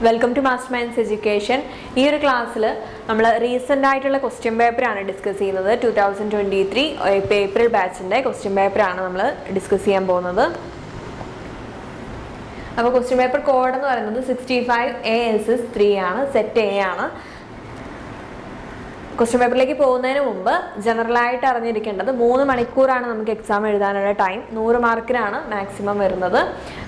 Welcome to Master Minds Education. ഈ ഒരു ക്ലാസ്സിൽ നമ്മൾ റീസെൻ്റ് ആയിട്ടുള്ള ക്വസ്റ്റ്യൻ പേപ്പറാണ് ഡിസ്കസ് ചെയ്യുന്നത്. 2023 ഏപ്രിൽ ബാച്ചിൻ്റെ ക്വസ്റ്റ്യൻ പേപ്പറാണ് നമ്മൾ ഡിസ്കസ് ചെയ്യാൻ പോകുന്നത്. അപ്പോൾ ക്വസ്റ്റ്യൻ പേപ്പർ കോഡ് എന്ന് പറയുന്നത് 65 ASS3 ആണ്, സെറ്റ് എ ആണ്. ക്വസ്റ്റ്യൻ പേപ്പറിലേക്ക് പോകുന്നതിന് മുമ്പ് ജനറലായിട്ട് അറിഞ്ഞിരിക്കേണ്ടത് 3 മണിക്കൂറാണ് നമുക്ക് എക്സാം എഴുതാനുള്ള ടൈം. 100 മാർക്കിനാണ് മാക്സിമം വരുന്നത്.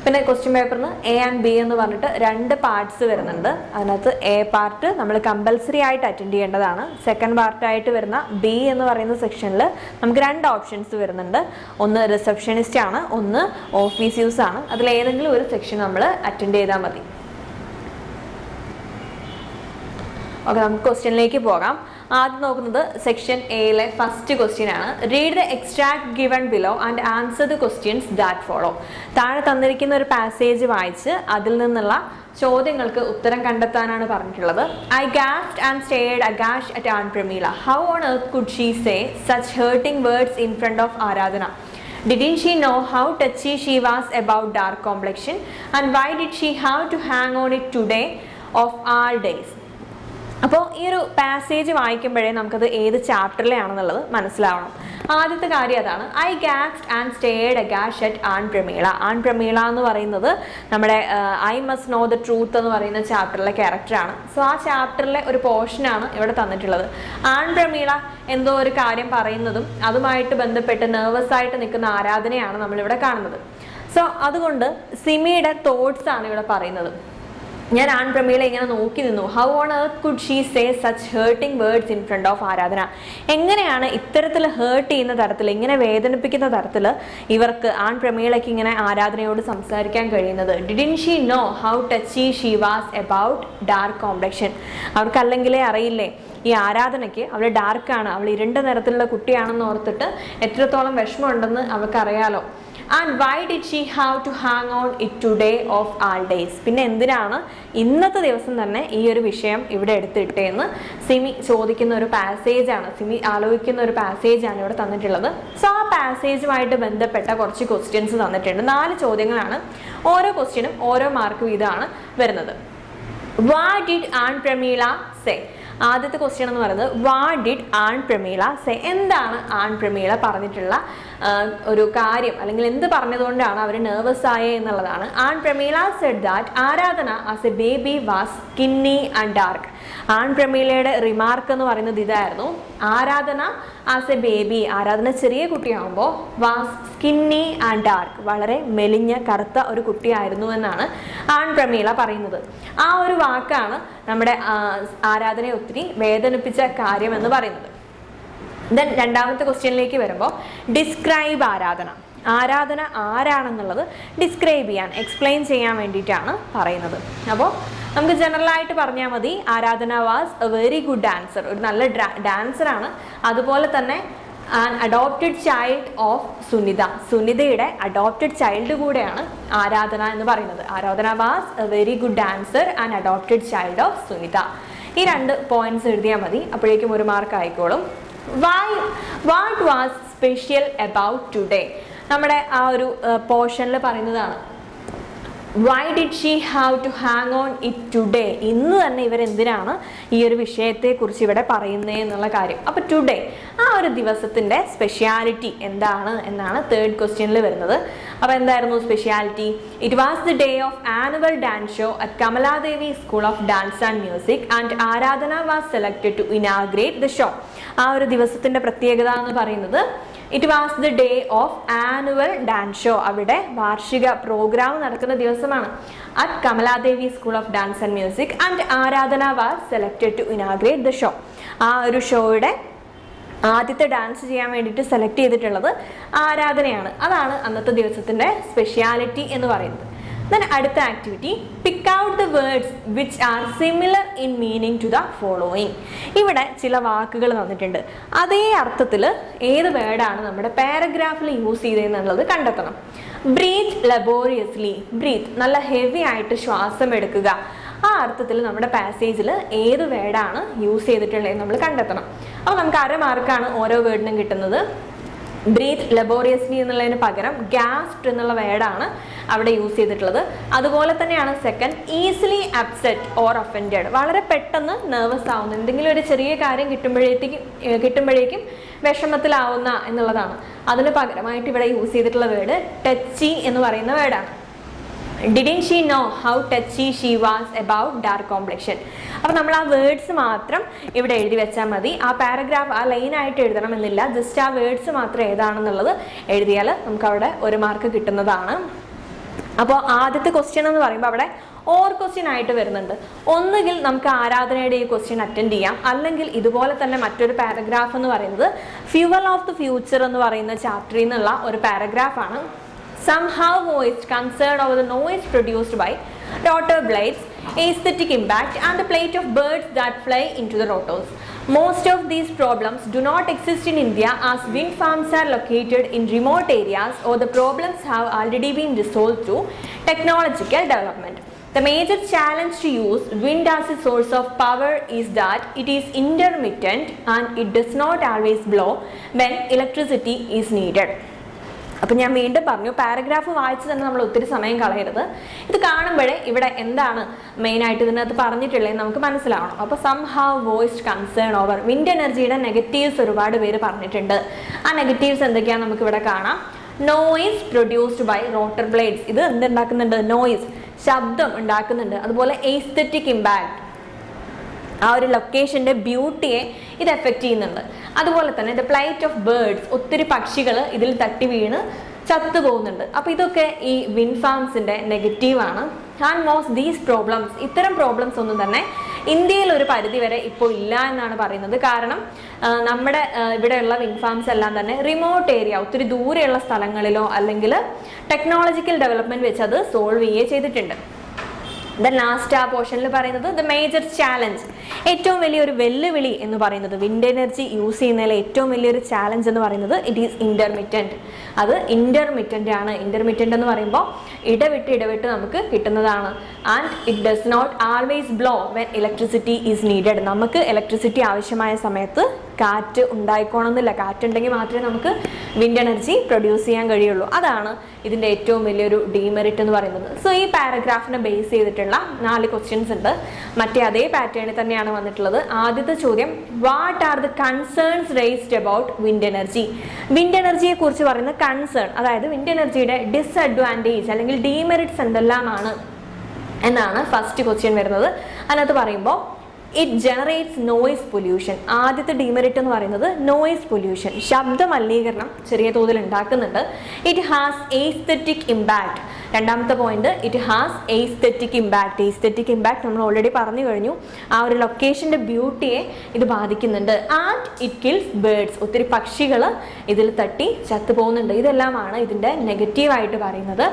പിന്നെ ക്വസ്റ്റ്യൻ പേപ്പറിന് എ ആൻഡ് ബി എന്ന് പറഞ്ഞിട്ട് 2 പാർട്സ് വരുന്നുണ്ട്. അതിനകത്ത് എ പാർട്ട് നമ്മൾ കമ്പൽസറി ആയിട്ട് അറ്റൻഡ് ചെയ്യേണ്ടതാണ്. സെക്കൻഡ് പാർട്ടായിട്ട് വരുന്ന ബി എന്ന് പറയുന്ന സെക്ഷനിൽ നമുക്ക് 2 ഓപ്ഷൻസ് വരുന്നുണ്ട്. ഒന്ന് റിസപ്ഷനിസ്റ്റ് ആണ്, ഒന്ന് ഓഫീസ് യൂസ് ആണ്. അതിലേതെങ്കിലും ഒരു സെക്ഷൻ നമ്മൾ അറ്റൻഡ് ചെയ്താൽ മതി. ഓക്കെ, നമുക്ക് ക്വസ്റ്റ്യനിലേക്ക് പോകാം. ആദ്യം നോക്കുന്നത് സെക്ഷൻ എയിലെ ഫസ്റ്റ് ക്വസ്റ്റ്യൻ ആണ്. Read the extract given below and answer the questions that follow. താഴെ തന്നിരിക്കുന്ന ഒരു പാസേജ് വായിച്ച് അതിൽ നിന്നുള്ള ചോദ്യങ്ങൾക്ക് ഉത്തരം കണ്ടെത്താനാണ് പറഞ്ഞിട്ടുള്ളത്. ഐ ഗാസ്ഡ് ആൻഡ് സ്റ്റേഡ് അഗാഷ് at aunt Pramila. How on earth could she say such hurting words in front of Aradhana? Didn't she know how touchy she was about dark complexion? And why did she have to hang on it today of all days? അപ്പോൾ ഈ ഒരു passage വായിക്കുമ്പോഴേ നമുക്കത് ഏത് ചാപ്റ്ററിലാണെന്നുള്ളത് മനസ്സിലാവണം. ആദ്യത്തെ കാര്യം അതാണ്. I gasped and stared അഗാഷ് at aunt Pramila. Aunt Pramila എന്ന് പറയുന്നത് നമ്മുടെ I must know the truth എന്ന് പറയുന്ന ചാപ്റ്ററിലെ ക്യാരക്ടറാണ്. സോ ആ ചാപ്റ്ററിലെ ഒരു പോർഷനാണ് ഇവിടെ തന്നിട്ടുള്ളത്. ആൻ പ്രമീള എന്തോ ഒരു കാര്യം പറയുന്നതും അതുമായിട്ട് ബന്ധപ്പെട്ട് നെർവസ് ആയിട്ട് നിൽക്കുന്ന ആരാധനയാണ് നമ്മളിവിടെ കാണുന്നത്. സോ അതുകൊണ്ട് സിമിയുടെ തോട്ട്സ് ആണ് ഇവിടെ പറയുന്നത്. ഞാൻ ആൻ പ്രമീള ഇങ്ങനെ നോക്കി നിന്നു. How on earth could she say such hurting words in front of Aradhana. എങ്ങനെയാണ് ഇത്തരത്തിൽ ഹേർട്ട് ചെയ്യുന്ന തരത്തിൽ, ഇങ്ങനെ വേദനിപ്പിക്കുന്ന തരത്തിൽ ഇവർക്ക് ആൻ പ്രമീളയ്ക്ക് ഇങ്ങനെ ആരാധനയോട് സംസാരിക്കാൻ കഴിയുന്നത്? Didn't she know how touchy she was about dark complexion. അവർക്ക് അല്ലെങ്കിലേ അറിയില്ലേ ഈ ആരാധനയ്ക്ക് അവൾ ഡാർക്കാണ്, അവൾ ഇരുണ്ട നിറത്തിലുള്ള കുട്ടിയാണെന്ന് ഓർത്തിട്ട് എത്രത്തോളം വിഷമമുണ്ടെന്ന് അവൾക്കറിയാലോ. And why did she have to hang on it today of all days. പിന്നെ എന്തിനാണ് ഇന്നത്തെ ദിവസം തന്നെ ഈ ഒരു വിഷയം ഇവിടെ എടുത്തിട്ടേന്ന് സിമി ചോദിക്കുന്ന ഒരു പാസേജാണ്, സിമി ആലോചിക്കുന്ന ഒരു പാസേജാണ് ഇവിടെ തന്നിട്ടുള്ളത്. സോ ആ പാസേജുമായിട്ട് ബന്ധപ്പെട്ട കുറച്ച് ക്വസ്റ്റ്യൻസ് തന്നിട്ടുണ്ട്. 4 ചോദ്യങ്ങളാണ്. ഓരോ ക്വസ്റ്റ്യനും ഓരോ മാർക്ക് വീതമാണ് വരുന്നത്. What did aunt Pramila say? ആദ്യത്തെ ക്വസ്റ്റ്യൻ എന്ന് പറയുന്നത് what did aunt Pramila say. എന്താണ് ആൻ പ്രമീള പറഞ്ഞിട്ടുള്ള ഒരു കാര്യം, അല്ലെങ്കിൽ എന്ത് പറഞ്ഞതുകൊണ്ടാണ് അവർ നെർവസ് ആയേ എന്നുള്ളതാണ്. Aunt Pramila said that Aradhana as a baby was skinny and dark. Aunt പ്രമീളയുടെ റിമാർക്ക് എന്ന് പറയുന്നത് ഇതായിരുന്നു. Aradhana as a baby, Aradhana ചെറിയ കുട്ടിയാകുമ്പോൾ വാസ് സ്കിന്നി ആൻഡ് ഡാർക്ക്, വളരെ മെലിഞ്ഞ കറുത്ത ഒരു കുട്ടിയായിരുന്നു എന്നാണ് ആൻ പ്രമീള പറയുന്നത്. ആ ഒരു വാക്കാണ് നമ്മുടെ ആരാധനയെ ഒത്തിരി വേദനിപ്പിച്ച കാര്യം എന്ന് പറയുന്നത്. ദെൻ രണ്ടാമത്തെ ക്വസ്റ്റ്യനിലേക്ക് വരുമ്പോൾ ഡിസ്ക്രൈബ് ആരാധന. ആരാധന ആരാണെന്നുള്ളത് ഡിസ്ക്രൈബ് ചെയ്യാൻ, എക്സ്പ്ലെയിൻ ചെയ്യാൻ വേണ്ടിയിട്ടാണ് പറയുന്നത്. അപ്പോൾ നമുക്ക് ജനറലായിട്ട് പറഞ്ഞാൽ മതി, Aradhana was a very good dancer, ഒരു നല്ല ഡാൻസറാണ്. അതുപോലെ തന്നെ an adopted child of Sunita, സുനിതയുടെ അഡോപ്റ്റഡ് ചൈൽഡ് കൂടെയാണ് ആരാധന എന്ന് പറയുന്നത്. Aradhana was a very good dancer and adopted child of Sunita. ഈ 2 പോയിന്റ്സ് എഴുതിയാൽ മതി, അപ്പോഴേക്കും 1 മാർക്ക് ആയിക്കോളും. What was special about today? നമ്മുടെ ആ ഒരു പോർഷനിൽ പറയുന്നതാണ്. Why did she have to hang on it today? ഇന്ന് തന്നെ ഇവരെന്തിനാണ് ഈ ഒരു വിഷയത്തെക്കുറിച്ച് ഇവിടെ പറയുന്നത് എന്നുള്ള കാര്യം. അപ്പോൾ ടുഡേ, ആ ഒരു ദിവസത്തിൻ്റെ സ്പെഷ്യാലിറ്റി എന്താണ് എന്നാണ് 3rd ക്വസ്റ്റ്യനിൽ വരുന്നത്. അപ്പോൾ എന്തായിരുന്നു സ്പെഷ്യാലിറ്റി? It was the day of annual dance show at Kamaladevi school of dance and music and Aradhana was selected to inaugurate the show. ആ ഒരു ദിവസത്തിൻ്റെ പ്രത്യേകത എന്ന് പറയുന്നത് it was the day of annual dance show, അവിടെ വാർഷിക പ്രോഗ്രാം നടക്കുന്ന ദിവസമാണ്. At Kamaladevi school of dance and music and Aradhana was selected to inaugurate the show. ആ ഒരു ഷോയുടെ ആദ്യത്തെ ഡാൻസ് ചെയ്യാൻ വേണ്ടിയിട്ട് സെലക്ട് ചെയ്തിട്ടുള്ളത് ആരാധനയാണ്. അതാണ് അന്നത്തെ ദിവസത്തിൻ്റെ സ്പെഷ്യാലിറ്റി എന്ന് പറയുന്നത്. ദെൻ അടുത്ത activity, pick out the words which are similar in meaning to the following. ഇവിടെ ചില വാക്കുകൾ തന്നിട്ടുണ്ട്. അതേ അർത്ഥത്തിൽ ഏത് വേർഡാണ് നമ്മുടെ പാരഗ്രാഫിൽ യൂസ് ചെയ്തതെന്നുള്ളത് കണ്ടെത്തണം. ബ്രീത്ത് ലബോറിയസ്ലി, ബ്രീത്ത് നല്ല ഹെവി ആയിട്ട് ശ്വാസം എടുക്കുക. ആ അർത്ഥത്തിൽ നമ്മുടെ പാസേജിൽ ഏത് വേർഡാണ് യൂസ് ചെയ്തിട്ടുള്ളതെന്ന് നമ്മൾ കണ്ടെത്തണം. അപ്പോൾ നമുക്ക് 1/2 മാർക്കാണ് ഓരോ വേർഡിനും കിട്ടുന്നത്. ബ്രീത്ത് ലബോറിയസ്ലി എന്നുള്ളതിന് പകരം ഗ്യാസ്പ്ഡ് എന്നുള്ള വേർഡാണ് അവിടെ യൂസ് ചെയ്തിട്ടുള്ളത്. അതുപോലെ തന്നെയാണ് second, easily upset or offended, വളരെ പെട്ടെന്ന് നെർവസ് ആവുന്ന, എന്തെങ്കിലും ഒരു ചെറിയ കാര്യം കിട്ടുമ്പോഴേക്കും വിഷമത്തിലാവുന്ന എന്നുള്ളതാണ്. അതിന് പകരമായിട്ട് ഇവിടെ യൂസ് ചെയ്തിട്ടുള്ള വേർഡ് ടച്ചി എന്ന് പറയുന്ന വേർഡാണ്. Didn't she know how touchy she was about dark complexion? അപ്പോൾ നമ്മൾ ആ വേർഡ്സ് മാത്രം ഇവിടെ എഴുതി വെച്ചാൽ മതി. ആ പാരഗ്രാഫ് ആ ലൈനായിട്ട് എഴുതണമെന്നില്ല, ജസ്റ്റ് ആ വേർഡ്സ് മാത്രം ഏതാണെന്നുള്ളത് എഴുതിയാൽ നമുക്ക് അവിടെ 1 മാർക്ക് കിട്ടുന്നതാണ്. അപ്പോൾ ആദ്യത്തെ ക്വസ്റ്റ്യൻ എന്ന് പറയുമ്പോൾ അവിടെ ഓർ ക്വസ്റ്റ്യൻ ആയിട്ട് വരുന്നുണ്ട്. ഒന്നുകിൽ നമുക്ക് ആരാധനയുടെ ഈ ക്വസ്റ്റ്യൻ അറ്റൻഡ് ചെയ്യാം, അല്ലെങ്കിൽ ഇതുപോലെ തന്നെ മറ്റൊരു പാരഗ്രാഫ് എന്ന് പറയുന്നത് ഫ്യൂവൽ ഓഫ് ദി ഫ്യൂച്ചർ എന്ന് പറയുന്ന ചാപ്റ്ററിൽ നിന്നുള്ള ഒരു പാരഗ്രാഫാണ്. Somehow voiced concern over the noise produced by rotor blades, aesthetic impact, and the plight of birds that fly into the rotors. Most of these problems do not exist in India as wind farms are located in remote areas, or the problems have already been resolved through technological development. The major challenge to use wind as a source of power is that it is intermittent and it does not always blow when electricity is needed. അപ്പം ഞാൻ വീണ്ടും പറഞ്ഞു, paragraph വായിച്ച് തന്നെ നമ്മൾ ഒത്തിരി സമയം കളയരുത്. ഇത് കാണുമ്പോഴേ ഇവിടെ എന്താണ് മെയിനായിട്ട് ഇതിനകത്ത് പറഞ്ഞിട്ടുള്ളത് നമുക്ക് മനസ്സിലാവണം. അപ്പോൾ somehow voiced concern over wind എനർജിയുടെ നെഗറ്റീവ്സ് ഒരുപാട് പേര് പറഞ്ഞിട്ടുണ്ട്. ആ നെഗറ്റീവ്സ് എന്തൊക്കെയാണെന്ന് നമുക്ക് ഇവിടെ കാണാം. Noise produced by rotor blades, ഇത് എന്തുണ്ടാക്കുന്നുണ്ട്? നോയിസ്, ശബ്ദം ഉണ്ടാക്കുന്നുണ്ട്. അതുപോലെ എസ്തെറ്റിക് ഇമ്പാക്ട്, ആ ഒരു ലൊക്കേഷൻ്റെ ബ്യൂട്ടിയെ ഇത് എഫക്റ്റ് ചെയ്യുന്നുണ്ട്. അതുപോലെ തന്നെ ദ പ്ലൈറ്റ് ഓഫ് ബേർഡ്സ്, ഒത്തിരി പക്ഷികൾ ഇതിൽ തട്ടി വീണ് ചത്തുപോകുന്നുണ്ട്. അപ്പോൾ ഇതൊക്കെ ഈ വിൻഡ് ഫാംസിൻ്റെ നെഗറ്റീവാണ്. ആൻഡ് മോസ്റ്റ് ദീസ് പ്രോബ്ലംസ്, ഇത്തരം പ്രോബ്ലംസ് ഒന്നും തന്നെ ഇന്ത്യയിൽ ഒരു പരിധി വരെ ഇപ്പോൾ ഇല്ല എന്നാണ് പറയുന്നത്. കാരണം നമ്മുടെ ഇവിടെയുള്ള വിൻഡ് ഫാംസ് എല്ലാം തന്നെ റിമോട്ട് ഏരിയ, ഒത്തിരി ദൂരെയുള്ള സ്ഥലങ്ങളിലോ അല്ലെങ്കിൽ ടെക്നോളജിക്കൽ ഡെവലപ്മെൻറ്റ് വെച്ച് അത് സോൾവ് ചെയ്യുകയും ചെയ്തിട്ടുണ്ട്. ദെൻ ലാസ്റ്റ് ആ പോർഷനിൽ പറയുന്നത് ദ മേജർ ചാലഞ്ച്, ഏറ്റവും വലിയൊരു വെല്ലുവിളി എന്ന് പറയുന്നത്, വിൻഡ് എനർജി യൂസ് ചെയ്യുന്നതിലെ ഏറ്റവും വലിയൊരു ചാലഞ്ച് എന്ന് പറയുന്നത് ഇറ്റ് ഈസ് ഇൻ്റർമിറ്റൻറ്റ്. അത് ഇൻ്റർമിറ്റൻ്റ് ആണ്. ഇൻ്റർമിറ്റൻ്റ് എന്ന് പറയുമ്പോൾ ഇടവിട്ട് നമുക്ക് കിട്ടുന്നതാണ്. And it does not always blow when electricity is needed. നമുക്ക് ഇലക്ട്രിസിറ്റി ആവശ്യമായ സമയത്ത് കാറ്റ് ഉണ്ടായിക്കോണമെന്നില്ല. കാറ്റുണ്ടെങ്കിൽ മാത്രമേ നമുക്ക് വിൻഡ് എനർജി പ്രൊഡ്യൂസ് ചെയ്യാൻ കഴിയുള്ളൂ. അതാണ് ഇതിൻ്റെ ഏറ്റവും വലിയൊരു ഡീമെറിറ്റ് എന്ന് പറയുന്നത്. സോ ഈ പാരഗ്രാഫിനെ ബേസ് ചെയ്തിട്ടുള്ള 4 ക്വസ്റ്റ്യൻസ് ഉണ്ട്. മറ്റേ അതേ പാറ്റേണിൽ തന്നെയാണ് വന്നിട്ടുള്ളത്. ആദ്യത്തെ ചോദ്യം, what are the concerns raised about wind energy? Wind എനർജിയെ കുറിച്ച് പറയുന്ന കൺസേൺ, അതായത് വിൻഡ് എനർജിയുടെ ഡിസ്അഡ്വാൻറ്റേജ് അല്ലെങ്കിൽ ഡീമെറിറ്റ്സ് എന്തെല്ലാമാണ് എന്നാണ് ഫസ്റ്റ് ക്വസ്റ്റ്യൻ വരുന്നത്. അതിനകത്ത് പറയുമ്പോൾ ഇറ്റ് ജനറേറ്റ്സ് നോയിസ് പൊല്യൂഷൻ. ആദ്യത്തെ ഡീമെറിറ്റ് എന്ന് പറയുന്നത് നോയിസ് പൊല്യൂഷൻ, ശബ്ദ മലിനീകരണം ചെറിയ തോതിൽ ഉണ്ടാക്കുന്നുണ്ട്. It has aesthetic impact. രണ്ടാമത്തെ point, it has aesthetic impact. Aesthetic impact നമ്മൾ ഓൾറെഡി പറഞ്ഞു കഴിഞ്ഞു. ആ ഒരു ലൊക്കേഷൻ്റെ ബ്യൂട്ടിയെ ഇത് ബാധിക്കുന്നുണ്ട്. ആൻഡ് ഇറ്റ് കിൽസ് ബേർഡ്സ്, ഒത്തിരി പക്ഷികൾ ഇതിൽ തട്ടി ചത്തുപോകുന്നുണ്ട്. ഇതെല്ലാമാണ് ഇതിൻ്റെ നെഗറ്റീവായിട്ട് പറയുന്നത്.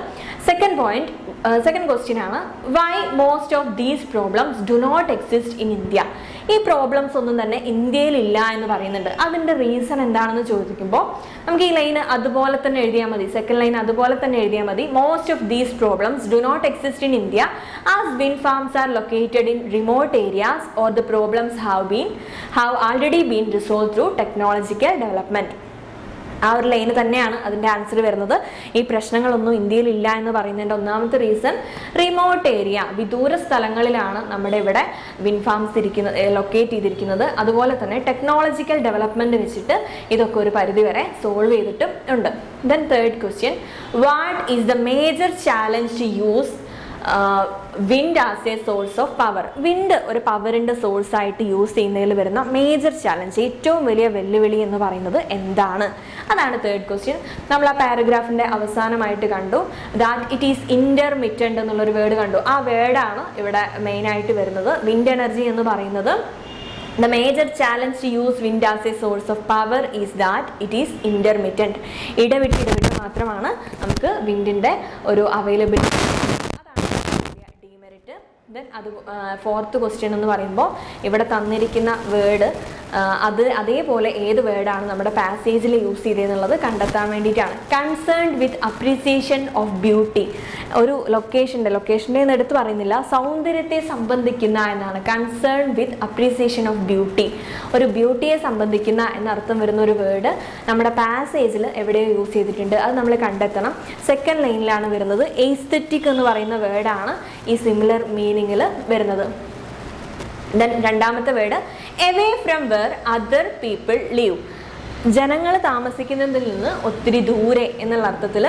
സെക്കൻഡ് ക്വസ്റ്റ്യൻ ആണ്, why most of these problems do not exist in India? ഈ പ്രോബ്ലംസ് ഒന്നും തന്നെ ഇന്ത്യയിൽ ഇല്ല എന്ന് പറയുന്നുണ്ട്. അതിൻ്റെ റീസൺ എന്താണെന്ന് ചോദിക്കുമ്പോൾ നമുക്ക് ഈ ലൈന് അതുപോലെ തന്നെ എഴുതിയാൽ മതി. സെക്കൻഡ് ലൈൻ അതുപോലെ തന്നെ എഴുതിയാൽ മതി. Most of these problems do not exist in India as wind farms are located in remote areas or the problems have already been resolve through technological development. ആ ഒരു ലൈന് തന്നെയാണ് അതിൻ്റെ ആൻസർ വരുന്നത്. ഈ പ്രശ്നങ്ങളൊന്നും ഇന്ത്യയിൽ ഇല്ല എന്ന് പറയുന്നതിൻ്റെ ഒന്നാമത്തെ റീസൺ, റിമോട്ട് ഏരിയ, വിദൂര സ്ഥലങ്ങളിലാണ് നമ്മുടെ ഇവിടെ വിൻഡ് ഫാംസ് ലൊക്കേറ്റ് ചെയ്തിരിക്കുന്നത്. അതുപോലെ തന്നെ ടെക്നോളജിക്കൽ ഡെവലപ്മെൻറ്റ് വെച്ചിട്ട് ഇതൊക്കെ ഒരു പരിധി വരെ സോൾവ് ചെയ്തിട്ടും ഉണ്ട്. Then third question, what is the major challenge to use wind as a source of power? Wind ഒരു പവറിൻ്റെ സോഴ്സായിട്ട് യൂസ് ചെയ്യുന്നതിൽ വരുന്ന മേജർ ചാലഞ്ച്, ഏറ്റവും വലിയ വെല്ലുവിളി എന്ന് പറയുന്നത് എന്താണ്? അതാണ് തേർഡ് ക്വസ്റ്റ്യൻ. നമ്മൾ ആ പാരഗ്രാഫിൻ്റെ അവസാനമായിട്ട് കണ്ടു ദാറ്റ് ഇറ്റ് ഈസ് ഇൻ്റർമിറ്റൻ്റ് എന്നുള്ളൊരു വേർഡ് കണ്ടു. ആ വേർഡാണ് ഇവിടെ മെയിനായിട്ട് വരുന്നത്. വിൻഡ് എനർജി എന്ന് പറയുന്നത് the major challenge to use wind as a source of power is that it is intermittent. ഇടവിട്ട് മാത്രമാണ് നമുക്ക് വിൻഡിൻ്റെ ഒരു അവൈലബിലിറ്റി. ദെൻ അത് ഫോർത്ത് ക്വസ്റ്റ്യൻ എന്ന് പറയുമ്പോൾ ഇവിടെ തന്നിരിക്കുന്ന വേർഡ് അതേപോലെ ഏത് വേർഡാണ് നമ്മുടെ പാസേജിൽ യൂസ് ചെയ്തതെന്നുള്ളത് കണ്ടെത്താൻ വേണ്ടിയിട്ടാണ്. Concerned with appreciation of beauty, ഒരു ലൊക്കേഷൻ്റെ എടുത്ത് പറയുന്നില്ല, സൗന്ദര്യത്തെ സംബന്ധിക്കുന്ന എന്നാണ്. Concern with appreciation of beauty, ഒരു ബ്യൂട്ടിയെ സംബന്ധിക്കുന്ന എന്നർത്ഥം വരുന്ന ഒരു വേർഡ് നമ്മുടെ പാസേജിൽ എവിടെയോ യൂസ് ചെയ്തിട്ടുണ്ട്, അത് നമ്മൾ കണ്ടെത്തണം. സെക്കൻഡ് ലൈനിലാണ് വരുന്നത്. എസ്തെറ്റിക് എന്ന് പറയുന്ന വേർഡാണ് ഈ സിമിലർ മീനിങ്ങിൽ വരുന്നത്. ദെൻ രണ്ടാമത്തെ word away from where other people live, ജനങ്ങൾ താമസിക്കുന്നതിൽ നിന്ന് ഒത്തിരി ദൂരെ എന്നുള്ള അർത്ഥത്തിൽ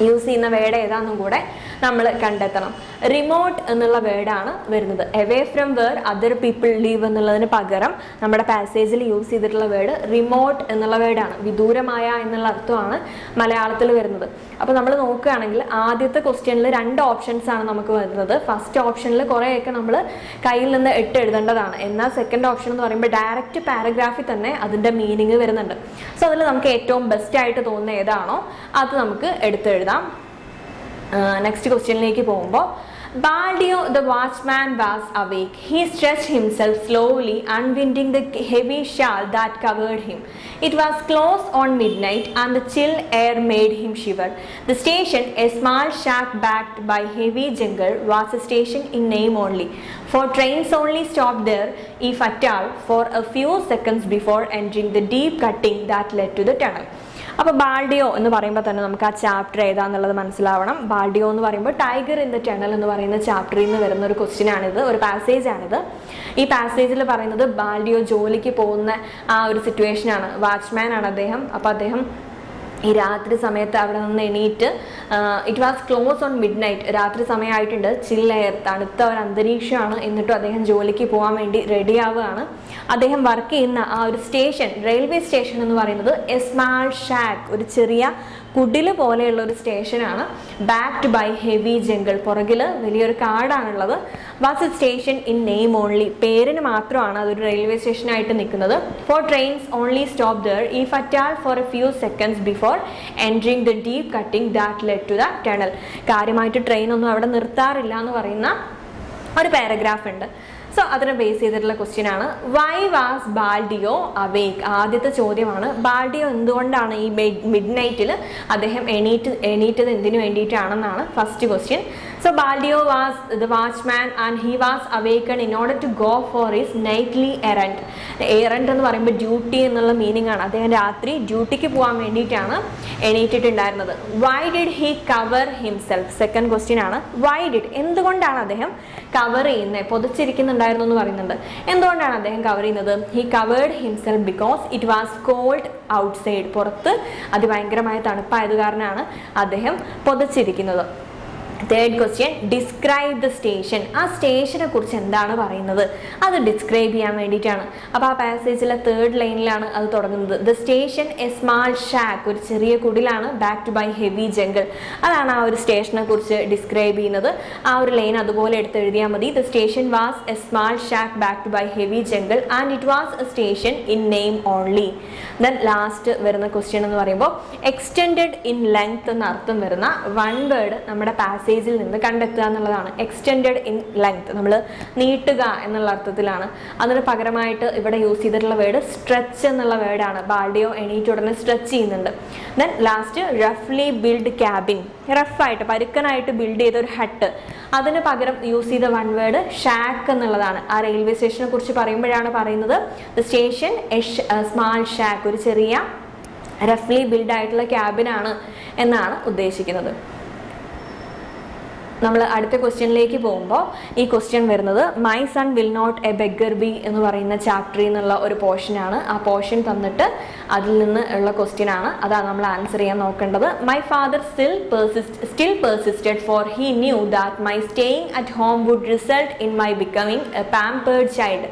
യൂസ് ചെയ്യുന്ന വേർഡ് ഏതാണെന്നും കൂടെ നമ്മൾ കണ്ടെത്തണം. റിമോട്ട് എന്നുള്ള വേർഡാണ് വരുന്നത്. Away from where other people live എന്നുള്ളതിന് പകരം നമ്മുടെ പാസേജിൽ യൂസ് ചെയ്തിട്ടുള്ള വേർഡ് റിമോട്ട് എന്നുള്ള വേർഡാണ്. വിദൂരമായ എന്നുള്ള അർത്ഥമാണ് മലയാളത്തിൽ വരുന്നത്. അപ്പോൾ നമ്മൾ നോക്കുകയാണെങ്കിൽ ആദ്യത്തെ ക്വസ്റ്റ്യനിൽ 2 ഓപ്ഷൻസ് ആണ് നമുക്ക് വരുന്നത്. ഫസ്റ്റ് ഓപ്ഷനിൽ കുറേയൊക്കെ നമ്മൾ കയ്യിൽ നിന്ന് എഴുതേണ്ടതാണ്. എന്നാൽ സെക്കൻഡ് ഓപ്ഷൻ എന്ന് പറയുമ്പോൾ ഡയറക്റ്റ് പാരഗ്രാഫിൽ തന്നെ അതിൻ്റെ മീനിങ് വരുന്നുണ്ട്. സോ അതിൽ നമുക്ക് ഏറ്റവും ബെസ്റ്റ് ആയിട്ട് തോന്നുന്ന ഏതാണോ അത് നമുക്ക് എടുത്തെഴുതാം. നെക്സ്റ്റ് ക്വസ്റ്റ്യനിലേക്ക് പോകുമ്പോൾ Baldio the watchman was awake. He stretched himself slowly, unwinding the heavy shawl that covered him. It was close on midnight and the chill air made him shiver. The station, a small shack backed by heavy jungle, was a station in name only, for trains only stopped there, if at all, for a few seconds before entering the deep cutting that led to the tunnel. അപ്പോൾ ബാൾഡിയോ എന്ന് പറയുമ്പോൾ തന്നെ നമുക്ക് ആ chapter ഏതാന്നുള്ളത് മനസ്സിലാവണം. ബാൾഡിയോ എന്ന് പറയുമ്പോൾ tiger in the tunnel എന്ന് പറയുന്ന ചാപ്റ്ററിൽ നിന്ന് വരുന്ന ഒരു ക്വസ്റ്റ്യനാണിത്, ഒരു പാസേജാണിത്. ഈ പാസേജിൽ പറയുന്നത് ബാൾഡിയോ ജോലിക്ക് പോകുന്ന ആ ഒരു സിറ്റുവേഷനാണ്. വാച്ച്മാൻ ആണ് അദ്ദേഹം. അപ്പോൾ അദ്ദേഹം ഈ രാത്രി സമയത്ത് അവിടെ നിന്ന് എണീറ്റ്, it was close on mid night, രാത്രി സമയമായിട്ടുണ്ട്, ചിൽ എയർ, തണുത്ത ഒരു അന്തരീക്ഷമാണ്. എന്നിട്ടും അദ്ദേഹം ജോലിക്ക് പോകാൻ വേണ്ടി റെഡി ആവുകയാണ്. അദ്ദേഹം വർക്ക് ചെയ്യുന്ന ആ ഒരു സ്റ്റേഷൻ, റെയിൽവേ സ്റ്റേഷൻ എന്ന് പറയുന്നത് എ സ്മാൾ ഷാക്ക്, ഒരു ചെറിയ കുടില് പോലെയുള്ള ഒരു സ്റ്റേഷനാണ്. ബാക്ക്ഡ് ബൈ ഹെവി ജംഗിൾ, പുറകിൽ വലിയൊരു കാടാണുള്ളത്. Was a station in name only, പേരിന് മാത്രമാണ് അതൊരു റെയിൽവേ സ്റ്റേഷനായിട്ട് നിൽക്കുന്നത്. Four trains only stop there if at all for a few seconds before entering the deep cutting that led to the tunnel. കാര്യമായിട്ട് ട്രെയിനൊന്നും അവിടെ നിർത്താറില്ല എന്ന് പറയുന്ന ഒരു പാരഗ്രാഫ് ഉണ്ട്. സോ അതിനെ ബേസ് ചെയ്തിട്ടുള്ള ക്വസ്റ്റ്യൻ ആണ്. Why was Baldeo awake? ആദ്യത്തെ ചോദ്യമാണ്, ബാൾഡിയോ എന്തുകൊണ്ടാണ് ഈ മിഡ് നൈറ്റിൽ അദ്ദേഹം എണീറ്റത് എന്തിനു വേണ്ടിയിട്ടാണെന്നാണ് first question. So Baldeo was the watchman and he was awaken in order to go for his nightly errand. Errand എന്ന് പറയുമ്പോൾ ഡ്യൂട്ടി എന്നുള്ള മീനിങ് ആണ്. അദ്ദേഹം രാത്രി ഡ്യൂട്ടിക്ക് പോകാൻ വേണ്ടിയിട്ടാണ് എണീറ്റിട്ടുണ്ടായിരുന്നത്. Why did he cover himself? Second question ആണ്. വൈ ഡിഡ്, എന്തുകൊണ്ടാണ് അദ്ദേഹം കവർ ചെയ്യുന്നത്? പൊതിച്ചിരിക്കുന്നുണ്ടായിരുന്നു എന്ന് പറയുന്നുണ്ട്. എന്തുകൊണ്ടാണ് അദ്ദേഹം കവർ ചെയ്യുന്നത്? He covered himself because it was cold outside. പുറത്ത് അതിഭയങ്കരമായ തണുപ്പായത് കാരണമാണ് അദ്ദേഹം പൊതിച്ചിരിക്കുന്നത്. Third question, describe the station. ആ സ്റ്റേഷനെ കുറിച്ച് എന്താണ് പറയുന്നത്? അത് ഡിസ്ക്രൈബ് ചെയ്യാൻ വേണ്ടിയിട്ടാണ്. അപ്പോൾ ആ പാസേജിലെ തേർഡ് ലൈനിലാണ് അത് തുടങ്ങുന്നത്. The station A small shack, ഒരു ചെറിയ കുടിലാണ്, ബാക്ക്ഡ് ബൈ ഹെവി ജംഗിൾ. അതാണ് ആ ഒരു സ്റ്റേഷനെ കുറിച്ച് ഡിസ്ക്രൈബ് ചെയ്യുന്നത്. ആ ഒരു ലൈൻ അതുപോലെ എടുത്ത് എഴുതിയാൽ മതി. The station was a small shack backed by heavy jungle and it was a station in name only. Then last വരുന്ന ക്വസ്റ്റ്യൻ എന്ന് പറയുമ്പോൾ എക്സ്റ്റെൻഡഡ് ഇൻ ലെങ്ത് എന്ന അർത്ഥം വരുന്ന വൺ വേർഡ് നമ്മുടെ പാസേജിൽ നിന്ന് കണ്ടെത്തുക എന്നുള്ളതാണ്. എക്സ്റ്റെൻഡഡ് ഇൻ ലെങ്ത്, നമ്മൾ നീട്ടുക എന്നുള്ള അർത്ഥത്തിലാണ്. അതിന് പകരമായിട്ട് ഇവിടെ യൂസ് ചെയ്തിട്ടുള്ള വേർഡ് സ്ട്രെച്ച് എന്നുള്ള വേർഡാണ്. ബാൾഡിയോ എണീറ്റ് ഉടനെ സ്ട്രെച്ച് ചെയ്യുന്നുണ്ട്. ദെൻ ലാസ്റ്റ് റഫ്ലി ബിൽഡ് ക്യാബിൻ, റഫായിട്ട് പരുക്കനായിട്ട് ബിൽഡ് ചെയ്ത ഒരു ഹട്ട്, അതിന് പകരം യൂസ് ചെയ്ത വൺ വേർഡ് ഷാക്ക് എന്നുള്ളതാണ്. ആ റെയിൽവേ സ്റ്റേഷനെ കുറിച്ച് പറയുമ്പോഴാണ് പറയുന്നത് the station A small shack, ഒരു ചെറിയ റഫ്ലി ബിൽഡ് ആയിട്ടുള്ള ക്യാബിനാണ് എന്നാണ് ഉദ്ദേശിക്കുന്നത്. നമ്മൾ അടുത്ത ക്വസ്റ്റ്യനിലേക്ക് പോകുമ്പോൾ ഈ ക്വസ്റ്റ്യൻ വരുന്നത് my son will not a beggar be എന്ന് പറയുന്ന ചാപ്റ്ററിൽ നിന്നുള്ള ഒരു പോർഷനാണ്. ആ പോർഷൻ തന്നിട്ട് അതിൽ നിന്ന് ഉള്ള ക്വസ്റ്റ്യൻ ആണ്, അതാണ് നമ്മൾ ആൻസർ ചെയ്യാൻ നോക്കേണ്ടത്. My father still persisted for he knew that my staying at home would result in my becoming a pampered child.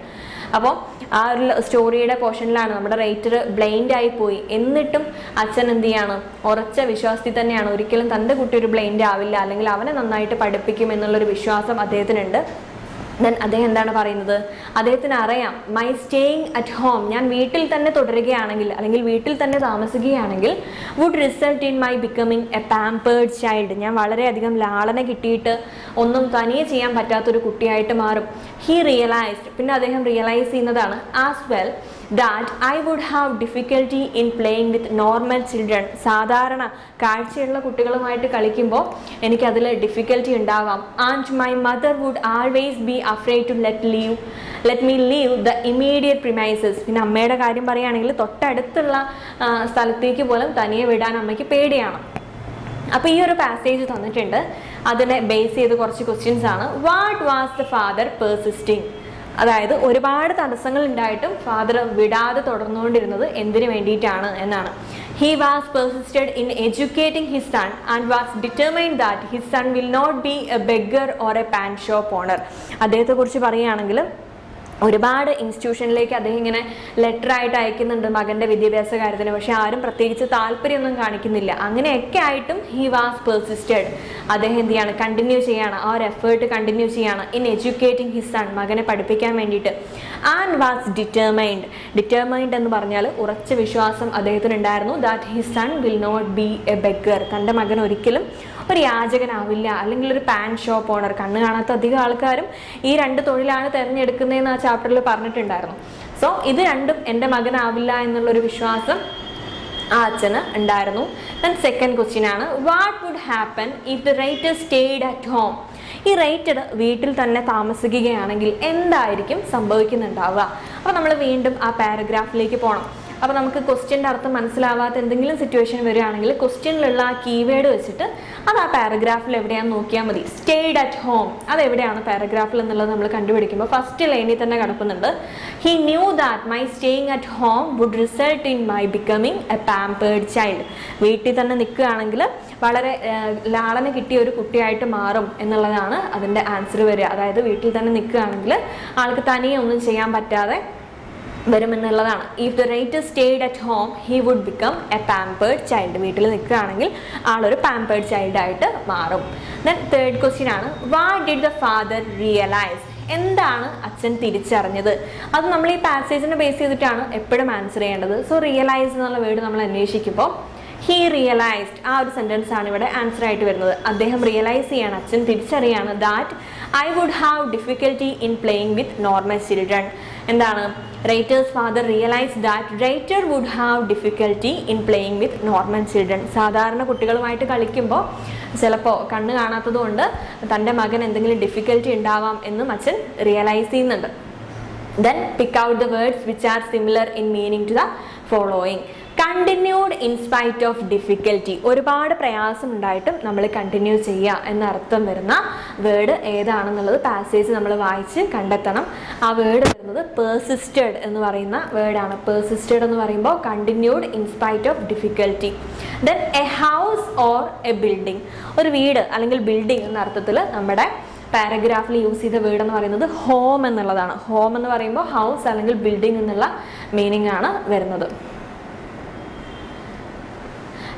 അപ്പോൾ ആ ഒരു സ്റ്റോറിയുടെ പോർഷനിലാണ് നമ്മുടെ റൈറ്റർ ബ്ലൈൻഡ് ആയി പോയി, എന്നിട്ടും അച്ഛൻ എന്ത് ചെയ്യാണ്, ഉറച്ച വിശ്വാസത്തിൽ തന്നെയാണ്, ഒരിക്കലും തൻ്റെ കുട്ടി ഒരു ബ്ലൈൻഡ് ആവില്ല, അല്ലെങ്കിൽ അവനെ നന്നായിട്ട് പഠിപ്പിക്കും എന്നുള്ളൊരു വിശ്വാസം അദ്ദേഹത്തിനുണ്ട്. ദെൻ അദ്ദേഹം എന്താണ് പറയുന്നത്? അദ്ദേഹത്തിന് അറിയാം മൈ സ്റ്റേയിങ് അറ്റ് ഹോം, ഞാൻ വീട്ടിൽ തന്നെ തുടരുകയാണെങ്കിൽ അല്ലെങ്കിൽ വീട്ടിൽ തന്നെ താമസിക്കുകയാണെങ്കിൽ would result in my becoming a pampered child, ഞാൻ വളരെയധികം ലാളന കിട്ടിയിട്ട് ഒന്നും തനിയെ ചെയ്യാൻ പറ്റാത്തൊരു കുട്ടിയായിട്ട് മാറും. ഹി റിയലൈസ്ഡ്, പിന്നെ അദ്ദേഹം റിയലൈസ് ചെയ്യുന്നതാണ് as well that I would have difficulty in playing with normal children, സാധാരണ കാഴ്ചയുള്ള കുട്ടികളുമായിട്ട് കളിക്കുമ്പോൾ എനിക്കതിൽ ഡിഫിക്കൽറ്റി ഉണ്ടാവാം. And my mother would always be afraid to let me leave the immediate premises, പിന്നെ അമ്മയുടെ കാര്യം പറയുകയാണെങ്കിൽ തൊട്ടടുത്തുള്ള സ്ഥലത്തേക്ക് പോലും തനിയെ വിടാൻ അമ്മയ്ക്ക് പേടിയാണ്. അപ്പോൾ ഈ ഒരു പാസേജ് തന്നിട്ടുണ്ട്, അതിനെ ബേസ് ചെയ്ത് കുറച്ച് ക്വസ്റ്റ്യൻസ് ആണ്. What was the father persisting, അതായത് ഒരുപാട് തടസ്സങ്ങൾ ഉണ്ടായിട്ടും ഫാദർ വിടാതെ തുടർന്നുകൊണ്ടിരുന്നത് എന്തിനു വേണ്ടിയിട്ടാണ് എന്നാണ്. He was persisted in educating his son and was determined that his son will not be a beggar or a paan shop owner. അദ്ദേഹത്തെക്കുറിച്ച് പറയുകയാണെങ്കിൽ ഒരുപാട് ഇൻസ്റ്റിറ്റ്യൂഷനിലേക്ക് അദ്ദേഹം ഇങ്ങനെ ലെറ്റർ ആയിട്ട് അയക്കുന്നുണ്ട് മകൻ്റെ വിദ്യാഭ്യാസ കാര്യത്തിന്, പക്ഷെ ആരും പ്രത്യേകിച്ച് താല്പര്യമൊന്നും കാണിക്കുന്നില്ല. അങ്ങനെയൊക്കെ ആയിട്ടും ഹി വാസ് പെർസിസ്റ്റഡ്, അദ്ദേഹം എന്ത് ചെയ്യാണ്, കണ്ടിന്യൂ ചെയ്യാണ്, ആ ഒരു എഫേർട്ട് കണ്ടിന്യൂ ചെയ്യാണ് ഇൻ എഡ്യൂക്കേറ്റിംഗ് ഹിസ് സൺ, മകനെ പഠിപ്പിക്കാൻ വേണ്ടിയിട്ട്. ആൻഡ് വാസ് ഡിറ്റർമൈൻഡ് എന്ന് പറഞ്ഞാൽ ഉറച്ച വിശ്വാസം അദ്ദേഹത്തിന് ഉണ്ടായിരുന്നു that his son will not be a beggar, തൻ്റെ മകൻ ഒരിക്കലും ഒരു യാചകനാവില്ല അല്ലെങ്കിൽ ഒരു പാൻ ഷോപ്പ് ഓണർ. കണ്ണ് കാണാത്ത അധികം ആൾക്കാരും ഈ രണ്ട് തൊഴിലാണ് തിരഞ്ഞെടുക്കുന്നതെന്ന് ആ ചാപ്റ്ററിൽ പറഞ്ഞിട്ടുണ്ടായിരുന്നു. സോ ഇത് രണ്ടും എൻ്റെ മകനാവില്ല എന്നുള്ളൊരു വിശ്വാസം ആ അച്ഛന് ഉണ്ടായിരുന്നു. ദെൻ സെക്കൻഡ് ക്വസ്റ്റ്യൻ ആണ്, what would happen if the writer stayed at home, ഈ റൈറ്റഡ് വീട്ടിൽ തന്നെ താമസിക്കുകയാണെങ്കിൽ എന്തായിരിക്കും സംഭവിക്കുന്നുണ്ടാവുക? അപ്പോൾ നമ്മൾ വീണ്ടും ആ പാരഗ്രാഫിലേക്ക് പോകണം. അപ്പോൾ നമുക്ക് ക്വസ്റ്റ്യൻ്റെ അർത്ഥം മനസ്സിലാവാത്ത എന്തെങ്കിലും സിറ്റുവേഷൻ വരികയാണെങ്കിൽ ക്വസ്റ്റ്യനിലുള്ള ആ കീവേഡ് വെച്ചിട്ട് അത് ആ പാരഗ്രാഫിൽ എവിടെയാണെന്ന് നോക്കിയാൽ മതി. സ്റ്റേയ്ഡ് അറ്റ് ഹോം അതെവിടെയാണ് പാരഗ്രാഫിൽ എന്നുള്ളത് നമ്മൾ കണ്ടുപിടിക്കുമ്പോൾ ഫസ്റ്റ് ലൈനിൽ തന്നെ കിടക്കുന്നുണ്ട്. He knew that my staying at home would result in my becoming a pampered child, വീട്ടിൽ തന്നെ നിൽക്കുകയാണെങ്കിൽ വളരെ ലാളന കിട്ടിയ ഒരു കുട്ടിയായിട്ട് മാറും എന്നുള്ളതാണ് അതിൻ്റെ ആൻസർ വരിക. അതായത് വീട്ടിൽ തന്നെ നിൽക്കുകയാണെങ്കിൽ ആൾക്ക് തനിയെ ഒന്നും ചെയ്യാൻ പറ്റാതെ വരുമെന്നുള്ളതാണ്. If the writer stayed at home he would become a pampered child, വീട്ടിൽ നിൽക്കുകയാണെങ്കിൽ ആളൊരു പാമ്പേർഡ് ചൈൽഡ് ആയിട്ട് മാറും. ദെൻ തേർഡ് ക്വസ്റ്റ്യൻ ആണ്, what did the father realise, എന്താണ് അച്ഛൻ തിരിച്ചറിഞ്ഞത്? അത് നമ്മൾ ഈ പാസേജിനെ ബേസ് ചെയ്തിട്ടാണ് എപ്പോഴും ആൻസർ ചെയ്യേണ്ടത്. സോ റിയലൈസ് എന്നുള്ള വേർഡ് നമ്മൾ അന്വേഷിക്കുമ്പോൾ ഹി റിയലൈസ്ഡ് ആ ഒരു സെൻറ്റൻസ് ആണ് ഇവിടെ ആൻസർ ആയിട്ട് വരുന്നത്. അദ്ദേഹം റിയലൈസ് ചെയ്യാണ്, അച്ഛൻ തിരിച്ചറിയാണ് that I would have difficulty in playing with normal children. എന്താണ്? Writer's father realise that writer would have difficulty in playing with normal children. സാധാരണ കുട്ടികളുമായിട്ട് കളിക്കുമ്പോൾ ചിലപ്പോൾ കണ്ണ് കാണാത്തത് കൊണ്ട് തൻ്റെ മകൻ എന്തെങ്കിലും ഡിഫിക്കൽറ്റി ഉണ്ടാവാം എന്നും അച്ഛൻ റിയലൈസ് ചെയ്യുന്നുണ്ട്. Then pick out the words which are similar in meaning to the following. Continued in spite of difficulty, ഒരുപാട് പ്രയാസം ഉണ്ടായിട്ടും നമ്മൾ കണ്ടിന്യൂ ചെയ്യുക എന്നർത്ഥം വരുന്ന വേർഡ് ഏതാണെന്നുള്ളത് പാസേജ് നമ്മൾ വായിച്ച് കണ്ടെത്തണം. ആ വേർഡ് വരുന്നത് പെർസിസ്റ്റഡ് എന്ന് പറയുന്ന വേർഡാണ്. പെർസിസ്റ്റഡ് എന്ന് പറയുമ്പോൾ continued in spite of difficulty. Then A house or A building, ഒരു വീട് അല്ലെങ്കിൽ ബിൽഡിംഗ് എന്ന അർത്ഥത്തിൽ നമ്മുടെ പാരഗ്രാഫിൽ യൂസ് ചെയ്ത വേർഡ് എന്ന് പറയുന്നത് ഹോം എന്നുള്ളതാണ്. ഹോം എന്ന് പറയുമ്പോൾ ഹൗസ് അല്ലെങ്കിൽ ബിൽഡിംഗ് എന്നുള്ള മീനിങ് ആണ് വരുന്നത്.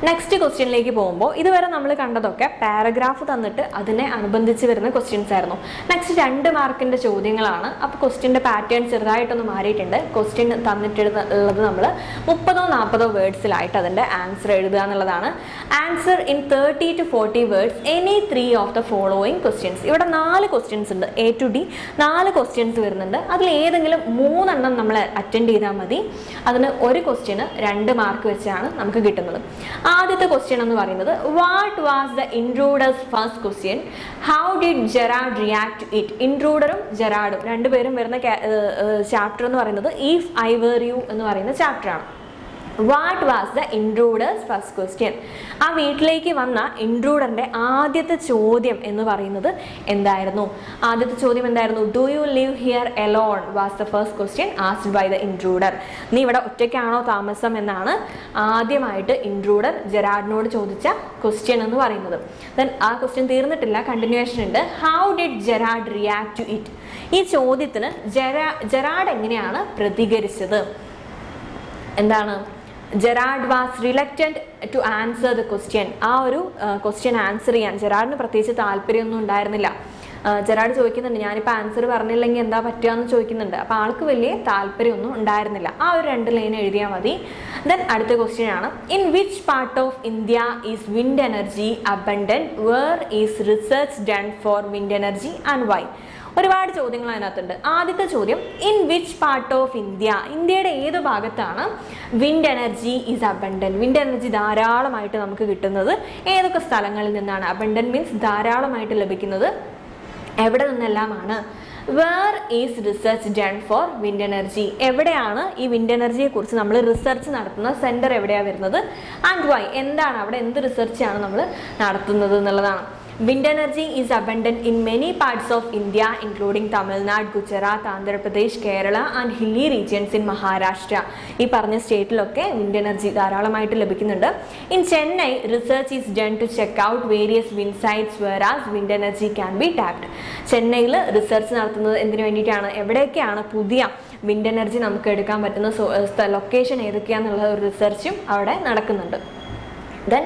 നെക്സ്റ്റ് ക്വസ്റ്റ്യനിലേക്ക് പോകുമ്പോൾ ഇതുവരെ നമ്മൾ കണ്ടതൊക്കെ പാരഗ്രാഫ് തന്നിട്ട് അതിനെ അനുബന്ധിച്ച് വരുന്ന ക്വസ്റ്റ്യൻസ് ആയിരുന്നു. നെക്സ്റ്റ് 2 മാർക്കിൻ്റെ ചോദ്യങ്ങളാണ്. അപ്പോൾ ക്വസ്റ്റ്യൻ്റെ പാറ്റേൺ ചെറുതായിട്ടൊന്ന് മാറിയിട്ടുണ്ട്. ക്വസ്റ്റ്യൻ തന്നിട്ടുള്ളത് നമ്മൾ 30-40 വേർഡ്സിലായിട്ട് അതിൻ്റെ ആൻസർ എഴുതുക എന്നുള്ളതാണ്. Answer in 30 to 40 words any 3 of the following questions. ഇവിടെ 4 ക്വസ്റ്റ്യൻസ് ഉണ്ട്, A to D 4 ക്വസ്റ്റ്യൻസ് വരുന്നുണ്ട്. അതിൽ ഏതെങ്കിലും 3 എണ്ണം നമ്മൾ അറ്റൻഡ് ചെയ്താൽ മതി. അതിന് ഒരു ക്വസ്റ്റ്യന് 2 മാർക്ക് വെച്ചാണ് നമുക്ക് കിട്ടുന്നത്. ആദ്യത്തെ ക്വസ്റ്റ്യൻ എന്ന് പറയുന്നത് what was the intruder's first question, how did Gerard react to it. ഇൻട്രൂഡറും ജെറാഡും രണ്ടുപേരും വരുന്ന ചാപ്റ്റർ എന്ന് പറയുന്നത് ഇഫ് ഐ വേർ യു എന്ന് പറയുന്ന ചാപ്റ്ററാണ്. What was the intruder's first question, ആ വീട്ടിലേക്ക് വന്ന ഇൻട്രൂഡറിൻ്റെ ആദ്യത്തെ ചോദ്യം എന്ന് പറയുന്നത് എന്തായിരുന്നു? ആദ്യത്തെ ചോദ്യം എന്തായിരുന്നു? Do you live here alone was the first question asked by the intruder. നീ ഇവിടെ ഒറ്റയ്ക്കാണോ താമസം എന്നാണ് ആദ്യമായിട്ട് ഇൻട്രൂഡർ ജെറാഡിനോട് ചോദിച്ച ക്വസ്റ്റ്യൻ എന്ന് പറയുന്നത്. ദെൻ ആ ക്വസ്റ്റ്യൻ തീർന്നിട്ടില്ല, കണ്ടിന്യൂവേഷൻ ഉണ്ട്. How did Gerard react to it, ഈ ചോദ്യത്തിന് ജെറാഡ് എങ്ങനെയാണ് പ്രതികരിച്ചത്? എന്താണ്? Gerard was reluctant to answer the question. ആ ഒരു ക്വസ്റ്റ്യൻ ആൻസർ ചെയ്യാൻ ജെറാഡിന് പ്രത്യേകിച്ച് താല്പര്യമൊന്നും ഉണ്ടായിരുന്നില്ല. ജെറാഡ് ചോദിക്കുന്നുണ്ട് ഞാനിപ്പോൾ ആൻസർ പറഞ്ഞില്ലെങ്കിൽ എന്താ പറ്റുകയെന്ന് ചോദിക്കുന്നുണ്ട്. അപ്പോൾ ആൾക്ക് വലിയ താല്പര്യമൊന്നും ഉണ്ടായിരുന്നില്ല. ആ ഒരു 2 ലൈൻ എഴുതിയാൽ മതി. ദെൻ അടുത്ത ക്വസ്റ്റ്യൻ ആണ്, in which part of India is wind energy abundant, where is research done for wind energy and why? ഒരുപാട് ചോദ്യങ്ങൾ അതിനകത്തുണ്ട്. ആദ്യത്തെ ചോദ്യം, in which part of India, ഇന്ത്യയുടെ ഏത് ഭാഗത്താണ് wind energy is abundant, wind energy ധാരാളമായിട്ട് നമുക്ക് കിട്ടുന്നത് ഏതൊക്കെ സ്ഥലങ്ങളിൽ നിന്നാണ്? അബണ്ടന്റ് മീൻസ് ധാരാളമായിട്ട് ലഭിക്കുന്നത് എവിടെ നിന്നെല്ലാമാണ്? Where is research done for wind energy, എവിടെയാണ് ഈ വിൻഡ് എനർജിയെ കുറിച്ച് നമ്മൾ റിസർച്ച് നടത്തുന്ന സെന്റർ എവിടെയാണ് വരുന്നത്? ആൻഡ് വൈ, എന്താണ് അവിടെ എന്ത് റിസർച്ചാണ് നമ്മൾ നടത്തുന്നത് എന്നുള്ളതാണ്. Wind energy is abundant in many parts of India, including Tamil Nadu, Gujarat, Andhra Pradesh, Kerala and hilly regions in Maharashtra. ഈ പറഞ്ഞ സ്റ്റേറ്റിലൊക്കെ വിൻഡ് എനർജി ധാരാളമായിട്ട് ലഭിക്കുന്നുണ്ട്. In Chennai, research is done to check out various wind sites whereas wind energy can be tapped. ചെന്നൈയിൽ research നടത്തുന്നത് എന്തിനു വേണ്ടിയിട്ടാണ്? എവിടെയൊക്കെയാണ് പുതിയ വിൻഡ് എനർജി നമുക്ക് എടുക്കാൻ പറ്റുന്ന ലൊക്കേഷൻ ഏതൊക്കെയാണെന്നുള്ള ഒരു റിസർച്ചും അവിടെ നടക്കുന്നുണ്ട്. Then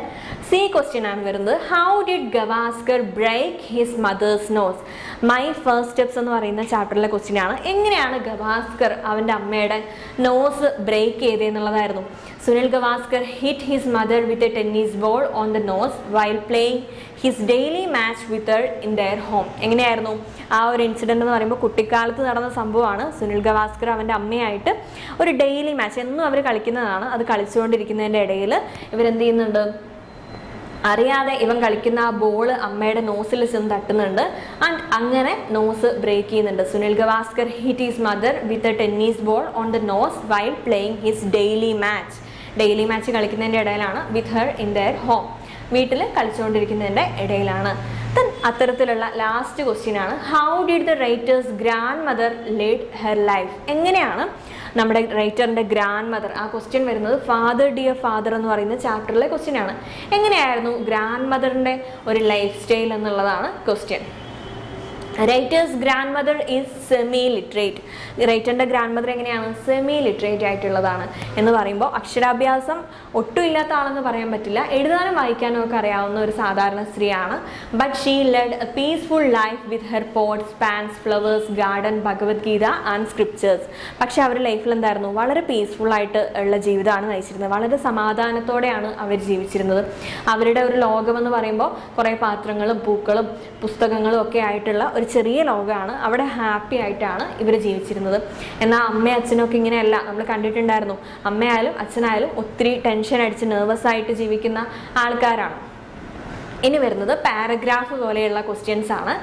C question ആണ് വരുന്നത്, how did Gavaskar break his mother's nose? My first steps എന്ന് പറയുന്ന ചാപ്റ്ററിലെ ക്വസ്റ്റ്യൻ ആണ്. എങ്ങനെയാണ് ഗവാസ്കർ അവൻ്റെ അമ്മയുടെ നോസ് ബ്രേക്ക് ചെയ്തതെന്നുള്ളതായിരുന്നു. Sunil Gavaskar hit his mother with a tennis ball on the nose while playing his daily match with her in their home. എങ്ങനെയായിരുന്നു ആ ഒരു ഇൻസിഡന്റ് എന്ന് പറയുമ്പോൾ? കുട്ടിക്കാലത്ത് നടന്ന സംഭവമാണ്. സുനിൽ ഗവാസ്കർ അവൻ്റെ അമ്മയായിട്ട് ഒരു ഡെയിലി മാച്ച് എന്നും അവർ കളിക്കുന്നതാണ്. അത് കളിച്ചുകൊണ്ടിരിക്കുന്നതിൻ്റെ ഇടയിൽ ഇവരെന്ത് ചെയ്യുന്നുണ്ട്? അറിയാതെ ഇവൻ കളിക്കുന്ന ആ ബോൾ അമ്മയുടെ നോസിൽ ചെന്ന് തട്ടുന്നുണ്ട്. ആൻഡ് അങ്ങനെ നോസ് ബ്രേക്ക് ചെയ്യുന്നുണ്ട്. Sunil Gavaskar hit his mother with a tennis ball on the nose while playing his daily match കളിക്കുന്നതിൻ്റെ ഇടയിലാണ്. With her in their home, വീട്ടിൽ കളിച്ചുകൊണ്ടിരിക്കുന്നതിൻ്റെ ഇടയിലാണ്. ദെൻ അത്തരത്തിലുള്ള ലാസ്റ്റ് ക്വസ്റ്റ്യൻ ആണ്, how did the writer's grandmother lead her life? എങ്ങനെയാണ് നമ്മുടെ റൈറ്ററിൻ്റെ ഗ്രാൻഡ് മദർ, ആ ക്വസ്റ്റ്യൻ വരുന്നത് ഫാദർ ഡിയർ ഫാദർ എന്ന് പറയുന്ന ചാപ്റ്ററിലെ ക്വസ്റ്റ്യൻ ആണ്. എങ്ങനെയായിരുന്നു ഗ്രാൻഡ് മദറിൻ്റെ ഒരു ലൈഫ് സ്റ്റൈൽ എന്നുള്ളതാണ് question. Writer's grandmother is semi literate. റൈറ്ററിൻ്റെ ഗ്രാൻഡ് മദർ എങ്ങനെയാണ്? സെമി ലിറ്ററേറ്റ് ആയിട്ടുള്ളതാണ്. എന്ന് പറയുമ്പോൾ അക്ഷരാഭ്യാസം ഒട്ടും ഇല്ലാത്ത ആളെന്ന് പറയാൻ പറ്റില്ല, എഴുതാനും വായിക്കാനും ഒക്കെ അറിയാവുന്ന ഒരു സാധാരണ സ്ത്രീയാണ്. But she led a peaceful life with her pots, pans, flowers, garden, Bhagavad Gita and scriptures. പക്ഷെ അവരുടെ ലൈഫിൽ എന്തായിരുന്നു? വളരെ പീസ്ഫുൾ ആയിട്ട് ഉള്ള ജീവിതമാണ് നയിച്ചിരുന്നത്. വളരെ സമാധാനത്തോടെയാണ് അവർ ജീവിച്ചിരുന്നത്. അവരുടെ ഒരു ലോകമെന്ന് പറയുമ്പോൾ കുറേ പാത്രങ്ങളും പൂക്കളും പുസ്തകങ്ങളും ഒക്കെ ആയിട്ടുള്ള ഒരു ചെറിയ ലോകമാണ്. അവിടെ ഹാപ്പി ആയിട്ടാണ് ഇവർ ജീവിച്ചിരുന്നത്. എന്നാൽ അമ്മയും അച്ഛനൊക്കെ ഇങ്ങനെയല്ല. നമ്മൾ കണ്ടിട്ടുണ്ടായിരുന്നു, അമ്മയായാലും അച്ഛനായാലും ഒത്തിരി ടെൻഷൻ അടിച്ച് നെർവസ് ആയിട്ട് ജീവിക്കുന്ന ആൾക്കാരാണ്. ഇനി വരുന്നത് പാരഗ്രാഫ് പോലെയുള്ള ക്വസ്റ്റ്യൻസ് ആണ്.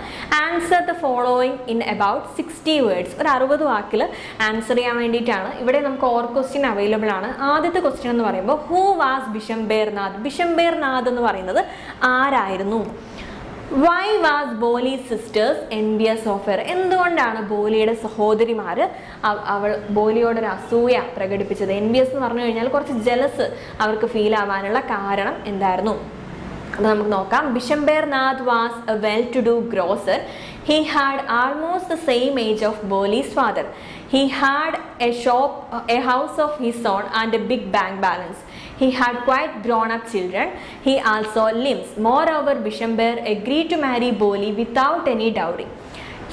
Answer the following in about 60 words. ഒരു 60 വാക്കിൽ ആൻസർ ചെയ്യാൻ വേണ്ടിയിട്ടാണ്. ഇവിടെ നമുക്ക് ഓർ ക്വസ്റ്റ്യൻ അവൈലബിൾ ആണ്. ആദ്യത്തെ ക്വസ്റ്റ്യൻ എന്ന് പറയുമ്പോൾ, ഹൂ വാസ് ബിഷംബേർനാഥ്? ബിഷംബേർനാഥ് എന്ന് പറയുന്നത് ആരായിരുന്നു? Why was Bholi's sisters envious of her? എന്തുകൊണ്ടാണ് ബോലിയുടെ സഹോദരിമാർ ബോലിയോടൊരു അസൂയ പ്രകടിപ്പിച്ചത്? എൻവിയസ് എന്ന് പറഞ്ഞു കഴിഞ്ഞാൽ കുറച്ച് ജലസ് അവർക്ക് ഫീൽ ആവാനുള്ള കാരണം എന്തായിരുന്നു? അപ്പോൾ നമുക്ക് നോക്കാം. Bishambernath was a well to do grocer. He had almost the same age of Boli's father. He had a shop, a house of his own and a big bank balance. He had quite grown-up children. He also lives. Moreover, Bishamber agreed to marry Boli without any dowry.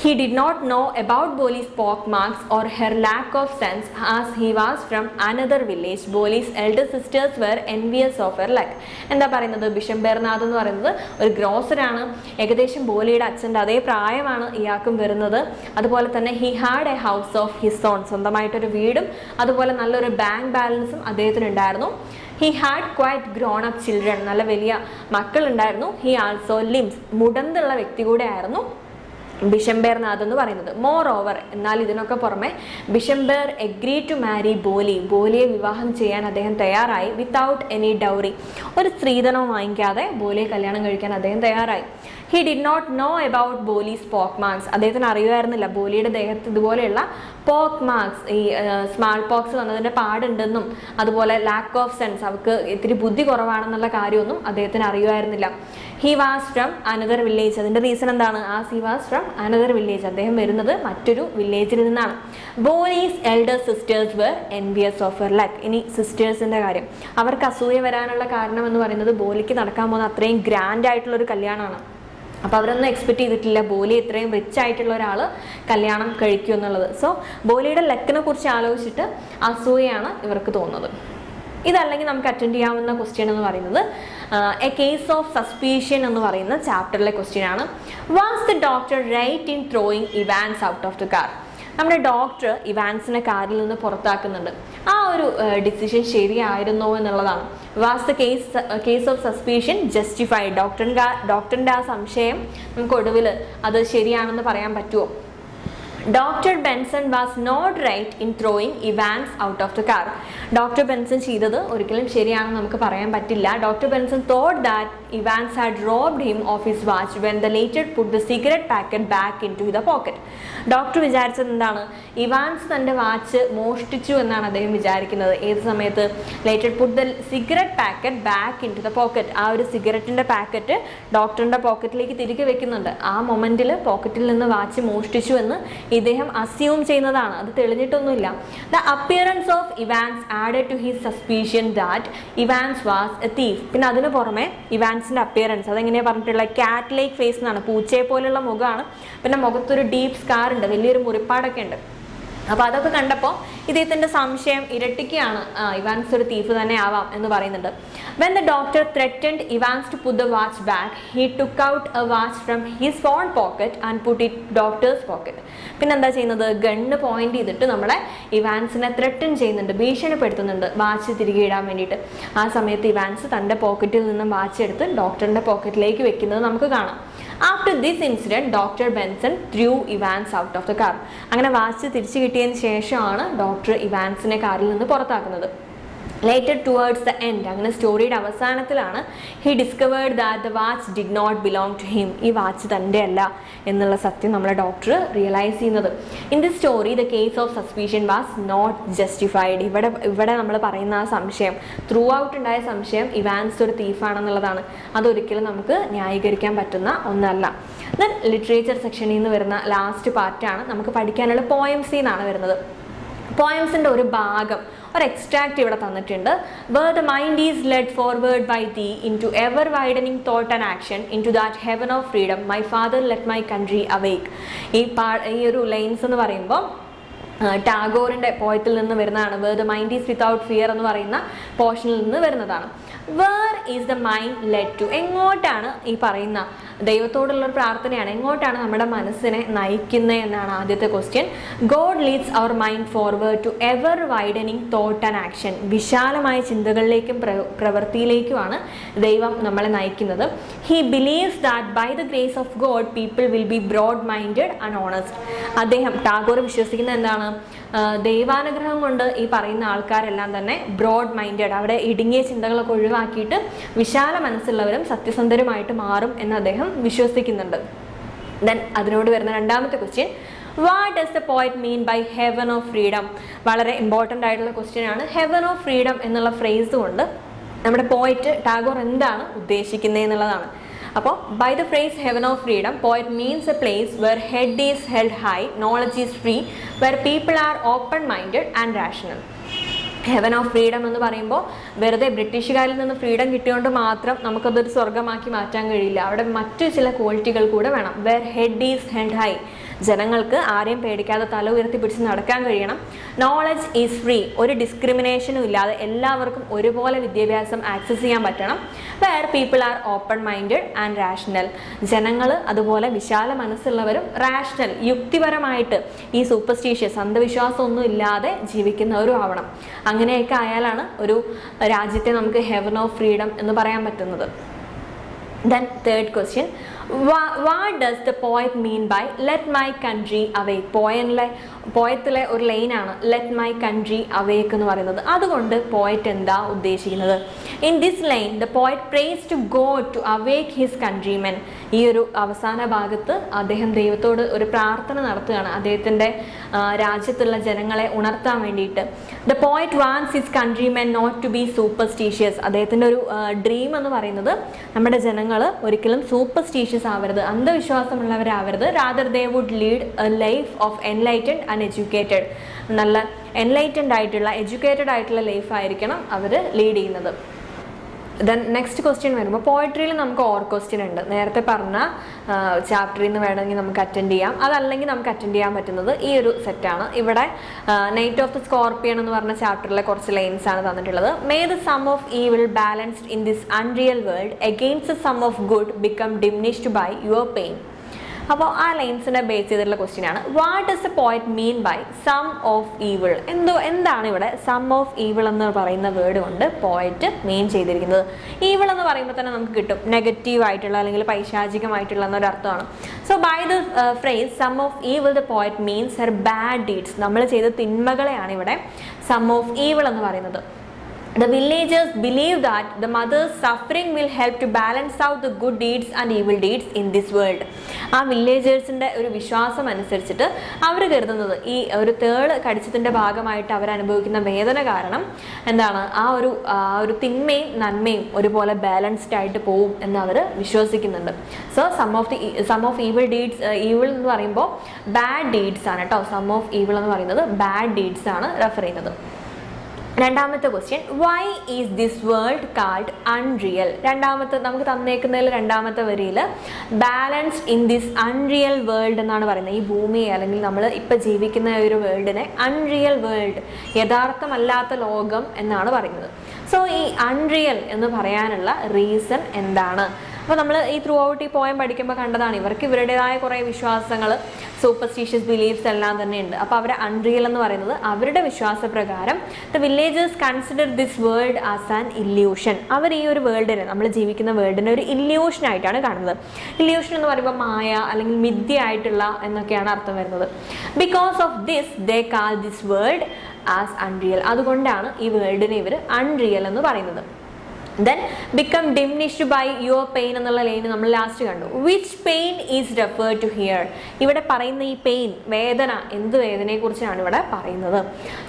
He did not know about Boli's pockmarks or her lack of sense as he was from another village. Boli's elder sisters were envious of her luck. എന്താ പറയുന്നത്? ബിഷംബേർനാഥ് എന്ന് പറയുന്നത് ഒരു ഗ്രോസറാണ്. ഏകദേശം ബോലിയുടെ അച്ഛൻ്റെ അതേ പ്രായമാണ് ഇയാൾക്കും വരുന്നത്. അതുപോലെ തന്നെ he had A house of his own, സ്വന്തമായിട്ടൊരു വീടും അതുപോലെ നല്ലൊരു ബാങ്ക് ബാലൻസും അദ്ദേഹത്തിനുണ്ടായിരുന്നു. He had quite grown up children, നല്ല വലിയ മക്കളുണ്ടായിരുന്നു. ഹി ആൾസോ ലിംസ്, മുടന്തുള്ള വ്യക്തി കൂടെ ആയിരുന്നു ബിഷംബേർനാഥ് എന്ന് പറയുന്നത്. മോർ ഓവർ, എന്നാൽ ഇതിനൊക്കെ പുറമെ ബിഷംബേർ എഗ്രീ ടു മാരി ബോലി, ബോലിയെ വിവാഹം ചെയ്യാൻ അദ്ദേഹം തയ്യാറായി. വിത്തൗട്ട് എനി ഡൗറി, ഒരു സ്ത്രീധനവും വാങ്ങിക്കാതെ ബോലിയെ കല്യാണം കഴിക്കാൻ അദ്ദേഹം തയ്യാറായി. He did not know about Bholi's pock marks, അദ്ദേഹത്തിന് അറിയുമായിരുന്നില്ല ബോലിയുടെ ദേഹത്ത് ഇതുപോലെയുള്ള പോക്ക് മാർക്സ്, ഈ സ്മാൾ പോക്സ് വന്നതിൻ്റെ പാടുണ്ടെന്നും അതുപോലെ ലാക്ക് ഓഫ് സെൻസ്, അവർക്ക് ഇത്തിരി ബുദ്ധി കുറവാണെന്നുള്ള കാര്യമൊന്നും അദ്ദേഹത്തിന് അറിയുമായിരുന്നില്ല. He was from another village, അതിൻ്റെ റീസൺ എന്താണ്? He was from another village, അദ്ദേഹം വരുന്നത് മറ്റൊരു വില്ലേജിൽ നിന്നാണ്. Bholi's elder sisters were envious of her luck. ഇനി സിസ്റ്റേഴ്സിൻ്റെ കാര്യം, അവർക്ക് അസൂയ വരാനുള്ള കാരണം എന്ന് പറയുന്നത് ബോലിക്ക് നടക്കാൻ പോകുന്ന അത്രയും ഗ്രാൻഡ് ആയിട്ടുള്ളൊരു കല്യാണമാണ്. അപ്പോൾ അവരൊന്നും എക്സ്പെക്ട് ചെയ്തിട്ടില്ല ബോലി ഇത്രയും റിച്ച് ആയിട്ടുള്ള ഒരാൾ കല്യാണം കഴിക്കും എന്നുള്ളത്. സോ ബോലിയുടെ ലക്കിനെ കുറിച്ച് ആലോചിച്ചിട്ട് അസൂയാണ് ഇവർക്ക് തോന്നുന്നത്. ഇതല്ലെങ്കിൽ നമുക്ക് അറ്റൻഡ് ചെയ്യാവുന്ന ക്വസ്റ്റ്യൻ എന്ന് പറയുന്നത് എ കേസ് ഓഫ് സസ്പീഷ്യൻ എന്ന് പറയുന്ന ചാപ്റ്ററിലെ ക്വസ്റ്റ്യൻ ആണ്. Was the doctor right in throwing Evans out of the car? നമ്മുടെ ഡോക്ടർ ഇവാൻസിനെ കാറിൽ നിന്ന് പുറത്താക്കുന്നുണ്ട്. ആ ഒരു ഡിസിഷൻ ശരിയായിരുന്നോ എന്നുള്ളതാണ്. Was the case of suspicion justified? ഡോക്ടറിൻ്റെ ആ സംശയം നമുക്ക് ഒടുവിൽ അത് ശരിയാണെന്ന് പറയാൻ പറ്റുമോ? Doctor Benson was not right in throwing Evans out of the car. Doctor Benson ചെയ്തത് ഒരിക്കലും ശരിയാണെന്ന് നമുക്ക് പറയാൻ പറ്റില്ല. Doctor Benson thought that Evans had robbed him of his watch when the later put the cigarette packet back into the pocket. Doctor വിചാരിച്ചത് എന്താണ്? Evans തൻ്റെ watch മോഷ്ടിച്ചു എന്നാണ് അദ്ദേഹം വിചാരിക്കുന്നത്. ഏത് സമയത്ത്? Later put the cigarette packet back into the pocket. ആ ഒരു സിഗരറ്റിൻ്റെ പാക്കറ്റ് ഡോക്ടറിൻ്റെ പോക്കറ്റിലേക്ക് തിരികെ വെക്കുന്നുണ്ട്. ആ മൊമെൻറ്റിൽ പോക്കറ്റിൽ നിന്ന് വാച്ച് മോഷ്ടിച്ചു എന്ന് ഇദ്ദേഹം അസ്യൂം ചെയ്യുന്നതാണ്. അത് തെളിഞ്ഞിട്ടൊന്നുമില്ല. The appearance of Evans added to his suspicion that Evans was a thief. പിന്നെ അതിന് പുറമെ ഇവാൻസിൻ്റെ അപ്പിയറൻസ് അതെങ്ങനെയാണ് പറഞ്ഞിട്ടുള്ള ക്യാറ്റ് ലൈക്ക് ഫേസ് എന്നാണ്. പൂച്ചയെ പോലുള്ള മുഖമാണ്. പിന്നെ മുഖത്തൊരു ഡീപ്പ് സ്കാർ ഉണ്ട്, വലിയൊരു മുറിപ്പാടൊക്കെ ഉണ്ട്. അപ്പോൾ അതൊക്കെ കണ്ടപ്പോൾ ഇദ്ദേഹത്തിൻ്റെ സംശയം ഇരട്ടിക്കുകയാണ്. ഇവാൻസ് ഒരു തീഫ് തന്നെ ആവാം എന്ന് പറയുന്നുണ്ട്. When the doctor threatened Evans to put the watch back, he took out a watch from his phone pocket and put it doctor's pocket. പിന്നെ എന്താ ചെയ്യുന്നത്? ഗണ്ണ് പോയിന്റ് ചെയ്തിട്ട് നമ്മളെ ഇവാൻസിനെ ത്രെറ്റൻ ചെയ്യുന്നുണ്ട്, ഭീഷണിപ്പെടുത്തുന്നുണ്ട് വാച്ച് തിരികെ ഇടാൻ വേണ്ടിയിട്ട്. ആ സമയത്ത് ഇവാൻസ് തൻ്റെ പോക്കറ്റിൽ നിന്നും വാച്ച് എടുത്ത് ഡോക്ടറിൻ്റെ പോക്കറ്റിലേക്ക് വെക്കുന്നത് നമുക്ക് കാണാം. After this incident doctor Benson threw Evans out of the car. അങ്ങനെ വാച്ച് തിരിച്ചു കിട്ടിയതിന് ശേഷമാണ് ഡോക്ടർ ഇവാൻസിനെ കാറിൽ നിന്ന് പുറത്താക്കുന്നത്. ലേറ്റർ ടുവേർഡ്സ് ദ എൻഡ്, അങ്ങനെ സ്റ്റോറിയുടെ അവസാനത്തിലാണ് he discovered that the watch did not belong to him. ഈ വാച്ച് തൻ്റെ അല്ല എന്നുള്ള സത്യം നമ്മളെ ഡോക്ടർ റിയലൈസ് ചെയ്യുന്നത്. In this story the case of suspicion was not justified. ഇവിടെ നമ്മൾ പറയുന്ന ആ സംശയം, ത്രൂ ഔട്ട് ഉണ്ടായ സംശയം ഇവാൻസ് ഒരു തീഫാണെന്നുള്ളതാണ്. അതൊരിക്കലും നമുക്ക് ന്യായീകരിക്കാൻ പറ്റുന്ന ഒന്നല്ല. ദെൻ ലിറ്ററേച്ചർ സെക്ഷനിൽ നിന്ന് വരുന്ന ലാസ്റ്റ് പാർട്ടാണ് നമുക്ക് പഠിക്കാനുള്ള പോയംസിൽ നിന്നാണ് വരുന്നത്. പോയംസിൻ്റെ ഒരു ഭാഗം, ഒരു എക്സ്ട്രാക്ട് ഇവിടെ തന്നിട്ടുണ്ട്. Where the mind is led forward by thee into ever widening thought and action into that heaven of freedom, my father let my country awake. ഈ ഒരു ലൈൻസ് എന്ന് പറയുമ്പോൾ ടാഗോറിൻ്റെ പോയത്തിൽ നിന്ന് വരുന്നതാണ്. Where the mind is without fear എന്ന് പറയുന്ന പോർഷനിൽ നിന്ന് വരുന്നതാണ്. Where is the mind led to? എങ്ങോട്ടാണ് ഈ പറയുന്ന ദൈവത്തോടുള്ളൊരു പ്രാർത്ഥനയാണ്, എങ്ങോട്ടാണ് നമ്മുടെ മനസ്സിനെ നയിക്കുന്നത് എന്നാണ് ആദ്യത്തെ question. God leads our mind forward to ever widening thought and action. വിശാലമായ ചിന്തകളിലേക്കും പ്രവൃത്തിയിലേക്കുമാണ് ദൈവം നമ്മളെ നയിക്കുന്നത്. He believes that by the grace of God people will be broad minded and honest. അദ്ദേഹം ടാഗോർ വിശ്വസിക്കുന്നത് എന്താണ്? ദൈവാനുഗ്രഹം കൊണ്ട് ഈ പറയുന്ന ആൾക്കാരെല്ലാം തന്നെ ബ്രോഡ് മൈൻഡഡ്, അവിടെ ഇടുങ്ങിയ ചിന്തകളൊക്കെ ഒഴിവാക്കിയിട്ട് വിശാല മനസ്സുള്ളവരും സത്യസന്ധരുമായിട്ട് മാറും എന്ന് അദ്ദേഹം വിശ്വസിക്കുന്നുണ്ട്. ദെൻ അതിനോട് വരുന്ന രണ്ടാമത്തെ question, what does the poet mean by heaven of freedom? വളരെ ഇമ്പോർട്ടൻ്റ് ആയിട്ടുള്ള ക്വസ്റ്റ്യൻ ആണ്. ഹെവൻ ഓഫ് ഫ്രീഡം എന്നുള്ള ഫ്രേസ് കൊണ്ട് നമ്മുടെ പോയറ്റ് ടാഗോർ എന്താണ് ഉദ്ദേശിക്കുന്നത് എന്നുള്ളതാണ്. അപ്പോൾ by the phrase heaven of freedom, poet means a place where head is held high, knowledge is free, where people are open minded and rational. Heaven of freedom എന്ന് പറയുമ്പോൾ വെറുതെ ബ്രിട്ടീഷുകാരിൽ നിന്ന് ഫ്രീഡം കിട്ടിയോണ്ട് മാത്രം നമുക്കതൊരു സ്വർഗമാക്കി മാറ്റാൻ കഴിയില്ല. അവിടെ മറ്റു ചില ക്വാളിറ്റികൾ കൂടെ വേണം. Where head is held high, ജനങ്ങൾക്ക് ആരെയും പേടിക്കാതെ തല ഉയർത്തി പിടിച്ച് നടക്കാൻ കഴിയണം. നോളജ് ഈസ് ഫ്രീ, ഒരു ഡിസ്ക്രിമിനേഷനും ഇല്ലാതെ എല്ലാവർക്കും ഒരുപോലെ വിദ്യാഭ്യാസം ആക്സസ് ചെയ്യാൻ പറ്റണം. Where people are open minded and rational, ജനങ്ങൾ അതുപോലെ വിശാല മനസ്സുള്ളവരും റാഷണൽ, യുക്തിപരമായിട്ട് ഈ സൂപ്പർസ്റ്റീഷ്യസ് അന്ധവിശ്വാസം ഒന്നും ഇല്ലാതെ ജീവിക്കുന്നവരും ആവണം. അങ്ങനെയൊക്കെ ആയാലാണ് ഒരു രാജ്യത്തെ നമുക്ക് ഹെവൻ ഓഫ് ഫ്രീഡം എന്ന് പറയാൻ പറ്റുന്നത്. Then third question, what does the poet mean by let my country awake? പോയത്തിലെ ഒരു ലൈനാണ് ലെറ്റ് മൈ കൺട്രി അവേക്ക് എന്ന് പറയുന്നത്. അതുകൊണ്ട് പോയറ്റ് എന്താ ഉദ്ദേശിക്കുന്നത്? In this line the poet prays to God to awake his countrymen. ഈ ഒരു അവസാന ഭാഗത്ത് അദ്ദേഹം ദൈവത്തോട് ഒരു പ്രാർത്ഥന നടത്തുകയാണ്, അദ്ദേഹത്തിൻ്റെ രാജ്യത്തുള്ള ജനങ്ങളെ ഉണർത്താൻ വേണ്ടിയിട്ട്. The poet wants his countrymen not to be superstitious. അദ്ദേഹത്തിൻ്റെ ഒരു ഡ്രീം എന്ന് പറയുന്നത് നമ്മുടെ ജനങ്ങൾ ഒരിക്കലും സൂപ്പർസ്റ്റീഷ്യസ് ആവരുത്, അന്ധവിശ്വാസമുള്ളവരാവരുത്. Rather they would lead a life of enlightened and educated. നല്ല എൻലൈറ്റൻഡ് ആയിട്ടുള്ള എഡ്യൂക്കേറ്റഡ് ആയിട്ടുള്ള ലൈഫ് ആയിരിക്കണം അവർ ലീഡ് ചെയ്യുന്നത്. ദെൻ നെക്സ്റ്റ് ക്വസ്റ്റ്യൻ വരുമ്പോൾ പോയട്രിയിൽ നമുക്ക് ഓർ ക്വസ്റ്റ്യൻ ഉണ്ട്. നേരത്തെ പറഞ്ഞ ചാപ്റ്ററിൽ നിന്ന് വേണമെങ്കിൽ നമുക്ക് അറ്റൻഡ് ചെയ്യാം, അതല്ലെങ്കിൽ നമുക്ക് അറ്റൻഡ് ചെയ്യാൻ പറ്റുന്നത് ഈ ഒരു സെറ്റാണ്. ഇവിടെ നൈറ്റ് ഓഫ് ദ സ്കോർപ്പിയൻ എന്ന് പറഞ്ഞ ചാപ്റ്ററിലെ കുറച്ച് ലൈൻസ് ആണ് തന്നിട്ടുള്ളത്. May the sum of evil balanced in this unreal world against the sum of good become diminished by your pain. അപ്പോൾ ആ ലൈൻസിനെ ബേസ് ചെയ്തിട്ടുള്ള ക്വസ്റ്റ്യൻ ആണ്. What does a poet mean by sum of evil? എന്താണ് ഇവിടെ some of evil എന്ന് പറയുന്ന word കൊണ്ട് പോയറ്റ് മീൻ ചെയ്തിരിക്കുന്നത്? ഈവിൾ എന്ന് പറയുമ്പോൾ തന്നെ നമുക്ക് കിട്ടും നെഗറ്റീവ് ആയിട്ടുള്ള അല്ലെങ്കിൽ പൈശാചികമായിട്ടുള്ള എന്നൊരു അർത്ഥമാണ്. So by the phrase sum of evil the poet means her bad deeds. നമ്മൾ ചെയ്ത തിന്മകളെയാണ് ഇവിടെ സം ഓഫ് ഈവിൾ എന്ന് പറയുന്നത്. The villagers believe that the mother's suffering will help to balance out the good deeds and evil deeds in this world. ആ വില്ലേജേഴ്സിൻ്റെ ഒരു വിശ്വാസം അനുസരിച്ചിട്ട് അവർ കരുതുന്നത് ഈ ഒരു തേള് കടിച്ചതിൻ്റെ ഭാഗമായിട്ട് അവർ അനുഭവിക്കുന്ന വേദന കാരണം എന്താണ് ആ ഒരു തിന്മയും നന്മയും ഒരുപോലെ ബാലൻസ്ഡ് ആയിട്ട് പോവും എന്ന് അവർ വിശ്വസിക്കുന്നുണ്ട്. So sum of evil deeds, evil എന്ന് പറയുമ്പോൾ ബാഡ് ഡീഡ്സ് ആണ് കേട്ടോ. സം ഓഫ് ഈവിൾ എന്ന് പറയുന്നത് ബാഡ് ഡീഡ്സ് ആണ് റെഫർ ചെയ്യുന്നത്. രണ്ടാമത്തെ question, why is this world called unreal? നമുക്ക് തന്നേക്കുന്നതിൽ രണ്ടാമത്തെ വരിയിൽ balanced in this unreal world എന്നാണ് പറയുന്നത്. ഈ ഭൂമിയെ അല്ലെങ്കിൽ നമ്മൾ ഇപ്പം ജീവിക്കുന്ന ഒരു വേൾഡിനെ അൺറിയൽ വേൾഡ്, യഥാർത്ഥമല്ലാത്ത ലോകം എന്നാണ് പറയുന്നത്. സോ ഈ അൺറിയൽ എന്ന് പറയാനുള്ള റീസൺ എന്താണ്? അപ്പോൾ നമ്മൾ ഈ ത്രൂ ഔട്ട് ഈ പോയം പഠിക്കുമ്പോൾ കണ്ടതാണ് ഇവർക്ക് ഇവരുടേതായ കുറേ വിശ്വാസങ്ങൾ, സൂപ്പർസ്റ്റീഷ്യസ് ബിലീഫ്സ് എല്ലാം തന്നെ ഉണ്ട്. അപ്പോൾ അവർ അൺറിയൽ എന്ന് പറയുന്നത് അവരുടെ വിശ്വാസപ്രകാരം the villagers consider this world as an illusion. അവർ ഈ ഒരു വേൾഡിനെ, നമ്മൾ ജീവിക്കുന്ന വേൾഡിനെ ഒരു ഇല്യൂഷൻ ആയിട്ടാണ് കാണുന്നത്. ഇല്യൂഷൻ എന്ന് പറയുമ്പോൾ മായ അല്ലെങ്കിൽ മിഥ്യയായിട്ടുള്ള എന്നൊക്കെയാണ് അർത്ഥം വരുന്നത്. Because of this they call this world as unreal. അതുകൊണ്ടാണ് ഈ വേൾഡിനെ ഇവർ അൺറിയൽ എന്ന് പറയുന്നത്. Then become diminished by your pain എന്നുള്ള ലൈൻ നമ്മൾ ലാസ്റ്റ് കണ്ടു. Which pain is referred to here? ഇവിടെ പറയുന്ന ഈ പെയിൻ, വേദന, എന്ത് വേദനയെക്കുറിച്ചാണ് ഇവിടെ പറയുന്നത്?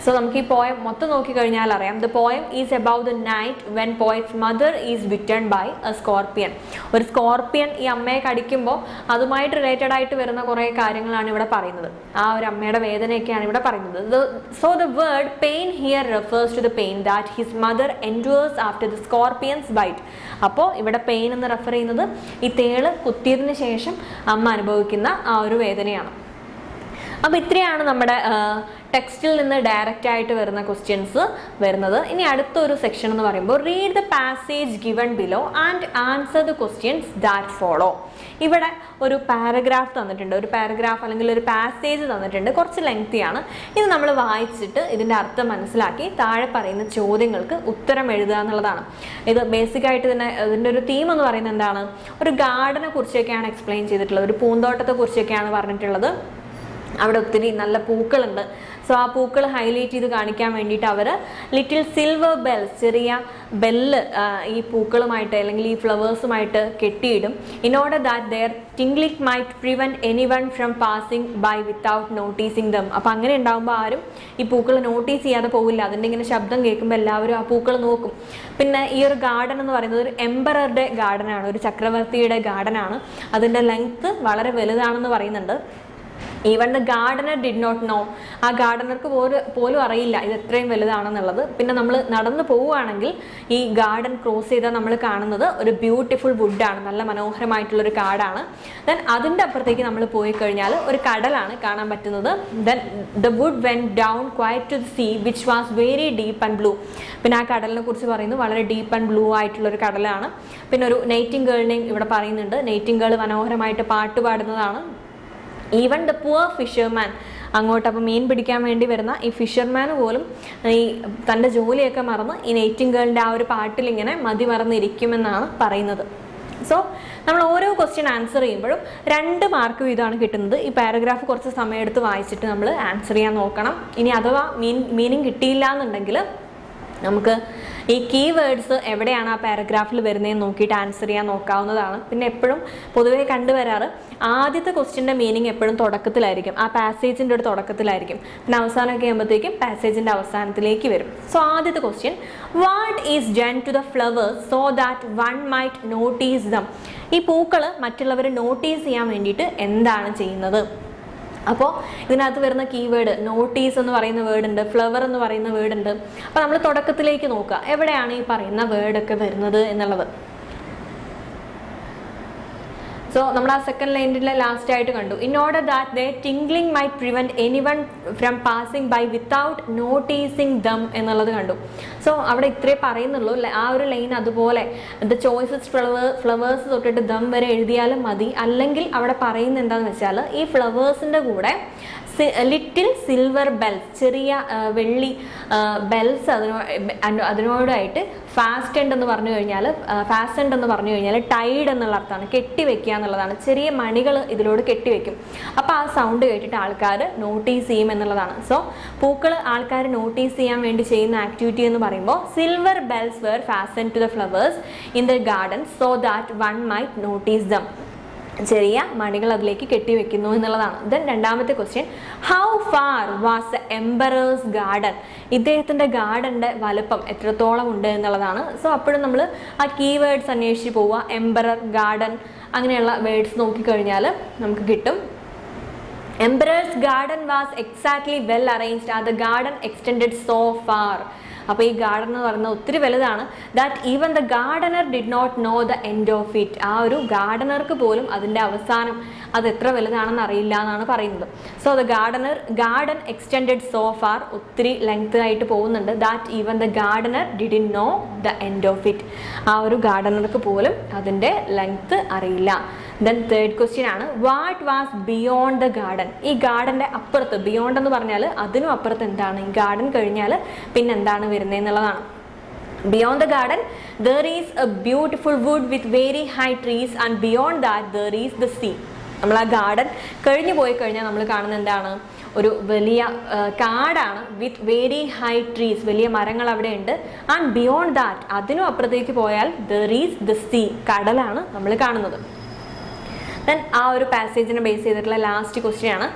സോ നമുക്ക് ഈ പോയം മൊത്തം നോക്കിക്കഴിഞ്ഞാൽ അറിയാം. The poem is about the night when poet's mother is bitten by a scorpion. ഒരു സ്കോർപ്പിയൻ ഈ അമ്മയെ കടിക്കുമ്പോൾ അതുമായിട്ട് റിലേറ്റഡ് ആയിട്ട് വരുന്ന കുറേ കാര്യങ്ങളാണ് ഇവിടെ പറയുന്നത്. ആ ഒരു അമ്മയുടെ വേദനയൊക്കെയാണ് ഇവിടെ പറയുന്നത്. So the word pain here refers to the pain that his mother endures after the scorpion's bite. അപ്പോൾ ഇവിടെ പെയിൻ എന്ന് റെഫർ ചെയ്യുന്നത് ഈ തേള് കുത്തിയതിന് ശേഷം അമ്മ അനുഭവിക്കുന്ന ആ ഒരു വേദനയാണ്. അപ്പോൾ ഇത്രയാണ് നമ്മുടെ ടെക്സ്റ്റിൽ നിന്ന് ഡയറക്റ്റ് ആയിട്ട് വരുന്ന ക്വസ്റ്റ്യൻസ് വരുന്നത്. ഇനി അടുത്തൊരു സെക്ഷൻ എന്ന് പറയുമ്പോൾ read the passage given below and answer the questions that follow. ഇവിടെ ഒരു പാരഗ്രാഫ് തന്നിട്ടുണ്ട്, ഒരു പാരഗ്രാഫ് അല്ലെങ്കിൽ ഒരു പാസേജ് തന്നിട്ടുണ്ട്. കുറച്ച് ലെങ്തിയാണ്. ഇത് നമ്മൾ വായിച്ചിട്ട് ഇതിൻ്റെ അർത്ഥം മനസ്സിലാക്കി താഴെ പറയുന്ന ചോദ്യങ്ങൾക്ക് ഉത്തരം എഴുതുക എന്നുള്ളതാണ്. ഇത് ബേസിക്കായിട്ട് തന്നെ ഇതിൻ്റെ ഒരു തീം എന്ന് പറയുന്നത് എന്താണ്? ഒരു ഗാർഡനെ കുറിച്ചൊക്കെയാണ് എക്സ്പ്ലെയിൻ ചെയ്തിട്ടുള്ളത്, ഒരു പൂന്തോട്ടത്തെ കുറിച്ചൊക്കെയാണ് പറഞ്ഞിട്ടുള്ളത്. അവിടെ ഒത്തിരി നല്ല പൂക്കളുണ്ട്. സോ ആ പൂക്കൾ ഹൈലൈറ്റ് ചെയ്ത് കാണിക്കാൻ വേണ്ടിയിട്ട് അവർ ലിറ്റിൽ സിൽവർ ബെൽസ്, ചെറിയ ബെല്ല് ഈ പൂക്കളുമായിട്ട് അല്ലെങ്കിൽ ഈ ഫ്ലവേഴ്സുമായിട്ട് കെട്ടിയിടും. In order that their tingling might prevent anyone from passing by without noticing them. അപ്പോൾ അങ്ങനെ ഉണ്ടാകുമ്പോൾ ആരും ഈ പൂക്കൾ നോട്ടീസ് ചെയ്യാതെ പോകില്ല. അതിൻ്റെ ഇങ്ങനെ ശബ്ദം കേൾക്കുമ്പോൾ എല്ലാവരും ആ പൂക്കൾ നോക്കും. പിന്നെ ഈ ഒരു ഗാർഡൻ എന്ന് പറയുന്നത് ഒരു എംപററുടെ ഗാർഡനാണ്, ഒരു ചക്രവർത്തിയുടെ ഗാർഡനാണ്. അതിൻ്റെ ലെങ്ത്ത് വളരെ വലുതാണെന്ന് പറയുന്നുണ്ട്. Even the gardener did not know. ആ ഗാർഡനർക്ക് പോലും അറിയില്ല ഇത് എത്രയും വലുതാണെന്നുള്ളത്. പിന്നെ നമ്മൾ നടന്നു പോവുകയാണെങ്കിൽ ഈ ഗാർഡൻ ക്രോസ് ചെയ്താൽ നമ്മൾ കാണുന്നത് ഒരു ബ്യൂട്ടിഫുൾ വുഡാണ്, നല്ല മനോഹരമായിട്ടുള്ളൊരു കാടാണ്. ദെൻ അതിൻ്റെ അപ്പുറത്തേക്ക് നമ്മൾ പോയി കഴിഞ്ഞാൽ ഒരു കടലാണ് കാണാൻ പറ്റുന്നത്. Then the wood went down quite to the sea which was very deep and blue. പിന്നെ ആ കടലിനെ കുറിച്ച് പറയുന്നു, വളരെ ഡീപ്പ് ആൻഡ് ബ്ലൂ ആയിട്ടുള്ളൊരു കടലാണ്. പിന്നെ ഒരു നൈറ്റിംഗേളിനെയും ഇവിടെ പറയുന്നുണ്ട്. നൈറ്റിംഗേൾ മനോഹരമായിട്ട് പാട്ട് പാടുന്നതാണ്. ഈവൻ ദ പുവർ ഫിഷർമാൻ, അങ്ങോട്ട് അപ്പോൾ മീൻ പിടിക്കാൻ വേണ്ടി വരുന്ന ഈ ഫിഷർമാന് പോലും ഈ തൻ്റെ ജോലിയൊക്കെ മറന്ന് ഈ നൈറ്റിംഗേളിൻ്റെ ആ ഒരു പാട്ടിൽ ഇങ്ങനെ മതി മറന്നിരിക്കുമെന്നാണ് പറയുന്നത്. സോ നമ്മൾ ഓരോ ക്വസ്റ്റ്യൻ ആൻസർ ചെയ്യുമ്പോഴും 2 മാർക്ക് വീതമാണ് കിട്ടുന്നത്. ഈ പാരഗ്രാഫ് കുറച്ച് സമയമെടുത്ത് വായിച്ചിട്ട് നമ്മൾ ആൻസർ ചെയ്യാൻ നോക്കണം. ഇനി അഥവാ മീനിങ് കിട്ടിയില്ല എന്നുണ്ടെങ്കിൽ നമുക്ക് ഈ കീവേഡ്സ് എവിടെയാണ് ആ പാരഗ്രാഫിൽ വരുന്നതെന്ന് നോക്കിയിട്ട് ആൻസർ ചെയ്യാൻ നോക്കാവുന്നതാണ്. പിന്നെ എപ്പോഴും പൊതുവേ കണ്ടുവരാറ് ആദ്യത്തെ ക്വസ്റ്റ്യൻ്റെ മീനിങ് എപ്പോഴും തുടക്കത്തിലായിരിക്കും, ആ പാസേജിൻ്റെ ഒരു തുടക്കത്തിലായിരിക്കും. പിന്നെ അവസാനമൊക്കെ ആകുമ്പോഴത്തേക്കും പാസേജിൻ്റെ അവസാനത്തിലേക്ക് വരും. സോ ആദ്യത്തെ question, what is done to the flowers so that one might notice them? ഈ പൂക്കൾ മറ്റുള്ളവർ നോട്ടീസ് ചെയ്യാൻ വേണ്ടിയിട്ട് എന്താണ് ചെയ്യുന്നത്? അപ്പോൾ ഇതിനകത്ത് വരുന്ന കീവേഡ് നോട്ടീസ് എന്ന് പറയുന്ന വേർഡ് ഉണ്ട്, ഫ്ലവർ എന്ന് പറയുന്ന വേർഡ് ഉണ്ട്. അപ്പോൾ നമ്മൾ തുടക്കത്തിലേക്ക് നോക്കുക എവിടെയാണ് ഈ പറയുന്ന വേർഡൊക്കെ വരുന്നത് എന്നുള്ളത്. സോ നമ്മൾ ആ സെക്കൻഡ് ലൈനിലെ ലാസ്റ്റ് ആയിട്ട് കണ്ടു, in order that the tinkling might prevent anyone from passing by without noticing them എന്നുള്ളത് കണ്ടു. സോ അവിടെ ഇത്രേ പറയുന്നുള്ളൂ. ആ ഒരു ലൈൻ അതുപോലെ ദ ചോയ്സസ് ഫ്ലവേഴ്സ് തൊട്ടിട്ട് ദം വരെ എഴുതിയാലും മതി. അല്ലെങ്കിൽ അവിടെ പറയുന്നത് എന്താണെന്ന് വെച്ചാൽ ഈ ഫ്ലവേഴ്സിൻ്റെ കൂടെ ലിറ്റിൽ സിൽവർ ബെൽസ്, ചെറിയ വെള്ളി ബെൽസ് അതിനോടായിട്ട് ഫാസ്റ്റൻഡ് എന്ന് പറഞ്ഞു കഴിഞ്ഞാൽ ടൈഡ് എന്നുള്ള അർത്ഥമാണ്, കെട്ടിവെക്കുക എന്നുള്ളതാണ്. ചെറിയ മണികൾ ഇതിലോട് കെട്ടിവെക്കും. അപ്പോൾ ആ സൗണ്ട് കേട്ടിട്ട് ആൾക്കാർ നോട്ടീസ് ചെയ്യും എന്നുള്ളതാണ്. സോ പൂക്കൾ ആൾക്കാർ നോട്ടീസ് ചെയ്യാൻ വേണ്ടി ചെയ്യുന്ന ആക്ടിവിറ്റി എന്ന് പറയുമ്പോൾ silver bells were fasten to the flowers in the garden so that one might notice them. ചെറിയ മണികൾ അതിലേക്ക് കെട്ടിവെക്കുന്നു എന്നുള്ളതാണ്. ദെൻ രണ്ടാമത്തെ question, how far was the emperor's garden? ഇദ്ദേഹത്തിൻ്റെ ഗാർഡൻ്റെ വലുപ്പം എത്രത്തോളം ഉണ്ട് എന്നുള്ളതാണ്. സോ അപ്പോഴും നമ്മൾ ആ കീവേഡ്സ് അന്വേഷിച്ച് പോവുക. എംപറർ, ഗാർഡൻ അങ്ങനെയുള്ള വേർഡ്സ് നോക്കിക്കഴിഞ്ഞാൽ നമുക്ക് കിട്ടും. Emperor's garden was exactly well arranged and the garden extended so far. അപ്പോൾ ഈ ഗാർഡൻ എന്ന് പറയുന്നത് ഒത്തിരി വലുതാണ്. That even the gardener did not know the end of it. ആ ഒരു ഗാർഡനർക്ക് പോലും അതിൻ്റെ അവസാനം അത് എത്ര വലുതാണെന്ന് അറിയില്ല എന്നാണ് പറയുന്നത്. So the garden extended so far, ഒത്തിരി ലെങ്ത് ആയിട്ട് പോകുന്നുണ്ട്. That even the Gardner didn't know the end of it. ആ ഒരു ഗാർഡനർക്ക് പോലും അതിൻ്റെ ലെങ്ത് അറിയില്ല. ദെൻ തേർഡ് ക്വസ്റ്റ്യൻ ആണ്, what was beyond the garden? ഈ ഗാർഡൻ്റെ അപ്പുറത്ത്, ബിയോണ്ട് എന്ന് പറഞ്ഞാൽ അതിനും അപ്പുറത്ത് എന്താണ്? ഈ ഗാർഡൻ കഴിഞ്ഞാൽ പിന്നെ എന്താണ് വരുന്നത് എന്നുള്ളതാണ്. Beyond the garden there is a beautiful wood with very high trees and beyond that there is the sea. നമ്മൾ ആ ഗാർഡൻ കഴിഞ്ഞു പോയി കഴിഞ്ഞാൽ നമ്മൾ കാണുന്നത് എന്താണ്? ഒരു വലിയ കാടാണ് വിത്ത് വെരി ഹൈ ട്രീസ്, വലിയ മരങ്ങൾ അവിടെ ഉണ്ട്. ആൻഡ് ബിയോണ്ട് ദാറ്റ്, അതിനും അപ്പുറത്തേക്ക് പോയാൽ ദർ ഈസ് ദ സീ, കടലാണ് നമ്മൾ കാണുന്നത്. ദെൻ ആ ഒരു പാസേജിനെ ബേസ് ചെയ്തിട്ടുള്ള ലാസ്റ്റ് ക്വസ്റ്റ്യൻ ആണ്,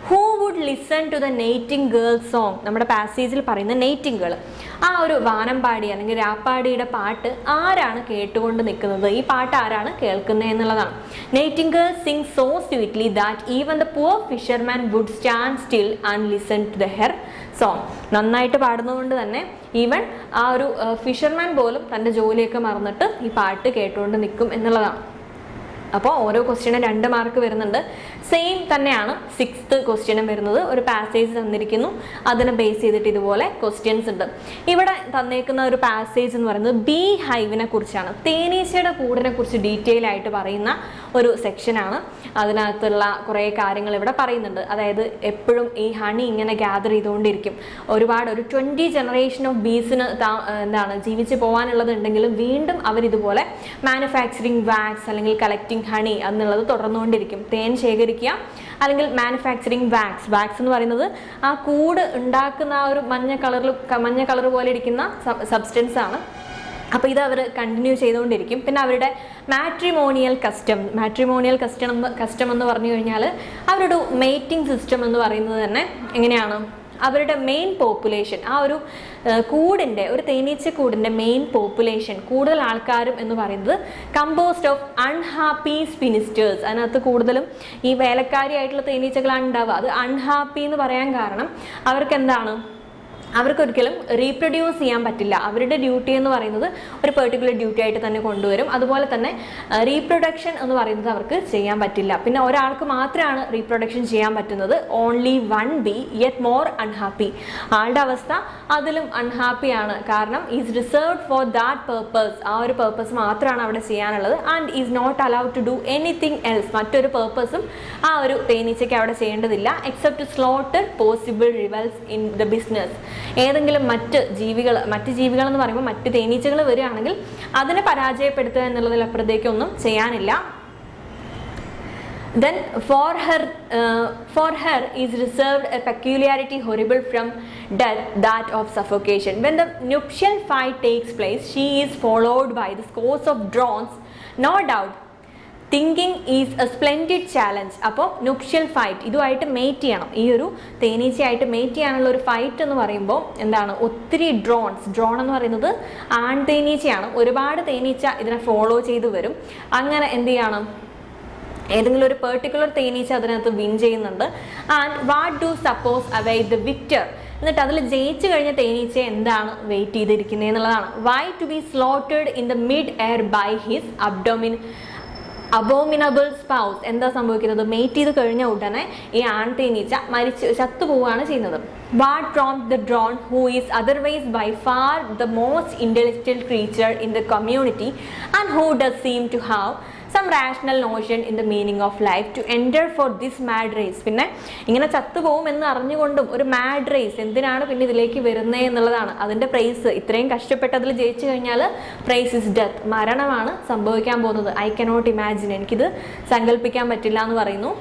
who would listen to the knitting girl song? നമ്മുടെ പാസേജിൽ പറയുന്ന നെയ്റ്റിംഗ് ഗേൾ, ആ ഒരു വാനമ്പാടി അല്ലെങ്കിൽ രാപ്പാടിയുടെ പാട്ട് ആരാണ് കേട്ടുകൊണ്ട് നിൽക്കുന്നത്? ഈ പാട്ട് ആരാണ് കേൾക്കുന്നത് എന്നുള്ളതാണ്. Knitting girl sing so sweetly that even the poor fisherman would stand still and listen to the her song. നന്നായിട്ട് പാടുന്നതുകൊണ്ട് തന്നെ ഈവൻ ആ ഒരു ഫിഷർമാൻ പോലും തൻ്റെ ജോലിയൊക്കെ മറന്നിട്ട് ഈ പാട്ട് കേട്ടുകൊണ്ട് നിൽക്കും എന്നുള്ളതാണ്. അപ്പോൾ ഓരോ ക്വസ്റ്റ്യനും 2 മാർക്ക് വരുന്നുണ്ട്. സെയിം തന്നെയാണ് 6th ക്വസ്റ്റ്യനും വരുന്നത്. ഒരു പാസേജ് തന്നിരിക്കുന്നു, അതിനെ ബേസ് ചെയ്തിട്ട് ഇതുപോലെ ക്വസ്റ്റ്യൻസ് ഉണ്ട്. ഇവിടെ തന്നേക്കുന്ന ഒരു പാസേജ് എന്ന് പറയുന്നത് ബീ ഹൈവിനെ കുറിച്ചാണ്. തേനീച്ചയുടെ കൂടിനെ കുറിച്ച് ഡീറ്റെയിൽ ആയിട്ട് പറയുന്ന ഒരു സെക്ഷനാണ്. അതിനകത്തുള്ള കുറേ കാര്യങ്ങൾ ഇവിടെ പറയുന്നുണ്ട്. അതായത് എപ്പോഴും ഈ ഹണി ഇങ്ങനെ ഗ്യാദർ ചെയ്തുകൊണ്ടിരിക്കും. ഒരു 20 ജനറേഷൻ ഓഫ് ബീസിന് ജീവിച്ച് പോകാനുള്ളതുണ്ടെങ്കിലും വീണ്ടും അവരിതുപോലെ മാനുഫാക്ചറിങ് വാക്സ് അല്ലെങ്കിൽ കളക്ടിങ് ഹണി എന്നുള്ളത് തുടർന്നുകൊണ്ടിരിക്കും. തേൻ ശേഖരിക്കുക അല്ലെങ്കിൽ മാനുഫാക്ചറിങ് വാക്സ് എന്ന് പറയുന്നത് ആ കൂട് ഉണ്ടാക്കുന്ന ആ ഒരു മഞ്ഞ കളർ പോലെ ഇരിക്കുന്ന സബ്സ്റ്റൻസ് ആണ്. അപ്പോൾ ഇത് അവർ കണ്ടിന്യൂ ചെയ്തുകൊണ്ടിരിക്കും. പിന്നെ അവരുടെ മാട്രിമോണിയൽ കസ്റ്റം എന്ന് പറഞ്ഞു കഴിഞ്ഞാൽ അവരുടെ മേറ്റിംഗ് സിസ്റ്റം എന്ന് പറയുന്നത് തന്നെ എങ്ങനെയാണ്? അവരുടെ മെയിൻ പോപ്പുലേഷൻ, ആ ഒരു ഒരു തേനീച്ചക്കൂടിൻ്റെ മെയിൻ പോപ്പുലേഷൻ, കൂടുതൽ ആൾക്കാരും എന്ന് പറയുന്നത് കമ്പോസ്ഡ് ഓഫ് അൺഹാപ്പി സ്പിനിസ്റ്റേഴ്സ്. അതിനകത്ത് കൂടുതലും ഈ വേലക്കാരിയായിട്ടുള്ള തേനീച്ചകളാണ് ഉണ്ടാവുക. അത് അൺഹാപ്പി എന്ന് പറയാൻ കാരണം അവർക്കൊരിക്കലും റീപ്രൊഡ്യൂസ് ചെയ്യാൻ പറ്റില്ല. അവരുടെ ഡ്യൂട്ടി എന്ന് പറയുന്നത് ഒരു പെർട്ടിക്കുലർ ഡ്യൂട്ടി ആയിട്ട് തന്നെ കൊണ്ടുവരും. അതുപോലെ തന്നെ റീപ്രൊഡക്ഷൻ എന്ന് പറയുന്നത് അവർക്ക് ചെയ്യാൻ പറ്റില്ല. പിന്നെ ഒരാൾക്ക് മാത്രമാണ് റീപ്രൊഡക്ഷൻ ചെയ്യാൻ പറ്റുന്നത്, only one be yet more unhappy. ആളുടെ അവസ്ഥ അതിലും അൺഹാപ്പിയാണ്. കാരണം is reserved for that purpose, ആ ഒരു പേർപ്പസ് മാത്രമാണ് അവിടെ ചെയ്യാനുള്ളത്. And is not allowed to do anything else, മറ്റൊരു പേർപ്പസും ആ ഒരു തേനീച്ചയ്ക്ക് അവിടെ ചെയ്യേണ്ടതില്ല. Except slaughter possible rivals in the business. ഏതെങ്കിലും മറ്റ് ജീവികൾ എന്ന് പറയുമ്പോൾ മറ്റ് തേനീച്ചകൾ വരികയാണെങ്കിൽ അതിനെ പരാജയപ്പെടുത്തുക എന്നുള്ളതിലപ്പുറത്തേക്കൊന്നും ചെയ്യാനില്ല. Then for her is reserved a peculiarity horrible from death, that of suffocation. When the nuptial fight takes place, she is followed by the scores of drones. No doubt thinking is A splendid challenge. അപ്പോൾ നുപ്ഷ്യൽ fight, ഇതുമായിട്ട് mate ചെയ്യണം, ഈ ഒരു തേനീച്ചയായിട്ട് mate ചെയ്യാനുള്ള ഒരു fight എന്ന് പറയുമ്പോൾ ഒത്തിരി ഡ്രോൺ എന്ന് പറയുന്നത് ആൺ തേനീച്ചയാണ്. ഒരുപാട് തേനീച്ച ഇതിനെ ഫോളോ ചെയ്ത് വരും. അങ്ങനെ എന്ത് ചെയ്യണം? ഏതെങ്കിലും ഒരു പെർട്ടിക്കുലർ തേനീച്ച അതിനകത്ത് വിൻ ചെയ്യുന്നുണ്ട്. And what do suppose await the victor, എന്നിട്ട് അതിൽ ജയിച്ചു കഴിഞ്ഞ തേനീച്ച എന്താണ് വെയിറ്റ് ചെയ്തിരിക്കുന്നത് എന്നുള്ളതാണ്. Why to be slaughtered in the mid air by his abominable spouse, എന്താ സംഭവിക്കുന്നത്? മേറ്റ് ചെയ്ത് കഴിഞ്ഞ ഉടനെ ഈ ആൺതേനീച്ച ചത്തുപോവുകയാണ് ചെയ്യുന്നത്. What prompt the drone who is otherwise by far the most intelligent creature in the community and who does seem to have some rational notion in the meaning of life to enter for this mad race. പിന്നെ ഇങ്ങനെ ചത്തുപോകും എന്ന് അറിഞ്ഞുകൊണ്ടും ഒരു mad raise എന്തിനാണ് പിന്നെ ഇതിലേക്ക് വരുന്നത് എന്നുള്ളതാണ് അതിൻ്റെ പ്രൈസ്. ഇത്രയും കഷ്ടപ്പെട്ടതിൽ ജയിച്ചു കഴിഞ്ഞാൽ പ്രൈസ് ഇസ് ഡെത്ത്, മരണമാണ് സംഭവിക്കാൻ പോകുന്നത്. ഐ കനോട്ട് ഇമാജിൻ, എനിക്കിത് സങ്കല്പിക്കാൻ പറ്റില്ല എന്ന് പറയുന്നു.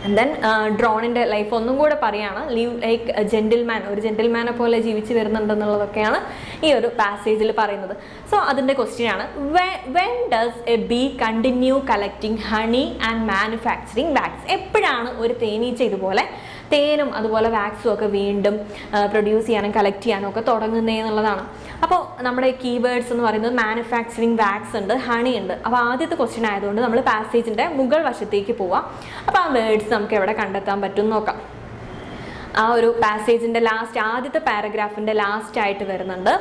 ആൻഡ് ദെൻ ഡ്രോണിൻ്റെ ലൈഫ് ഒന്നും കൂടെ പറയാണ്. ലീവ് ലൈക്ക് എ ജെന്റിൽമാൻ, ഒരു ജെന്റിൽമാനെ പോലെ ജീവിച്ച് വരുന്നുണ്ടെന്നുള്ളതൊക്കെയാണ് ഈ ഒരു പാസേജിൽ പറയുന്നത്. സോ അതിൻ്റെ ക്വസ്റ്റ്യൻ ആണ്, when does a bee continue collecting honey and manufacturing wax, എപ്പോഴാണ് ഒരു തേനീച്ച ഇതുപോലെ തേനും അതുപോലെ വാക്സും ഒക്കെ വീണ്ടും പ്രൊഡ്യൂസ് ചെയ്യാനും കളക്ട് ചെയ്യാനും ഒക്കെ തുടങ്ങുന്നത് എന്നുള്ളതാണ്. അപ്പോൾ നമ്മുടെ കീവേഡ്സ് എന്ന് പറയുന്നത് മാനുഫാക്ചറിങ് വാക്സ് ഉണ്ട്, ഹണി ഉണ്ട്. അപ്പോൾ ആദ്യത്തെ ക്വസ്റ്റ്യൻ ആയതുകൊണ്ട് നമ്മൾ പാസേജിൻ്റെ മുകൾ വശത്തേക്ക് പോവാം. അപ്പോൾ ആ വേർഡ്സ് നമുക്ക് എവിടെ കണ്ടെത്താൻ പറ്റും നോക്കാം. ആ ഒരു പാസേജിൻ്റെ ആദ്യത്തെ പാരഗ്രാഫിൻ്റെ ലാസ്റ്റ് ആയിട്ട് വരുന്നുണ്ട്.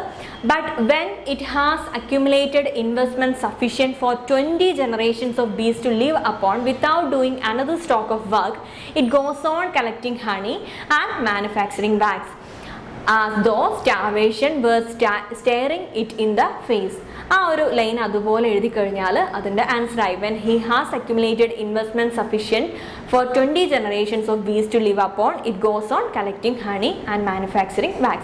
But when it has accumulated investment sufficient for 20 generations of bees to live upon without doing another stroke of work, it goes on collecting honey and manufacturing wax as though starvation were staring it in the face. ആ ഒരു line അതുപോലെ എഴുതി കഴിഞ്ഞാൽ അതിൻ്റെ answer ആയി. When he has accumulated investment sufficient for 20 generations of bees to live upon, it goes on collecting honey and manufacturing wax.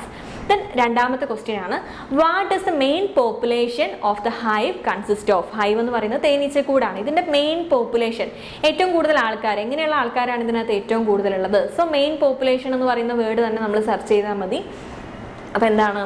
Then രണ്ടാമത്തെ question ആണ്, what is the main population of the hive consist of. Hive എന്ന് പറയുന്നത് തേനീച്ചക്കൂടാണ്. ഇതിൻ്റെ main population, ഏറ്റവും കൂടുതൽ ആൾക്കാർ, എങ്ങനെയുള്ള ആൾക്കാരാണ് ഇതിനകത്ത് ഏറ്റവും കൂടുതലുള്ളത്? സോ മെയിൻ പോപ്പുലേഷൻ എന്ന് പറയുന്ന വേർഡ് തന്നെ നമ്മൾ സെർച്ച് ചെയ്താൽ മതി. അപ്പോൾ എന്താണ്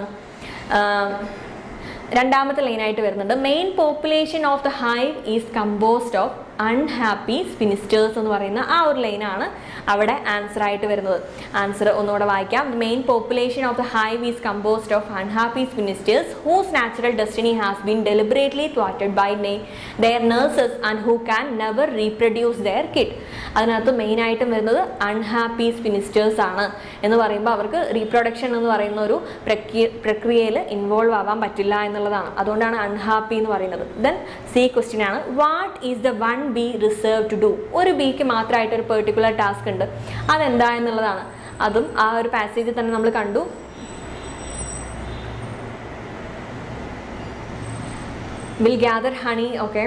രണ്ടാമത്തെ ലൈനായിട്ട് വരുന്നുണ്ട്, main population of the hive is composed of unhappy spinsters എന്ന് പറയുന്ന ആ ഒരു ലൈനാണ് അവിടെ ആൻസർ ആയിട്ട് വരുന്നത്. ആൻസർ ഒന്നുകൂടെ വായിക്കാം. Main population of the hive is composed of unhappy spinsters whose natural destiny has been deliberately ത്വാറ്റഡ് by their nurses and who can never reproduce their kid. അതിനകത്ത് മെയിനായിട്ടും വരുന്നത് അൺഹാപ്പി സ്പിനിസ്റ്റേഴ്സ് ആണ് എന്ന് പറയുമ്പോൾ അവർക്ക് റീപ്രൊഡക്ഷൻ എന്ന് പറയുന്ന ഒരു പ്രക്രിയയിൽ ഇൻവോൾവ് ആവാൻ പറ്റില്ല എന്നുള്ളതാണ്. അതുകൊണ്ടാണ് അൺഹാപ്പി എന്ന് പറയുന്നത്. ദെൻ സി ക്വസ്റ്റ്യൻ ആണ്, what is the one be reserve to do. ഒരു ബീക്ക് മാത്രമായിട്ട് ഒരു പെർട്ടിക്കുലർ ടാസ്ക് ഉണ്ട്, അതെന്താ എന്നുള്ളതാണ്. അതും ആ ഒരു പാസേജിൽ തന്നെ നമ്മൾ കണ്ടു. Will gather honey, okay.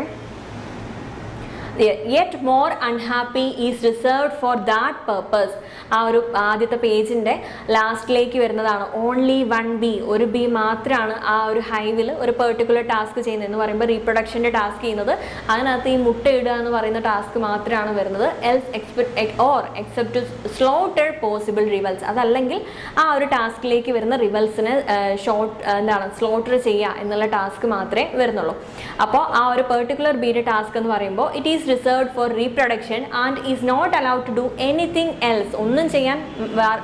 yet more unhappy is reserved for that purpose. ആ ഒരു ആദ്യത്തെ പേജിൻ്റെ ലാസ്റ്റിലേക്ക് വരുന്നതാണ്. ഓൺലി വൺ ബി, ഒരു ബി മാത്രമാണ് ആ ഒരു ഹൈവിൽ ഒരു പെർട്ടിക്കുലർ ടാസ്ക് ചെയ്യുന്നത് എന്ന് പറയുമ്പോൾ റീപ്രൊഡക്ഷൻ്റെ ടാസ്ക് ചെയ്യുന്നത്. അതിനകത്ത് ഈ മുട്ട ഇടുക എന്ന് പറയുന്ന ടാസ്ക് മാത്രമാണ് വരുന്നത്. Else except to slaughter possible rivals, അതല്ലെങ്കിൽ ആ ഒരു ടാസ്കിലേക്ക് വരുന്ന റിവൽസിനെ സ്ലോട്ടർ ചെയ്യുക എന്നുള്ള ടാസ്ക് മാത്രമേ വരുന്നുള്ളൂ. അപ്പോൾ ആ ഒരു പെർട്ടിക്കുലർ ബീയുടെ ടാസ്ക് എന്ന് പറയുമ്പോൾ it is reserved for reproduction and is not allowed to do anything else. ഒന്നും ചെയ്യാൻ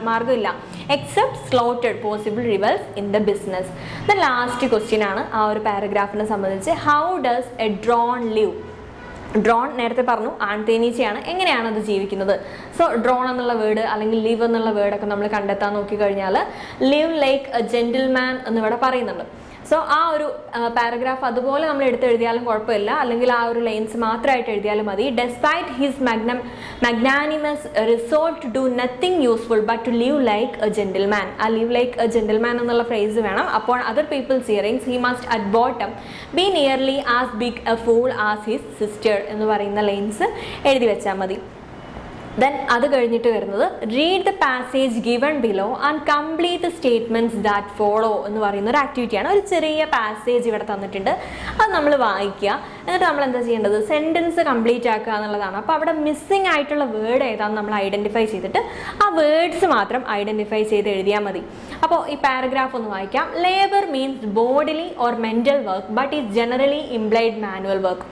മാർഗമില്ല except slaughtered possible rivals in the business. The last question ആണ് ആ ഒരു പാരഗ്രാഫിനെ സംബന്ധിച്ച്. How does a drone live? Drone നേരത്തെ പറഞ്ഞു ആൺതേനീച്ചയാണ്, എങ്ങനെയാണ് അത് ജീവിക്കുന്നത്? സോ ഡ്രോൺ എന്നുള്ള വേർഡ് അല്ലെങ്കിൽ ലിവ് എന്നുള്ള വേർഡൊക്കെ നമ്മൾ കണ്ടെത്താൻ നോക്കിക്കഴിഞ്ഞാൽ ലിവ് ലൈക്ക് എ ജെന്റിൽമാൻ എന്നിവിടെ പറയുന്നുണ്ട്. സോ ആ ഒരു പാരഗ്രാഫ് അതുപോലെ നമ്മൾ എടുത്തെഴുതിയാലും കുഴപ്പമില്ല, അല്ലെങ്കിൽ ആ ഒരു ലൈൻസ് മാത്രമായിട്ട് എഴുതിയാലും മതി. Despite his magnanimous resolve to do nothing useful but to live like a gentleman. ആ live like a gentleman എന്നുള്ള ഫ്രേസ് വേണം. upon other people's hearings he must at bottom be nearly as big a fool as his sister എന്ന് പറയുന്ന lines എഴുതി വെച്ചാൽ മതി. Then അത് കഴിഞ്ഞിട്ട് വരുന്നത് read the passage given below and complete the statements that follow എന്ന് പറയുന്ന ഒരു ആക്ടിവിറ്റിയാണ്. ഒരു ചെറിയ പാസേജ് ഇവിടെ തന്നിട്ടുണ്ട്, അത് നമ്മൾ വായിക്കുക. എന്നിട്ട് നമ്മൾ എന്താ ചെയ്യേണ്ടത്? സെൻറ്റൻസ് കംപ്ലീറ്റ് ആക്കുക എന്നുള്ളതാണ്. അപ്പോൾ അവിടെ മിസ്സിംഗ് ആയിട്ടുള്ള വേർഡ് ഏതാണെന്ന് നമ്മൾ ഐഡൻറ്റിഫൈ ചെയ്തിട്ട് ആ വേർഡ്സ് മാത്രം ഐഡൻറ്റിഫൈ ചെയ്ത് എഴുതിയാൽ മതി. അപ്പോൾ ഈ പാരഗ്രാഫ് ഒന്ന് വായിക്കാം. Labour means bodily or mental work but is generally implied manual work.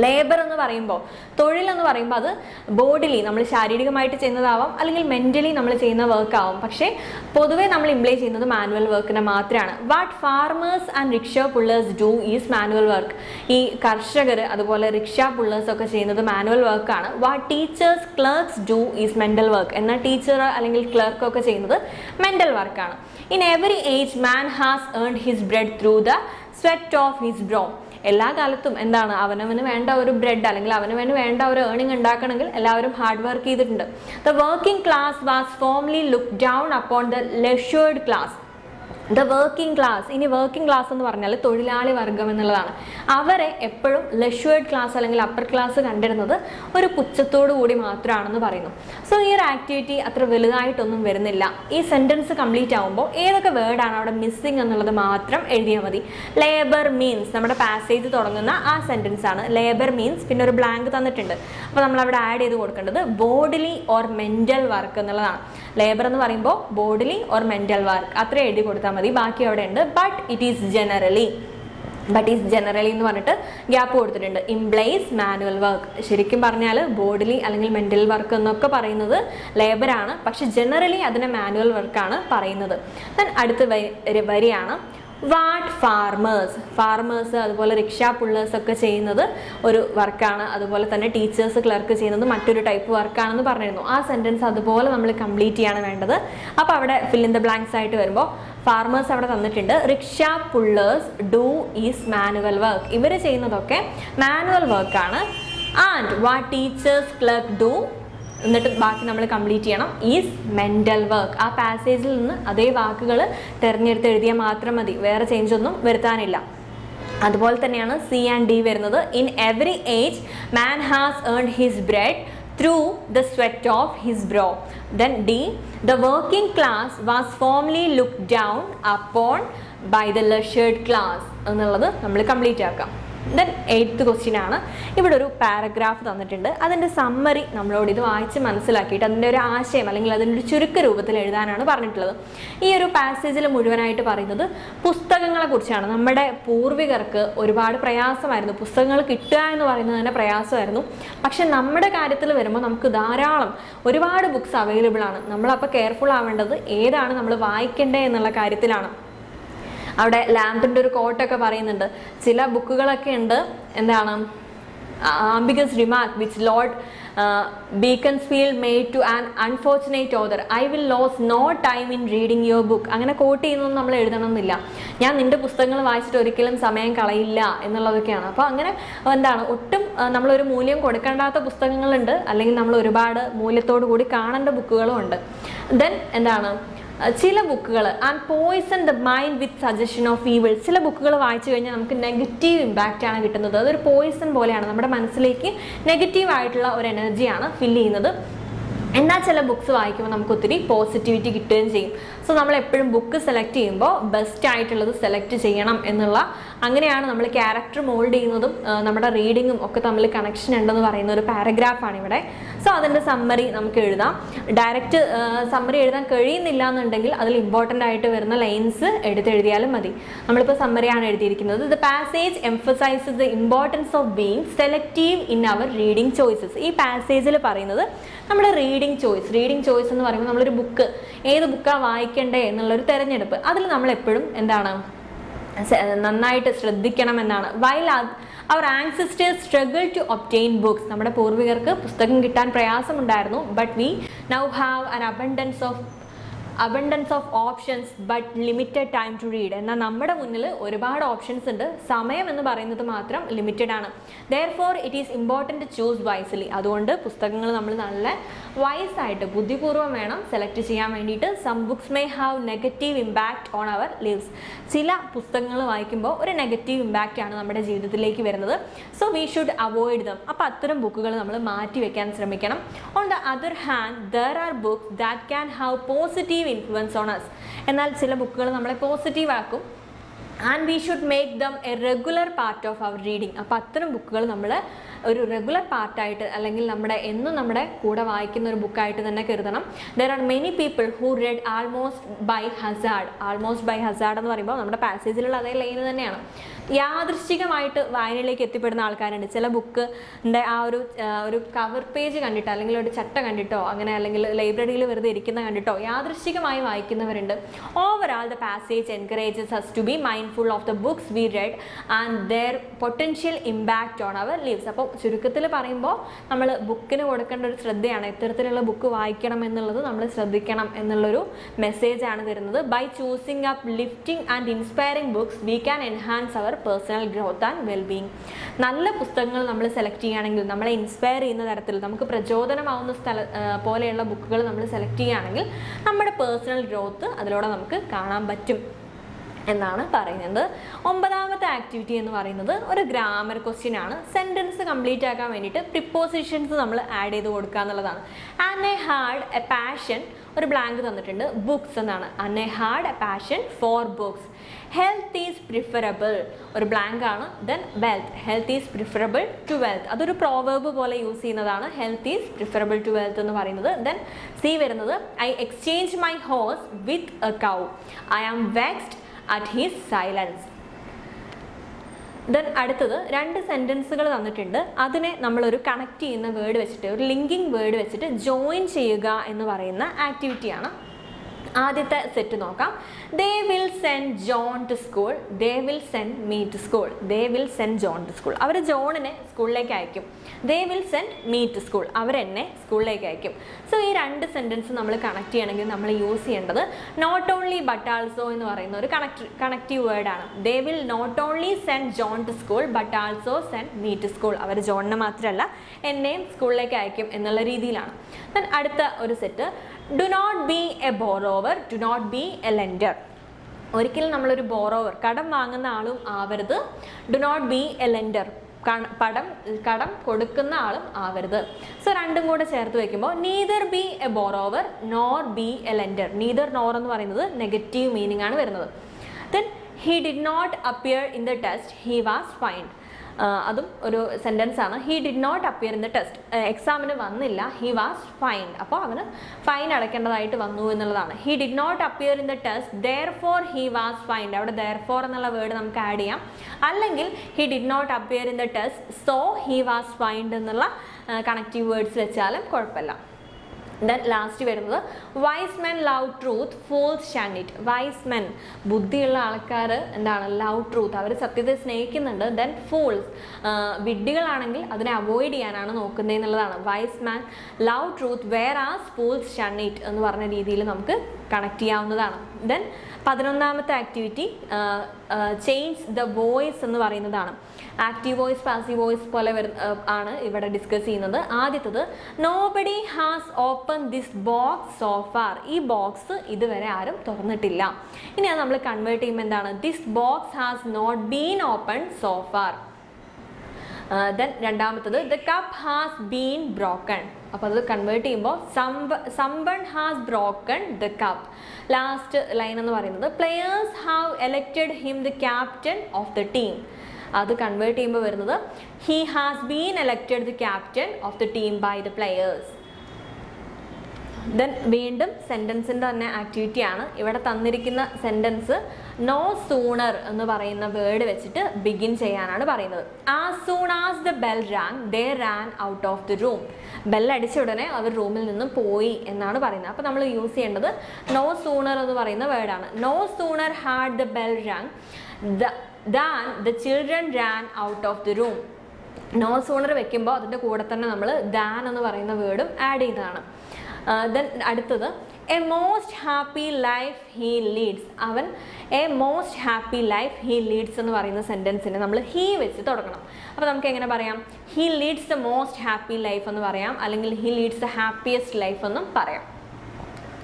Labour എന്ന് പറയുമ്പോൾ, തൊഴിൽ എന്ന് പറയുമ്പോൾ അത് ബോഡിലി നമ്മൾ ശാരീരികമായിട്ട് ചെയ്യുന്നതാവാം, അല്ലെങ്കിൽ മെൻ്റലി നമ്മൾ ചെയ്യുന്ന വർക്ക് ആവും. പക്ഷേ പൊതുവേ നമ്മൾ ഇംപ്ലൈ ചെയ്യുന്നത് മാനുവൽ വർക്കിനെ മാത്രമാണ്. What farmers and rickshaw pullers do is manual work. ഈ കർഷകർ അതുപോലെ റിക്ഷ പുള്ളേഴ്സ് ഒക്കെ ചെയ്യുന്നത് മാനുവൽ വർക്കാണ്. What teachers clerks do is mental work. എന്നാൽ ടീച്ചർ അല്ലെങ്കിൽ ക്ലർക്ക് ഒക്കെ ചെയ്യുന്നത് മെൻ്റൽ വർക്കാണ്. In every age man has earned his bread through the sweat of his brow. എല്ലാ കാലത്തും എന്താണ്, അവനവന് വേണ്ട ഒരു ബ്രെഡ് അല്ലെങ്കിൽ അവനവന് വേണ്ട ഒരു ഏണിംഗ് ഉണ്ടാക്കണമെങ്കിൽ എല്ലാവരും ഹാർഡ് വർക്ക് ചെയ്തിട്ടുണ്ട്. The working class was formerly look down upon the leisured class. The working class, ഇനി വർക്കിംഗ് ക്ലാസ് എന്ന് പറഞ്ഞാൽ തൊഴിലാളി വർഗം എന്നുള്ളതാണ്. അവരെ എപ്പോഴും ലെഷേർഡ് ക്ലാസ് അല്ലെങ്കിൽ അപ്പർ ക്ലാസ് കണ്ടിരുന്നത് ഒരു പുച്ഛത്തോടു കൂടി മാത്രമാണെന്ന് പറയുന്നു. സോ ഈ ഒരു ആക്ടിവിറ്റി അത്ര വലുതായിട്ടൊന്നും വരുന്നില്ല. ഈ സെൻറ്റൻസ് കംപ്ലീറ്റ് ആകുമ്പോൾ ഏതൊക്കെ വേർഡാണ് അവിടെ മിസ്സിങ് എന്നുള്ളത് മാത്രം എഴുതിയാൽ മതി. ലേബർ മീൻസ്, നമ്മുടെ പാസേജ് തുടങ്ങുന്ന ആ സെൻറ്റൻസ് ആണ് ലേബർ മീൻസ്. പിന്നെ ഒരു ബ്ലാങ്ക് തന്നിട്ടുണ്ട്, അപ്പോൾ നമ്മൾ അവിടെ ആഡ് ചെയ്ത് കൊടുക്കേണ്ടത് ബോഡിലി ഓർ മെൻ്റൽ വർക്ക് എന്നുള്ളതാണ്. ലേബർ എന്ന് പറയുമ്പോൾ ബോഡിലി ഓർ മെൻ്റൽ വർക്ക് അത്ര എഴുതി കൊടുത്താൽ മതി. ബാക്കി അവിടെ ഉണ്ട് but it is generally. But is generally എന്ന് പറഞ്ഞിട്ട് ഗ്യാപ്പ് കൊടുത്തിട്ടുണ്ട്. Implies manual work. ശരിക്കും പറഞ്ഞാൽ ബോഡിലി അല്ലെങ്കിൽ മെൻ്റൽ വർക്ക് എന്നൊക്കെ പറയുന്നത് ലേബറാണ്, പക്ഷെ ജനറലി അതിനെ മാനുവൽ വർക്കാണ് പറയുന്നത്. ദെൻ അടുത്ത വരിയാണ് വാട്ട് ഫാർമേഴ്സ്. ഫാർമേഴ്സ് അതുപോലെ റിക്ഷ പുള്ളേഴ്സ് ഒക്കെ ചെയ്യുന്നത് ഒരു വർക്കാണ്. അതുപോലെ തന്നെ ടീച്ചേഴ്സ് ക്ലർക്ക് ചെയ്യുന്നത് മറ്റൊരു ടൈപ്പ് വർക്കാണെന്ന് പറഞ്ഞിരുന്നു. ആ സെൻറ്റൻസ് അതുപോലെ നമ്മൾ കംപ്ലീറ്റ് ചെയ്യാണ് വേണ്ടത്. അപ്പോൾ അവിടെ ഫിൽ ഇൻ ദ ബ്ലാങ്ക്സ് ആയിട്ട് വരുമ്പോൾ ഫാർമേഴ്സ് അവിടെ തന്നിട്ടുണ്ട്. Rickshaw pullers do is manual work. ഇവർ ചെയ്യുന്നതൊക്കെ മാനുവൽ വർക്കാണ്. And what teachers clerk do, എന്നിട്ട് ബാക്കി നമ്മൾ കംപ്ലീറ്റ് ചെയ്യണം, ഈസ് മെൻ്റൽ വർക്ക്. ആ പാസേജിൽ നിന്ന് അതേ വാക്കുകൾ തിരഞ്ഞെടുത്ത് എഴുതിയാൽ മാത്രം മതി, വേറെ ചേഞ്ച് ഒന്നും വരുത്താനില്ല. അതുപോലെ തന്നെയാണ് സി ആൻഡ് ഡി വരുന്നത്. In every age man has earned his bread through the sweat of his brow. Then D, the working class was formerly look down upon by the leisured class എന്നുള്ളത് നമ്മൾ complete ആക്കാം. Then 8th question ആണ്. ഇവിടെ ഒരു paragraph തന്നിട്ടുണ്ട്. അതിൻ്റെ summary നമ്മളോട് ഇത് വായിച്ച് മനസ്സിലാക്കിയിട്ട് അതിൻ്റെ ഒരു ആശയം അല്ലെങ്കിൽ അതിൻ്റെ ഒരു ചുരുക്ക രൂപത്തിൽ എഴുതാനാണ് പറഞ്ഞിട്ടുള്ളത്. ഈ ഒരു പാസേജിൽ മുഴുവനായിട്ട് പറയുന്നത് പുസ്തകങ്ങളെ കുറിച്ചാണ്. നമ്മുടെ പൂർവികർക്ക് ഒരുപാട് പ്രയാസമായിരുന്നു, പുസ്തകങ്ങൾ കിട്ടുക എന്ന് പറയുന്നത് തന്നെ പ്രയാസമായിരുന്നു. പക്ഷെ നമ്മുടെ കാര്യത്തിൽ വരുമ്പോൾ നമുക്ക് ധാരാളം ഒരുപാട് ബുക്സ് അവൈലബിൾ ആണ്. നമ്മളപ്പോൾ കെയർഫുൾ ആവേണ്ടത് ഏതാണ് നമ്മൾ വായിക്കേണ്ടത് എന്നുള്ള കാര്യത്തിലാണ്. അവിടെ ലാമ്പിൻ്റെ ഒരു കോട്ടൊക്കെ പറയുന്നുണ്ട്. ചില ബുക്കുകളൊക്കെ ഉണ്ട്, എന്താണ്, ambiguous remark which Lord Beaconsfield made to an unfortunate author. I will lose no time in reading your book. അങ്ങനെ കോട്ട് ചെയ്യുന്നൊന്നും നമ്മൾ എഴുതണമെന്നില്ല. ഞാൻ നിൻ്റെ പുസ്തകങ്ങൾ വായിച്ചിട്ട് ഒരിക്കലും സമയം കളയില്ല എന്നുള്ളതൊക്കെയാണ്. അപ്പോൾ അങ്ങനെ എന്താണ്, ഒട്ടും നമ്മളൊരു മൂല്യം കൊടുക്കേണ്ടാത്ത പുസ്തകങ്ങളുണ്ട്, അല്ലെങ്കിൽ നമ്മൾ ഒരുപാട് മൂല്യത്തോടു കൂടി കാണേണ്ട ബുക്കുകളും ഉണ്ട്. ദെൻ എന്താണ്, ചില ബുക്കുകൾ and poison the mind with suggestion of evil. ചില ബുക്കുകൾ വായിച്ചു കഴിഞ്ഞാൽ നമുക്ക് നെഗറ്റീവ് ഇമ്പാക്റ്റ് ആണ് കിട്ടുന്നത്. അതൊരു പോയിസൺ പോലെയാണ്, നമ്മുടെ മനസ്സിലേക്ക് നെഗറ്റീവ് ആയിട്ടുള്ള ഒരു എനർജിയാണ് ഫില്ല് ചെയ്യുന്നത്. എന്നാൽ ചില ബുക്സ് വായിക്കുമ്പോൾ നമുക്ക് ഒത്തിരി പോസിറ്റിവിറ്റി കിട്ടുകയും ചെയ്യും. സോ നമ്മൾ എപ്പോഴും ബുക്ക് സെലക്ട് ചെയ്യുമ്പോൾ ബെസ്റ്റ് ആയിട്ടുള്ളത് സെലക്ട് ചെയ്യണം എന്നുള്ള, അങ്ങനെയാണ് നമ്മൾ ക്യാരക്ടർ മോൾഡ് ചെയ്യുന്നതും നമ്മുടെ റീഡിങ്ങും ഒക്കെ തമ്മിൽ കണക്ഷൻ ഉണ്ടെന്ന് പറയുന്ന ഒരു പാരഗ്രാഫാണ് ഇവിടെ. സോ അതിൻ്റെ സമ്മറി നമുക്ക് എഴുതാം. ഡയറക്റ്റ് സമ്മറി എഴുതാൻ കഴിയുന്നില്ല എന്നുണ്ടെങ്കിൽ അതിൽ ഇമ്പോർട്ടൻ്റ് ആയിട്ട് വരുന്ന ലൈൻസ് എടുത്തെഴുതിയാലും മതി. നമ്മളിപ്പോൾ സമ്മറിയാണ് എഴുതിയിരിക്കുന്നത്. The passage emphasizes the importance of being selective in our reading choices. ഈ പാസേജിൽ പറയുന്നത് നമ്മുടെ റീഡിങ് ചോയ്സ് എന്ന് പറയുമ്പോൾ നമ്മളൊരു ബുക്ക് ഏത് ബുക്കാണ് വായിക്കേണ്ടേ എന്നുള്ളൊരു തിരഞ്ഞെടുപ്പ്. അതിൽ നമ്മളെപ്പോഴും എന്താണ് നന്നായിട്ട് ശ്രദ്ധിക്കണം എന്നാണ്. While our ancestors struggle to obtain books. നമ്മുടെ പൂർവികർക്ക് പുസ്തകം കിട്ടാൻ പ്രയാസമുണ്ടായിരുന്നു. But we now have an abundance of options but limited time to read. എന്നാൽ നമ്മുടെ മുന്നിൽ ഒരുപാട് ഓപ്ഷൻസ് ഉണ്ട്, സമയം എന്ന് പറയുന്നത് മാത്രം ലിമിറ്റഡ് ആണ്. therefore it is important to choose wisely. അതുകൊണ്ട് പുസ്തകങ്ങൾ നമ്മൾ നല്ല വൈസ് ആയിട്ട് ബുദ്ധിപൂർവ്വം വേണം സെലക്ട് ചെയ്യാൻ വേണ്ടിയിട്ട്. some books may have negative impact on our lives. ചില പുസ്തകങ്ങൾ വായിക്കുമ്പോൾ ഒരു നെഗറ്റീവ് ഇമ്പാക്റ്റ് ആണ് നമ്മുടെ ജീവിതത്തിലേക്ക് വരുന്നത്. so we should avoid them. അപ്പോൾ അത്തരം ബുക്കുകൾ നമ്മൾ മാറ്റി വെക്കാൻ ശ്രമിക്കണം. on the other hand there are books that can have positive influence on us. എന്നാൽ ചില ബുക്കുകൾ നമ്മളെ പോസിറ്റീവ് ആക്കും. And we should make them a regular part of our reading. അപ്പോൾ അത്തരം ബുക്കുകൾ നമ്മൾ ഒരു റെഗുലർ പാർട്ടായിട്ട് അല്ലെങ്കിൽ നമ്മുടെ കൂടെ വായിക്കുന്ന ഒരു ബുക്കായിട്ട് തന്നെ കരുതണം. There are many people who read almost by hazard എന്ന് പറയുമ്പോൾ നമ്മുടെ പാസേജിലുള്ള അതേ ലൈന് തന്നെയാണ്. യാദൃശ്ചികമായിട്ട് വായനയിലേക്ക് എത്തിപ്പെടുന്ന ആൾക്കാരുണ്ട്. ചില ബുക്കിൻ്റെ ആ ഒരു കവർ പേജ് കണ്ടിട്ടോ അല്ലെങ്കിൽ ഒരു ചട്ട കണ്ടിട്ടോ അങ്ങനെ അല്ലെങ്കിൽ ലൈബ്രറിയിൽ വെറുതെ ഇരിക്കുന്ന കണ്ടിട്ടോ യാദൃശ്ചികമായി വായിക്കുന്നവരുണ്ട്. Overall the passage encourages us to be mindful of the books we read and their potential impact on our lives. അപ്പോൾ ചുരുക്കത്തിൽ പറയുമ്പോൾ നമ്മൾ ബുക്കിന് കൊടുക്കേണ്ട ഒരു ശ്രദ്ധയാണ്, ഇത്തരത്തിലുള്ള ബുക്ക് വായിക്കണം എന്നുള്ളത് നമ്മൾ ശ്രദ്ധിക്കണം എന്നുള്ളൊരു മെസ്സേജാണ് തരുന്നത്. By choosing uplifting and inspiring books we can enhance our personal growth and wellbeing. നല്ല പുസ്തകങ്ങൾ നമ്മൾ സെലക്ട് ചെയ്യുകയാണെങ്കിൽ, നമ്മളെ ഇൻസ്പയർ ചെയ്യുന്ന തരത്തിൽ നമുക്ക് പ്രചോദനമാവുന്ന പോലെയുള്ള ബുക്കുകൾ നമ്മൾ സെലക്ട് ചെയ്യുകയാണെങ്കിൽ നമ്മുടെ പേഴ്സണൽ ഗ്രോത്ത് അതിലൂടെ നമുക്ക് കാണാൻ പറ്റും എന്നാണ് പറയുന്നത്. 9ാമത്തെ ആക്ടിവിറ്റി എന്ന് പറയുന്നത് ഒരു ഗ്രാമർ ക്വസ്റ്റ്യൻ ആണ്. സെൻറ്റൻസ് കംപ്ലീറ്റ് ആക്കാൻ വേണ്ടിയിട്ട് പ്രിപ്പോസിഷൻസ് നമ്മൾ ആഡ് ചെയ്ത് കൊടുക്കുക എന്നുള്ളതാണ്. And I had a passion, ഒരു ബ്ലാങ്ക് തന്നിട്ടുണ്ട്, ബുക്സ് എന്നാണ്. And I had a passion for books. Health is preferable, ഒരു ബ്ലാങ്ക് ആണ്. Then wealth, health is preferable to wealth, അതൊരു പ്രോവേർബ് പോലെ യൂസ് ചെയ്യുന്നതാണ്. Health is preferable to wealth എന്ന് പറയുന്നത്. ദെൻ സി വരുന്നത് I exchange my horse with a cow. I am vexed at his silence. ദെൻ അടുത്തത് 2 സെൻറ്റൻസുകൾ തന്നിട്ടുണ്ട്. അതിനെ നമ്മളൊരു കണക്ട് ചെയ്യുന്ന വേർഡ് വെച്ചിട്ട്, ഒരു ലിങ്കിങ് വേർഡ് വെച്ചിട്ട് ജോയിൻ ചെയ്യുക എന്ന് പറയുന്ന ആക്ടിവിറ്റിയാണ്. ആദ്യത്തെ സെറ്റ് നോക്കാം. They will send John to school, they will send me to school. They will send John to school, അവർ ജോണിനെ സ്കൂളിലേക്ക് അയക്കും. They will send me to school, അവരെന്നെ സ്കൂളിലേക്ക് അയക്കും. സോ ഈ 2 സെൻറ്റൻസ് നമ്മൾ കണക്ട് ചെയ്യണമെങ്കിൽ നമ്മൾ യൂസ് ചെയ്യേണ്ടത് നോട്ട് ഓൺലി ബട്ട് ആൾസോ എന്ന് പറയുന്ന ഒരു കണക്റ്റീവ് വേർഡാണ്. They will not only send John to school but also send me to school, അവർ ജോണിനെ മാത്രമല്ല എന്നെയും സ്കൂളിലേക്ക് അയക്കും എന്നുള്ള രീതിയിലാണ്. ദെൻ അടുത്ത ഒരു set, do not be a borrower, do not be a lender. ഒരിക്കലും നമ്മളൊരു ബോറോവർ, കടം വാങ്ങുന്ന ആളും ആവരുത്. Do not be a lender, കടം കൊടുക്കുന്ന ആളും ആവരുത്. സോ രണ്ടും കൂടെ ചേർത്ത് വയ്ക്കുമ്പോൾ neither be a borrower nor be a lender. Neither nor എന്ന് പറയുന്നത് നെഗറ്റീവ് മീനിങ് ആണ് വരുന്നത്. Then he did not appear in the test, he was fined. അതും ഒരു സെൻറ്റൻസ് ആണ്. He did not appear in the test, എക്സാമിന് വന്നില്ല. He was find, അപ്പോൾ അവന് ഫൈൻ അടയ്ക്കേണ്ടതായിട്ട് വന്നു എന്നുള്ളതാണ്. He did not appear in the test therefore he was fined, അവിടെ ദെയർഫോർ എന്നുള്ള വേർഡ് നമുക്ക് ആഡ് ചെയ്യാം. അല്ലെങ്കിൽ he did not appear in the test so he was fined എന്നുള്ള കണക്റ്റീവ് വേർഡ്സ് വെച്ചാലും കുഴപ്പമില്ല. ദെൻ ലാസ്റ്റ് വരുന്നത് wise men love truth fools shun it. Wise men, ബുദ്ധിയുള്ള ആൾക്കാർ എന്താണ്, ലവ് ട്രൂത്ത്, അവർ സത്യത്തെ സ്നേഹിക്കുന്നുണ്ട്. ദെൻ ഫൂൾസ്, വിഡ്ഢികളാണെങ്കിൽ അതിനെ അവോയ്ഡ് ചെയ്യാനാണ് നോക്കുന്നത് എന്നുള്ളതാണ്. Wise man love truth whereas fools shun it എന്ന് പറഞ്ഞ രീതിയിൽ നമുക്ക് കണക്ട് ചെയ്യാവുന്നതാണ്. ദെൻ 11ാമത്തെ ആക്ടിവിറ്റി ചേഞ്ച് ദ വോയിസ് എന്ന് പറയുന്നതാണ്. ആക്റ്റീവ് വോയിസ് പാസീവ് വോയിസ് പോലെ ആണ് ഇവിടെ ഡിസ്കസ് ചെയ്യുന്നത്. ആദ്യത്തത് nobody has open this box so far. ഈ ബോക്സ് ഇതുവരെ ആരും തുറന്നിട്ടില്ല. ഇനി അത് നമ്മൾ കൺവേർട്ട് ചെയ്യുമ്പോൾ എന്താണ്, this box has not been open so far. ദെൻ രണ്ടാമത്തത് the cup has been broken. അപ്പോൾ അത് കൺവേർട്ട് ചെയ്യുമ്പോൾ someone has broken the cup. Last line എന്ന് പറയുന്നത് players have elected him the captain of the team. അത് കൺവേർട്ട് ചെയ്യുമ്പോൾ വരുന്നത് he has been elected the captain of the team by the players. Then വീണ്ടും സെൻറ്റൻസിൻ്റെ തന്നെ ആക്ടിവിറ്റിയാണ്. ഇവിടെ തന്നിരിക്കുന്ന സെൻറ്റൻസ് നോ സൂണർ എന്ന് പറയുന്ന വേർഡ് വെച്ചിട്ട് ബിഗിൻ ചെയ്യാനാണ് പറയുന്നത്. As soon as the bell rang they ran out of the room. ബെല്ലടിച്ച ഉടനെ അവർ റൂമിൽ നിന്നും പോയി എന്നാണ് പറയുന്നത്. അപ്പോൾ നമ്മൾ യൂസ് ചെയ്യേണ്ടത് നോ സൂണർ എന്ന് പറയുന്ന വേർഡാണ്. No sooner had the bell rang than the children ran out of the room. No sooner വെക്കുമ്പോൾ അതിൻ്റെ കൂടെ തന്നെ നമ്മൾ ദാൻ എന്ന് പറയുന്ന വേർഡും ആഡ് ചെയ്യുന്നതാണ്. ദെൻ അടുത്തത് a most happy life he leads. അവൻ a most happy life he leads എന്ന് പറയുന്ന സെൻറ്റൻസിനെ നമ്മൾ ഹീ വെച്ച് തുടങ്ങണം. അപ്പോൾ നമുക്ക് എങ്ങനെ പറയാം, he leads the most happy life എന്ന് പറയാം, അല്ലെങ്കിൽ he leads the happiest life എന്നും പറയാം.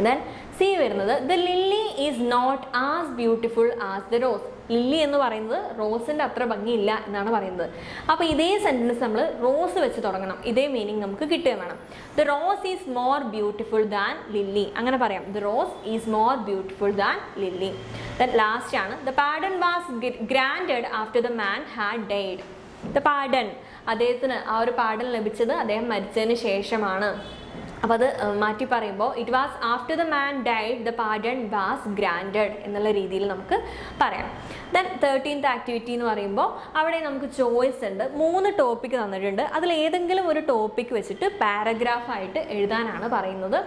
ദെൻ സി വരുന്നത് the lily is not as beautiful as the rose. Lily എന്ന് പറയുന്നത് റോസിൻ്റെ അത്ര ഭംഗിയില്ല എന്നാണ് പറയുന്നത്. അപ്പോൾ ഇതേ സെൻറ്റൻസ് നമ്മൾ റോസ് വെച്ച് തുടങ്ങണം. ഇതേ മീനിങ് നമുക്ക് കിട്ടുകയും വേണം. The rose is more beautiful than lily, അങ്ങനെ പറയാം. The rose is more beautiful than lily. Then last ആണ് the pardon was granted after the man had died. The pardon, അദ്ദേഹത്തിന് ആ ഒരു പാർഡൺ ലഭിച്ചത് അദ്ദേഹം മരിച്ചതിന് ശേഷമാണ്. അപ്പോൾ അത് മാറ്റി പറയുമ്പോൾ it was after the man died the pardon was granted എന്നുള്ള രീതിയിൽ നമുക്ക് പറയാം. ദെൻ 13th ആക്ടിവിറ്റി എന്ന് പറയുമ്പോൾ അവിടെ നമുക്ക് ചോയ്സ് ഉണ്ട്. 3 ടോപ്പിക് തന്നിട്ടുണ്ട്. അതിൽ ഏതെങ്കിലും ഒരു ടോപ്പിക് വെച്ചിട്ട് പാരഗ്രാഫായിട്ട് എഴുതാനാണ് പറയുന്നത്.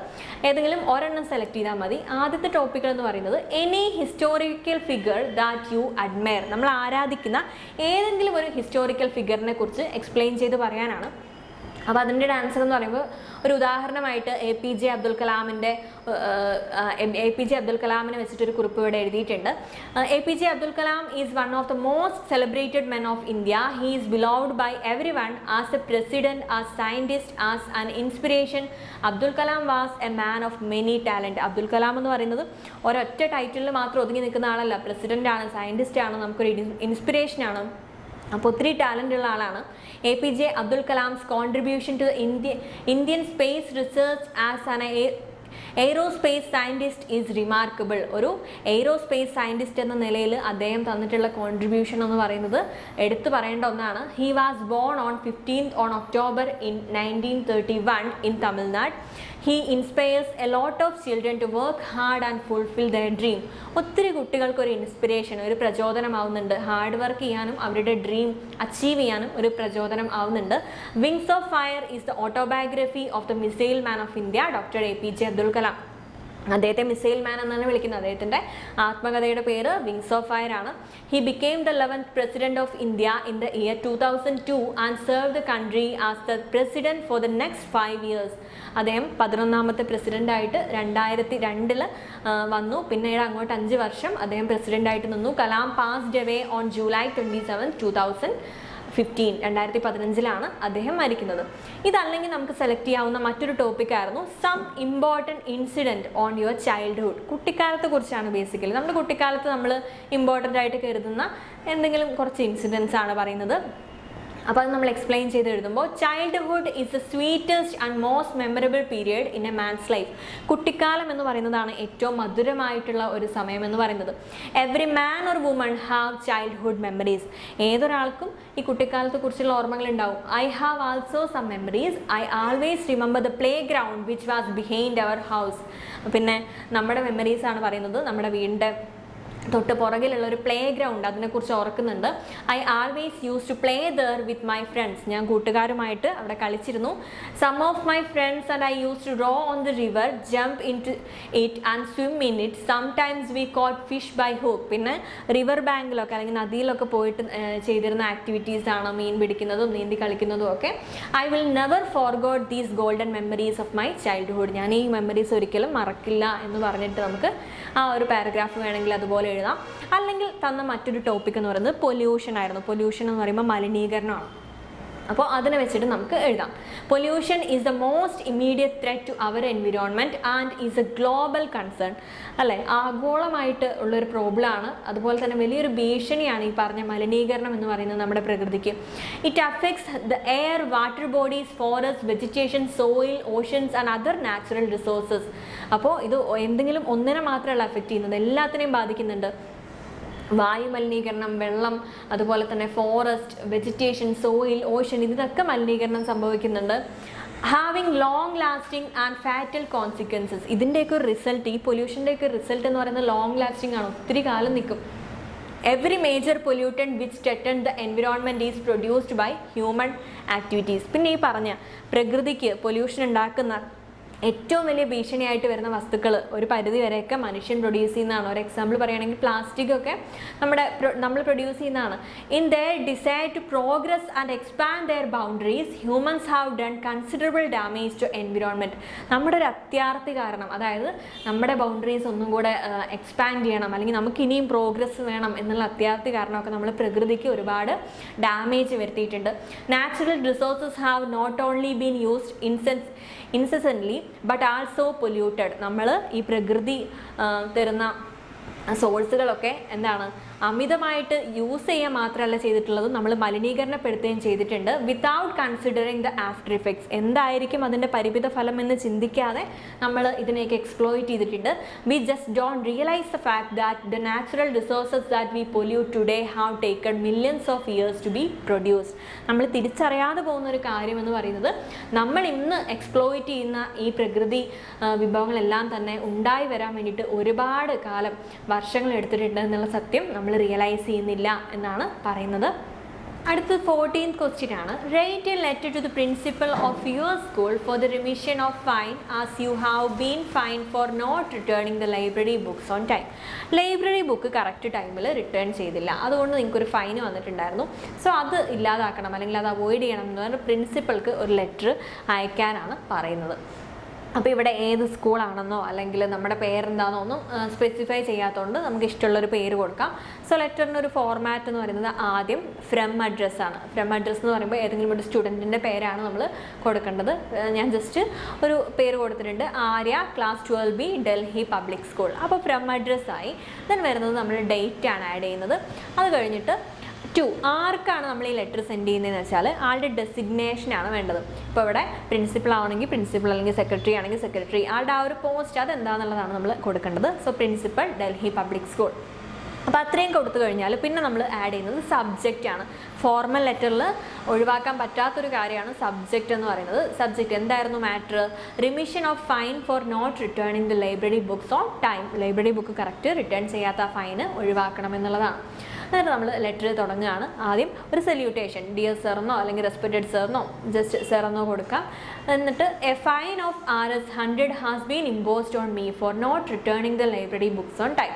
ഏതെങ്കിലും ഒരെണ്ണം സെലക്ട് ചെയ്താൽ മതി. ആദ്യത്തെ ടോപ്പിക് എന്ന് പറയുന്നത് any historical figure that you admire, നമ്മൾ ആരാധിക്കുന്ന ഏതെങ്കിലും ഒരു ഹിസ്റ്റോറിക്കൽ ഫിഗറിനെ കുറിച്ച് എക്സ്പ്ലെയിൻ ചെയ്ത് പറയാനാണ്. അപ്പോൾ അതിൻ്റെ ആൻസർ എന്ന് പറയുമ്പോൾ ഒരു ഉദാഹരണമായിട്ട് APJ അബ്ദുൽ കലാമിനെ വെച്ചിട്ടൊരു കുറിപ്പ് ഇവിടെ എഴുതിയിട്ടുണ്ട്. APJ Abdul Kalam is one of the most celebrated men of India. He is beloved by every one as a president, as scientist, as an inspiration. Abdul Kalam was a man of many talent. Abdul Kalam എന്ന് പറയുന്നത് ഒരൊറ്റ ടൈറ്റിലിൽ മാത്രം ഒതുങ്ങി നിൽക്കുന്ന ആളല്ല. പ്രസിഡൻ്റ് ആണ്, scientist ആണ്, നമുക്കൊരു ഇൻസ്പിറേഷനാണ്. അപ്പോൾ ഒത്തിരി ടാലൻ്റ് ഉള്ള ആളാണ്. APJ Abdul Kalam's contribution to Indian space research as an aerospace scientist is remarkable. ഒരു എയ്റോസ്പേസ് സയൻറ്റിസ്റ്റ് എന്ന നിലയിൽ അദ്ദേഹം തന്നിട്ടുള്ള കോൺട്രിബ്യൂഷൻ എന്ന് പറയുന്നത് എടുത്തു പറയേണ്ട ഒന്നാണ്. He was born on 15th October in 1931 in Tamil Nadu. He inspires a lot of children to work hard and fulfill their dream. ഒത്തിരി കുട്ടികൾക്ക് ഒരു ഇൻസ്പിറേഷൻ, ഒരു പ്രചോദനമാവുന്നുണ്ട്. ഹാർഡ് വർക്ക് ചെയ്യാനും അവരുടെ ഡ്രീം അച്ചീവ് ചെയ്യാനും ഒരു പ്രചോദനം ആവുന്നുണ്ട്. Wings of fire is the autobiography of the missile man of India, doctor APJ Abdul Kalam. അദ്ദേഹത്തെ മിസൈൽ മാൻ എന്നാണ് വിളിക്കുന്നത്. അദ്ദേഹത്തിൻ്റെ ആത്മകഥയുടെ പേര് വിങ്സ് ഓഫ് ഫയർ ആണ്. He became the 11th president of India in the year 2002 and serve the country as the president for the next 5 years. അദ്ദേഹം 11ാമത്തെ പ്രസിഡൻ്റായിട്ട് 2002 വന്നു. പിന്നീട് അങ്ങോട്ട് 5 വർഷം അദ്ദേഹം പ്രസിഡൻ്റായിട്ട് നിന്നു. Kalam passed away on July 27, 2015 അദ്ദേഹം മരിക്കുന്നത്. ഇതല്ലെങ്കിൽ നമുക്ക് സെലക്ട് ചെയ്യാവുന്ന മറ്റൊരു ടോപ്പിക്കായിരുന്നു some important incident on your childhood. കുട്ടിക്കാലത്തെ കുറിച്ചാണ് ബേസിക്കലി. നമ്മുടെ കുട്ടിക്കാലത്ത് നമ്മൾ ഇമ്പോർട്ടൻ്റ് ആയിട്ട് കരുതുന്ന എന്തെങ്കിലും കുറച്ച് ഇൻസിഡൻസ് ആണ് പറയുന്നത്. അപ്പോൾ അത് നമ്മൾ എക്സ്പ്ലെയിൻ ചെയ്ത് എഴുതുമ്പോൾ childhood is the sweetest and most memorable period in a man's life. കുട്ടിക്കാലം എന്ന് പറയുന്നതാണ് ഏറ്റവും മധുരമായിട്ടുള്ള ഒരു സമയം എന്ന് പറയുന്നത്. Every man or woman have childhood memories. ഏതൊരാൾക്കും ഈ കുട്ടിക്കാലത്തെ കുറിച്ചുള്ള ഓർമ്മകൾ ഉണ്ടാവും. I have also some memories. I always remember the playground which was behind our house. പിന്നെ നമ്മുടെ മെമ്മറീസ് ആണ് പറയുന്നത്. നമ്മുടെ വീടിൻ്റെ തൊട്ട് പുറകിലുള്ള ഒരു പ്ലേ ഗ്രൗണ്ട്, അതിനെക്കുറിച്ച് ഓർക്കുന്നുണ്ട്. I always use to play there with my friends. ഞാൻ കൂട്ടുകാരുമായിട്ട് അവിടെ കളിച്ചിരുന്നു. Some of my friends and I use to row on the river, jump in to it and swim in it. Sometimes we caught fish by hook. പിന്നെ river ബാങ്കിലൊക്കെ അല്ലെങ്കിൽ നദിയിലൊക്കെ പോയിട്ട് ചെയ്തിരുന്ന ആക്ടിവിറ്റീസാണ് മീൻ പിടിക്കുന്നതും നീന്തി കളിക്കുന്നതും ഒക്കെ. I will never forgot these golden memories of my childhood. ഞാൻ ഈ മെമ്മറീസ് ഒരിക്കലും മറക്കില്ല എന്ന് പറഞ്ഞിട്ട് നമുക്ക് ആ ഒരു പാരഗ്രാഫ് വേണമെങ്കിൽ അതുപോലെ എഴുതാം. അല്ലെങ്കിൽ തന്ന മറ്റൊരു ടോപ്പിക് എന്ന് പറയുന്നത് പൊല്യൂഷൻ ആയിരുന്നു. പൊല്യൂഷൻ എന്ന് പറയുമ്പോൾ മലിനീകരണമാണ്. അപ്പോൾ അതിനെ വെച്ചിട്ട് നമുക്ക് എഴുതാം. Pollution is the most immediate threat to our environment and is a global concern. അല്ലേ, ആഗോളമായിട്ട് ഉള്ളൊരു പ്രോബ്ലമാണ്. അതുപോലെ തന്നെ വലിയൊരു ഭീഷണിയാണ് ഈ പറഞ്ഞ മലിനീകരണം എന്ന് പറയുന്നത് നമ്മുടെ പ്രകൃതിക്ക്. It affects the air, water bodies, forest, vegetation, soil, oceans and other natural resources. അപ്പോൾ ഇത് എന്തെങ്കിലും ഒന്നിനെ മാത്രമല്ല അഫക്റ്റ് ചെയ്യുന്നത്, എല്ലാത്തിനെയും ബാധിക്കുന്നുണ്ട്. വായു മലിനീകരണം, വെള്ളം, അതുപോലെ തന്നെ ഫോറസ്റ്റ്, വെജിറ്റേഷൻ, സോയിൽ, ഓഷ്യൻ, ഇതിനൊക്കെ മലിനീകരണം സംഭവിക്കുന്നുണ്ട്. Having long lasting and fatal consequences. ഇതിൻ്റെയൊക്കെ ഒരു റിസൾട്ട്, ഈ പൊല്യൂഷൻ്റെയൊക്കെ റിസൾട്ട് എന്ന് പറയുന്നത് ലോങ് ലാസ്റ്റിംഗ് ആണ്, ഒത്തിരി കാലം നിൽക്കും. Every major pollutant which threaten the environment is produced by human activities. പിന്നെ ഈ പറഞ്ഞ പ്രകൃതിക്ക് പൊല്യൂഷൻ ഉണ്ടാക്കുന്ന ഏറ്റവും വലിയ ഭീഷണിയായിട്ട് വരുന്ന വസ്തുക്കൾ ഒരു പരിധി വരെയൊക്കെ മനുഷ്യൻ പ്രൊഡ്യൂസ് ചെയ്യുന്നതാണ്. ഒരു എക്സാമ്പിൾ പറയുകയാണെങ്കിൽ പ്ലാസ്റ്റിക് ഒക്കെ നമ്മൾ പ്രൊഡ്യൂസ് ചെയ്യുന്നതാണ്. In their desire to progress and expand their boundaries humans have done considerable damage to environment. നമ്മുടെ ഒരു അത്യാർത്തി കാരണം, അതായത് നമ്മുടെ ബൗണ്ടറീസ് ഒന്നും കൂടെ എക്സ്പാൻഡ് ചെയ്യണം അല്ലെങ്കിൽ നമുക്ക് ഇനിയും പ്രോഗ്രസ് വേണം എന്നുള്ള അത്യാർത്തി കാരണമൊക്കെ നമ്മൾ പ്രകൃതിക്ക് ഒരുപാട് ഡാമേജ് വരുത്തിയിട്ടുണ്ട്. Natural resources have not only been used incessantly but also polluted. നമ്മൾ ഈ പ്രകൃതി തരുന്ന സോഴ്സുകളൊക്കെ എന്താണ് അമിതമായിട്ട് യൂസ് ചെയ്യുക മാത്രമല്ല ചെയ്തിട്ടുള്ളത്, നമ്മൾ മലിനീകരണപ്പെടുത്തുകയും ചെയ്തിട്ടുണ്ട്. Without considering the after effects, എന്തായിരിക്കും അതിൻ്റെ പരിമിത ഫലം എന്ന് ചിന്തിക്കാതെ നമ്മൾ ഇതിനെയൊക്കെ എക്സ്പ്ലോയിറ്റ് ചെയ്തിട്ടുണ്ട്. We just don't realise the fact that the natural resources that we pollute today have taken millions of years to be produced. നമ്മൾ തിരിച്ചറിയാതെ പോകുന്ന ഒരു കാര്യം എന്ന് പറയുന്നത്, നമ്മൾ ഇന്ന് എക്സ്പ്ലോയിറ്റ് ചെയ്യുന്ന ഈ പ്രകൃതി വിഭവങ്ങളെല്ലാം തന്നെ ഉണ്ടായി വരാൻ വേണ്ടിയിട്ട് ഒരുപാട് കാലം, വർഷങ്ങൾ എടുത്തിട്ടുണ്ട് എന്നുള്ള സത്യം നമ്മൾ റിയലൈസ് ചെയ്യുന്നില്ല എന്നാണ് പറയുന്നത്. അടുത്ത 14th ക്വസ്റ്റ്യൻ ആണ്. Write a letter to the principal of your school for the remission of fine as you have been fine for not returning the library books on time. Library book correct ടൈമിൽ return ചെയ്തില്ല, അതുകൊണ്ട് നിങ്ങൾക്കൊരു fine വന്നിട്ടുണ്ടായിരുന്നു. So അത് ഇല്ലാതാക്കണം അല്ലെങ്കിൽ അത് avoid ചെയ്യണം എന്ന് പറഞ്ഞാൽ പ്രിൻസിപ്പൾക്ക് ഒരു ലെറ്റർ അയക്കാനാണ് പറയുന്നത്. അപ്പോൾ ഇവിടെ ഏത് സ്കൂളാണെന്നോ അല്ലെങ്കിൽ നമ്മുടെ പേരെന്താണെന്നോ ഒന്നും സ്പെസിഫൈ ചെയ്യാത്തതുകൊണ്ട് നമുക്ക് ഇഷ്ടമുള്ളൊരു പേര് കൊടുക്കാം. സോ ലെറ്ററിൻ്റെ ഒരു ഫോർമാറ്റ് എന്ന് പറയുന്നത് ആദ്യം ഫ്രം അഡ്രസ്സാണ്. ഫ്രം അഡ്രസ്സ് എന്ന് പറയുമ്പോൾ ഏതെങ്കിലും ഒരു സ്റ്റുഡൻറ്റിൻ്റെ പേരാണ് നമ്മൾ കൊടുക്കേണ്ടത്. ഞാൻ ജസ്റ്റ് ഒരു പേര് കൊടുത്തിട്ടുണ്ട്, Arya class 12B Delhi public school. അപ്പോൾ ഫ്രം അഡ്രസ്സായി. ദെൻ വരുന്നത് നമ്മൾ ഡേറ്റ് ആണ് ആഡ് ചെയ്യുന്നത്. അത് കഴിഞ്ഞിട്ട് ആർക്കാണ് നമ്മൾ ഈ ലെറ്റർ സെൻഡ് ചെയ്യുന്നതെന്ന് വെച്ചാൽ ആളുടെ ഡെസിഗ്നേഷനാണ് വേണ്ടത്. ഇപ്പോൾ ഇവിടെ പ്രിൻസിപ്പൾ ആണെങ്കിൽ പ്രിൻസിപ്പൾ, അല്ലെങ്കിൽ സെക്രട്ടറി ആണെങ്കിൽ സെക്രട്ടറി, ആളുടെ ആ ഒരു പോസ്റ്റ് അതെന്താണെന്നുള്ളതാണ് നമ്മൾ കൊടുക്കേണ്ടത്. So principal Delhi public school. അപ്പോൾ അത്രയും കൊടുത്തു കഴിഞ്ഞാൽ പിന്നെ നമ്മൾ ആഡ് ചെയ്യുന്നത് സബ്ജക്റ്റ് ആണ്. ഫോർമൽ ലെറ്ററിൽ ഒഴിവാക്കാൻ പറ്റാത്തൊരു കാര്യമാണ് സബ്ജക്റ്റ് എന്ന് പറയുന്നത്. സബ്ജക്റ്റ് എന്തായിരുന്നു matter? Remission of fine for not returning the library books on time. Library book correct return ചെയ്യാത്ത ഫൈന് ഒഴിവാക്കണം എന്നുള്ളതാണ്. എന്നിട്ട് നമ്മൾ ലെറ്റർ തുടങ്ങുകയാണ്. ആദ്യം ഒരു സല്യൂട്ടേഷൻ, ഡിയർ സാറെന്നോ അല്ലെങ്കിൽ റെസ്പെക്റ്റഡ് സാറെന്നോ ജസ്റ്റ് സാറെന്നോ കൊടുക്കാം. എന്നിട്ട് a fine of Rs 100 has been imposed on me for not returning the library books on time.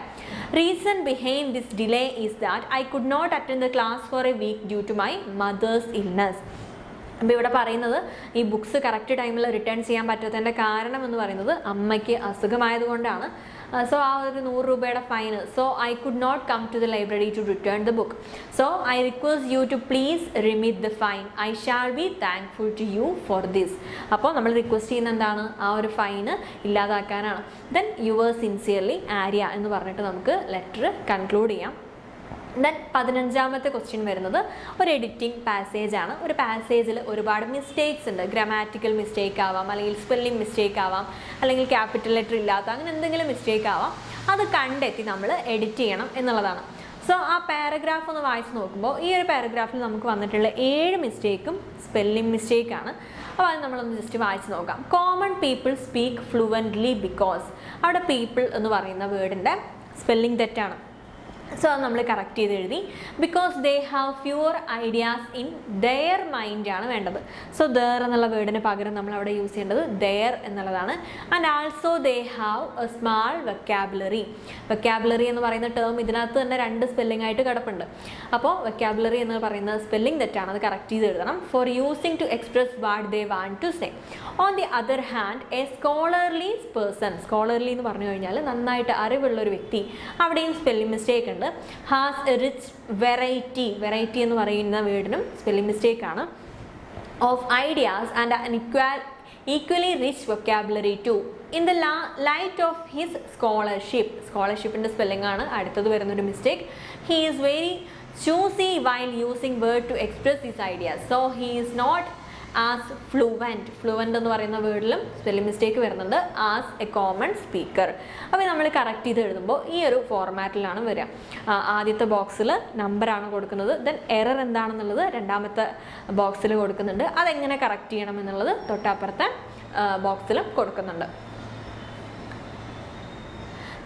Reason behind this delay is that I could not attend the class for a week due to my mother's illness. അപ്പോൾ ഇവിടെ പറയുന്നത് ഈ books correct ടൈമിൽ return ചെയ്യാൻ പറ്റാത്തതിൻ്റെ കാരണം എന്ന് പറയുന്നത് അമ്മയ്ക്ക് അസുഖമായതുകൊണ്ടാണ്. സോ ആ ഒരു 100 രൂപയുടെ ഫൈന്. So I could not come to the library to return the book. So I request you to please remit the fine. I shall be thankful to you for this. അപ്പോൾ നമ്മൾ റിക്വസ്റ്റ് ചെയ്യുന്ന എന്താണ്? ആ ഒരു ഫൈന് ഇല്ലാതാക്കാനാണ്. ദെൻ യുവർ സിൻസിയർലി ആര്യ എന്ന് പറഞ്ഞിട്ട് നമുക്ക് ലെറ്റർ കൺക്ലൂഡ് ചെയ്യാം. ദെൻ 15ാമത്തെ ക്വസ്റ്റ്യൻ വരുന്നത് ഒരു എഡിറ്റിംഗ് പാസേജ് ആണ്. ഒരു പാസേജിൽ ഒരുപാട് മിസ്റ്റേക്സ് ഉണ്ട്. ഗ്രാമാറ്റിക്കൽ മിസ്റ്റേക്ക് ആവാം, അല്ലെങ്കിൽ സ്പെല്ലിംഗ് മിസ്റ്റേക്ക് ആവാം, അല്ലെങ്കിൽ ക്യാപിറ്റൽ ലെറ്റർ ഇല്ലാത്ത അങ്ങനെ എന്തെങ്കിലും മിസ്റ്റേക്ക് ആവാം. അത് കണ്ടെത്തി നമ്മൾ എഡിറ്റ് ചെയ്യണം എന്നുള്ളതാണ്. സോ ആ പാരഗ്രാഫ് ഒന്ന് വായിച്ച് നോക്കുമ്പോൾ ഈ ഒരു പാരഗ്രാഫിൽ നമുക്ക് വന്നിട്ടുള്ള 7 മിസ്റ്റേക്കും സ്പെല്ലിംഗ് മിസ്റ്റേക്കാണ്. അപ്പോൾ അത് നമ്മളൊന്ന് ജസ്റ്റ് വായിച്ച് നോക്കാം. Common people speak fluently because. അവിടെ പീപ്പിൾ എന്ന് പറയുന്ന വേർഡിൻ്റെ സ്പെല്ലിംഗ് തെറ്റാണ്. സോ അത് നമ്മൾ കറക്റ്റ് ചെയ്ത് എഴുതി. Because they have fewer ideas in there mind ആണ് വേണ്ടത്. സോ ദെയർ എന്നുള്ള വേർഡിന് പകരം നമ്മൾ അവിടെ യൂസ് ചെയ്യേണ്ടത് ദെയർ എന്നുള്ളതാണ്. And also they have A small vocabulary. Vocabulary എന്ന് പറയുന്ന ടേം ഇതിനകത്ത് തന്നെ 2 സ്പെല്ലിംഗ് ആയിട്ട് കിടപ്പുണ്ട്. അപ്പോൾ വെക്കാബുലറി എന്ന് പറയുന്ന സ്പെല്ലിംഗ് തെറ്റാണ്, അത് കറക്റ്റ് ചെയ്ത് എഴുതണം. For using to express what they want to say. On the other hand a scholarly person. Scholarly എന്ന് പറഞ്ഞു കഴിഞ്ഞാൽ നന്നായിട്ട് അറിവുള്ളൊരു വ്യക്തി. അവിടെയും സ്പെല്ലിംഗ് മിസ്റ്റേക്ക് ഉണ്ട്. Has a rich variety. Variety എന്ന് പറയുന്ന വേർഡിനും സ്പെല്ലിംഗ് മിസ്റ്റേക്ക് ആണ്. Of ideas and an equally rich vocabulary too. In the light of his scholarship. സ്കോളർഷിപ്പിൻ്റെ സ്പെല്ലിംഗ് ആണ് അടുത്തത് വരുന്നൊരു mistake. He is very choosy while using word to express his ideas. So he is not as fluent എന്ന് പറയുന്ന വേർഡിലും spelling mistake വരുന്നുണ്ട്. As A common speaker. അപ്പോൾ നമ്മൾ correct ചെയ്ത് എഴുതുമ്പോൾ ഈ ഒരു ഫോർമാറ്റിലാണ് വരിക. ആദ്യത്തെ ബോക്സിൽ നമ്പറാണ് കൊടുക്കുന്നത്. ദെൻ എറർ എന്താണെന്നുള്ളത് രണ്ടാമത്തെ ബോക്സിൽ കൊടുക്കുന്നുണ്ട്. അതെങ്ങനെ കറക്റ്റ് ചെയ്യണം എന്നുള്ളത് തൊട്ടപ്പുറത്തെ ബോക്സിലും കൊടുക്കുന്നുണ്ട്.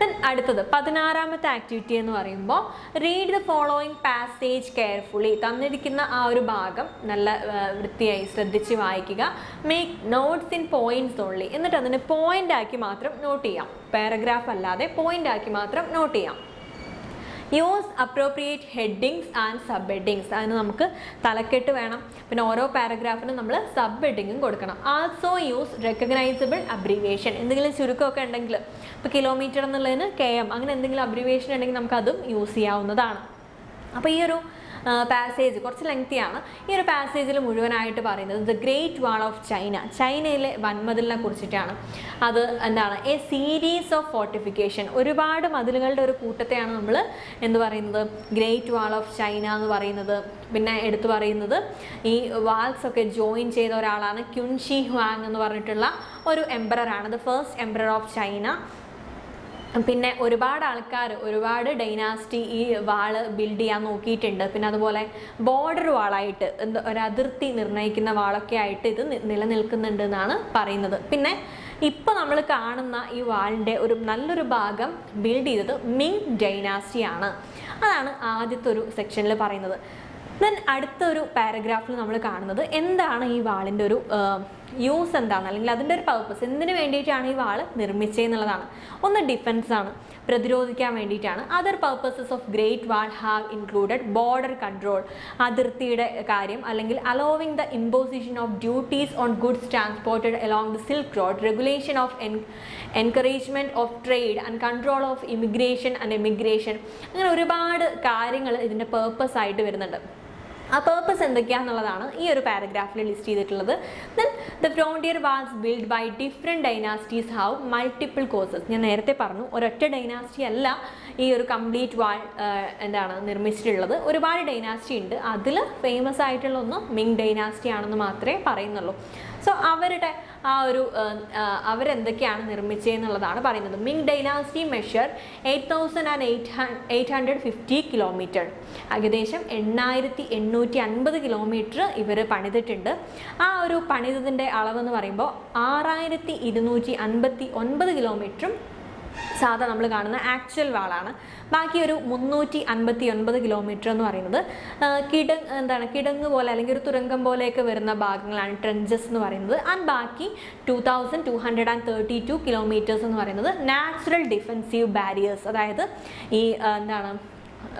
ദെൻ അടുത്തത് 16ാമത്തെ ആക്ടിവിറ്റി എന്ന് പറയുമ്പോൾ read the following passage carefully. തന്നിരിക്കുന്ന ആ ഒരു ഭാഗം നല്ല വൃത്തിയായി ശ്രദ്ധിച്ച് വായിക്കുക. Make notes in points only. എന്നിട്ട് അതിന് പോയിന്റ് ആക്കി മാത്രം നോട്ട് ചെയ്യാം. പാരഗ്രാഫ് അല്ലാതെ പോയിന്റ് ആക്കി മാത്രം നോട്ട് ചെയ്യാം. Use appropriate headings and sub headings. അതിന് നമുക്ക് തലക്കെട്ട് വേണം. പിന്നെ ഓരോ പാരഗ്രാഫിനും നമ്മൾ സബ് ഹെഡിങ്ങും കൊടുക്കണം. Also use recognisable abbreviation. എന്തെങ്കിലും ചുരുക്കമൊക്കെ ഉണ്ടെങ്കിൽ, ഇപ്പോൾ കിലോമീറ്റർ എന്നുള്ളതിന് KM, അങ്ങനെ എന്തെങ്കിലും അബ്രീവിയേഷൻ ഉണ്ടെങ്കിൽ നമുക്കതും യൂസ് ചെയ്യാവുന്നതാണ്. അപ്പോൾ ഈ ഒരു പാസേജ് കുറച്ച് ലെങ്തിയാണ്. ഈ ഒരു പാസേജിൽ മുഴുവനായിട്ട് പറയുന്നത് the great wall of China, ചൈനയിലെ വൻമതിലിനെ കുറിച്ചിട്ടാണ്. അത് എന്താണ്, എ സീരീസ് ഓഫ് ഫോർട്ടിഫിക്കേഷൻ, ഒരുപാട് മതിലുകളുടെ ഒരു കൂട്ടത്തെയാണ് നമ്മൾ എന്ത് പറയുന്നത്, ഗ്രേറ്റ് വാൾ ഓഫ് ചൈന എന്ന് പറയുന്നത്. പിന്നെ എടുത്തു പറയുന്നത് ഈ വാൾസ് ഒക്കെ ജോയിൻ ചെയ്ത ഒരാളാണ് ക്യുൻഷി ഹ്വാങ് എന്ന് പറഞ്ഞിട്ടുള്ള ഒരു എംപററാണ്, the first emperor of China. പിന്നെ ഒരുപാട് ആൾക്കാർ, ഒരുപാട് ഡൈനാസ്റ്റി ഈ വാള് ബിൽഡ് ചെയ്യാൻ നോക്കിയിട്ടുണ്ട്. പിന്നെ അതുപോലെ ബോർഡർ വാളായിട്ട് ഒരു അതിർത്തി നിർണ്ണയിക്കുന്ന വാളൊക്കെ ആയിട്ട് ഇത് നിലനിൽക്കുന്നുണ്ട് എന്നാണ് പറയുന്നത്. പിന്നെ ഇപ്പോൾ നമ്മൾ കാണുന്ന ഈ വാളിൻ്റെ ഒരു നല്ലൊരു ഭാഗം ബിൽഡ് ചെയ്തത് മിങ് ഡൈനാസ്റ്റിയാണ്. അതാണ് ആദ്യത്തെ ഒരു സെക്ഷനിൽ പറയുന്നത്. ദെൻ അടുത്തൊരു പാരഗ്രാഫിൽ നമ്മൾ കാണുന്നത് എന്താണ് ഈ വാളിൻ്റെ ഒരു യൂസ് എന്താണ്, അല്ലെങ്കിൽ അതിൻ്റെ ഒരു പർപ്പസ്, എന്തിനു വേണ്ടിയിട്ടാണ് ഈ വാള് നിർമ്മിച്ചതെന്നുള്ളതാണ്. ഒന്ന് ഡിഫെൻസ് ആണ്, പ്രതിരോധിക്കാൻ വേണ്ടിയിട്ടാണ്. Other purposes of great wall have included border control, അതിർത്തിയുടെ കാര്യം, അല്ലെങ്കിൽ allowing the imposition of duties on goods transported along the silk road, regulation of encouragement of trade and control of immigration and emigration. അങ്ങനെ ഒരുപാട് കാര്യങ്ങൾ ഇതിൻ്റെ purpose ആയിട്ട് വരുന്നുണ്ട്. ആ പേർപ്പസ് എന്തൊക്കെയാണെന്നുള്ളതാണ് ഈ ഒരു പാരഗ്രാഫിൽ ലിസ്റ്റ് ചെയ്തിട്ടുള്ളത്. Then the frontier walls build by different dynasties have multiple causes. ഞാൻ നേരത്തെ പറഞ്ഞു, ഒരൊറ്റ ഡൈനാസ്റ്റി അല്ല ഈ ഒരു കംപ്ലീറ്റ് വാൾ എന്താണ് നിർമ്മിച്ചിട്ടുള്ളത്, ഒരുപാട് ഡൈനാസ്റ്റി ഉണ്ട്. അതിൽ ഫേമസ് ആയിട്ടുള്ള ഒന്ന് മിങ് ഡൈനാസ്റ്റി ആണെന്ന് മാത്രമേ പറയുന്നുള്ളൂ. സോ അവരുടെ ആ ഒരു അവരെന്തൊക്കെയാണ് നിർമ്മിച്ചതെന്നുള്ളതാണ് പറയുന്നത്. മിങ് ഡൈനാസ്റ്റി മെഷർ 8,850 കിലോമീറ്റർ, ഏകദേശം 8,850 കിലോമീറ്റർ ഇവർ പണിതിട്ടുണ്ട്. ആ ഒരു പണിതതിൻ്റെ അളവെന്ന് പറയുമ്പോൾ 6,259 കിലോമീറ്ററും സാധാ നമ്മൾ കാണുന്ന ആക്ച്വൽ വാളാണ്. ബാക്കി ഒരു 359 കിലോമീറ്റർ എന്ന് പറയുന്നത് കിടങ്ങ് പോലെ അല്ലെങ്കിൽ ഒരു തുരങ്കം പോലെയൊക്കെ വരുന്ന ഭാഗങ്ങളാണ് ട്രെഞ്ചസ് എന്ന് പറയുന്നത്. ആൻഡ് ബാക്കി 2,232 കിലോമീറ്റേഴ്സ് എന്ന് പറയുന്നത് നാച്ചുറൽ ഡിഫെൻസീവ് ബാരിയേഴ്സ്, അതായത് ഈ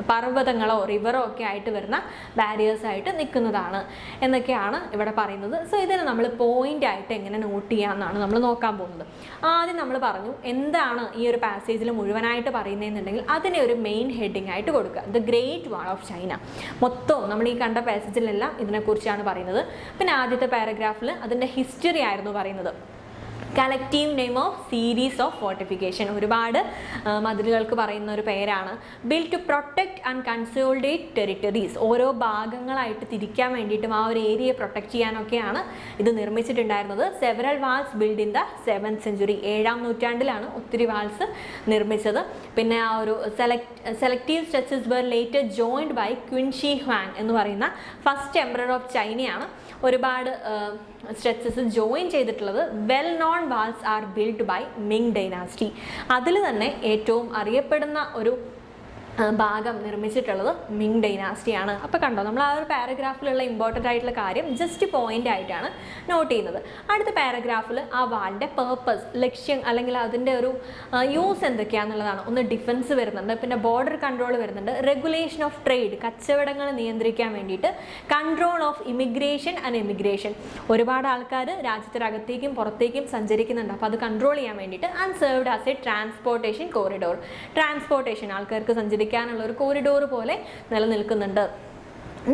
പർവ്വതങ്ങളോ റിവറോ ഒക്കെ ആയിട്ട് വരുന്ന ബാരിയേഴ്സ് ആയിട്ട് നിൽക്കുന്നതാണ് എന്നൊക്കെയാണ് ഇവിടെ പറയുന്നത്. സോ ഇതിന് നമ്മൾ പോയിന്റ് ആയിട്ട് എങ്ങനെ നോട്ട് ചെയ്യാമെന്നാണ് നമ്മൾ നോക്കാൻ പോകുന്നത്. ആദ്യം നമ്മൾ പറഞ്ഞു എന്താണ് ഈ ഒരു പാസേജിൽ മുഴുവനായിട്ട് പറയുന്നതെന്നുണ്ടെങ്കിൽ അതിനെ ഒരു മെയിൻ ഹെഡിങ് ആയിട്ട് കൊടുക്കുക, the great wall of China. മൊത്തവും നമ്മൾ ഈ കണ്ട പാസേജിലെല്ലാം ഇതിനെക്കുറിച്ചാണ് പറയുന്നത്. പിന്നെ ആദ്യത്തെ പാരഗ്രാഫിൽ അതിൻ്റെ ഹിസ്റ്ററി ആയിരുന്നു പറയുന്നത്. Collective name of series of fortification, ഒരുപാട് മതിലുകൾക്ക് പറയുന്ന ഒരു പേരാണ്. Build to protect and consolidate territories, ഓരോ ഭാഗങ്ങളായിട്ട് തിരിക്കാൻ വേണ്ടിയിട്ടും ആ ഒരു ഏരിയയെ പ്രൊട്ടക്റ്റ് ചെയ്യാനൊക്കെയാണ് ഇത് നിർമ്മിച്ചിട്ടുണ്ടായിരുന്നത്. Several walls build in the 7th century, 7ാം നൂറ്റാണ്ടിലാണ് ഒത്തിരി വാൾസ് നിർമ്മിച്ചത്. പിന്നെ ആ ഒരു selective stretches were later joined by Qin Shi Huang എന്ന് പറയുന്ന ഫസ്റ്റ് എംപറർ ഓഫ് ചൈനയാണ് ഒരുപാട് സ്ട്രെച്ചസ് ജോയിൻ ചെയ്തിട്ടുള്ളത്. Well known walls are build by Ming dynasty, അതിൽ തന്നെ ഏറ്റവും അറിയപ്പെടുന്ന ഒരു ഭാഗം നിർമ്മിച്ചിട്ടുള്ളത് മിങ് ഡൈനാസ്റ്റിയാണ്. അപ്പോൾ കണ്ടോ, നമ്മൾ ആ ഒരു പാരഗ്രാഫിലുള്ള ഇമ്പോർട്ടൻ്റ് ആയിട്ടുള്ള കാര്യം ജസ്റ്റ് പോയിന്റ് ആയിട്ടാണ് നോട്ട് ചെയ്യുന്നത്. അടുത്ത പാരഗ്രാഫിൽ ആ വാളിൻ്റെ പേർപ്പസ്, ലക്ഷ്യം അല്ലെങ്കിൽ അതിൻ്റെ ഒരു യൂസ് എന്തൊക്കെയാണെന്നുള്ളതാണ്. ഒന്ന് ഡിഫൻസ് വരുന്നുണ്ട്, പിന്നെ ബോർഡർ കൺട്രോൾ വരുന്നുണ്ട്, റെഗുലേഷൻ ഓഫ് ട്രേഡ്, കച്ചവടങ്ങൾ നിയന്ത്രിക്കാൻ വേണ്ടിയിട്ട്, control of immigration and emigration, ഒരുപാട് ആൾക്കാർ രാജ്യത്തിനകത്തേക്കും പുറത്തേക്കും സഞ്ചരിക്കുന്നുണ്ട്, അപ്പോൾ അത് കൺട്രോൾ ചെയ്യാൻ വേണ്ടിയിട്ട്. And served as A transportation corridor, transportation ആൾക്കാർക്ക് സഞ്ചരിക്കാനുള്ള ഒരു കോറിഡോർ പോലെ നിലനിൽക്കുന്നുണ്ട്.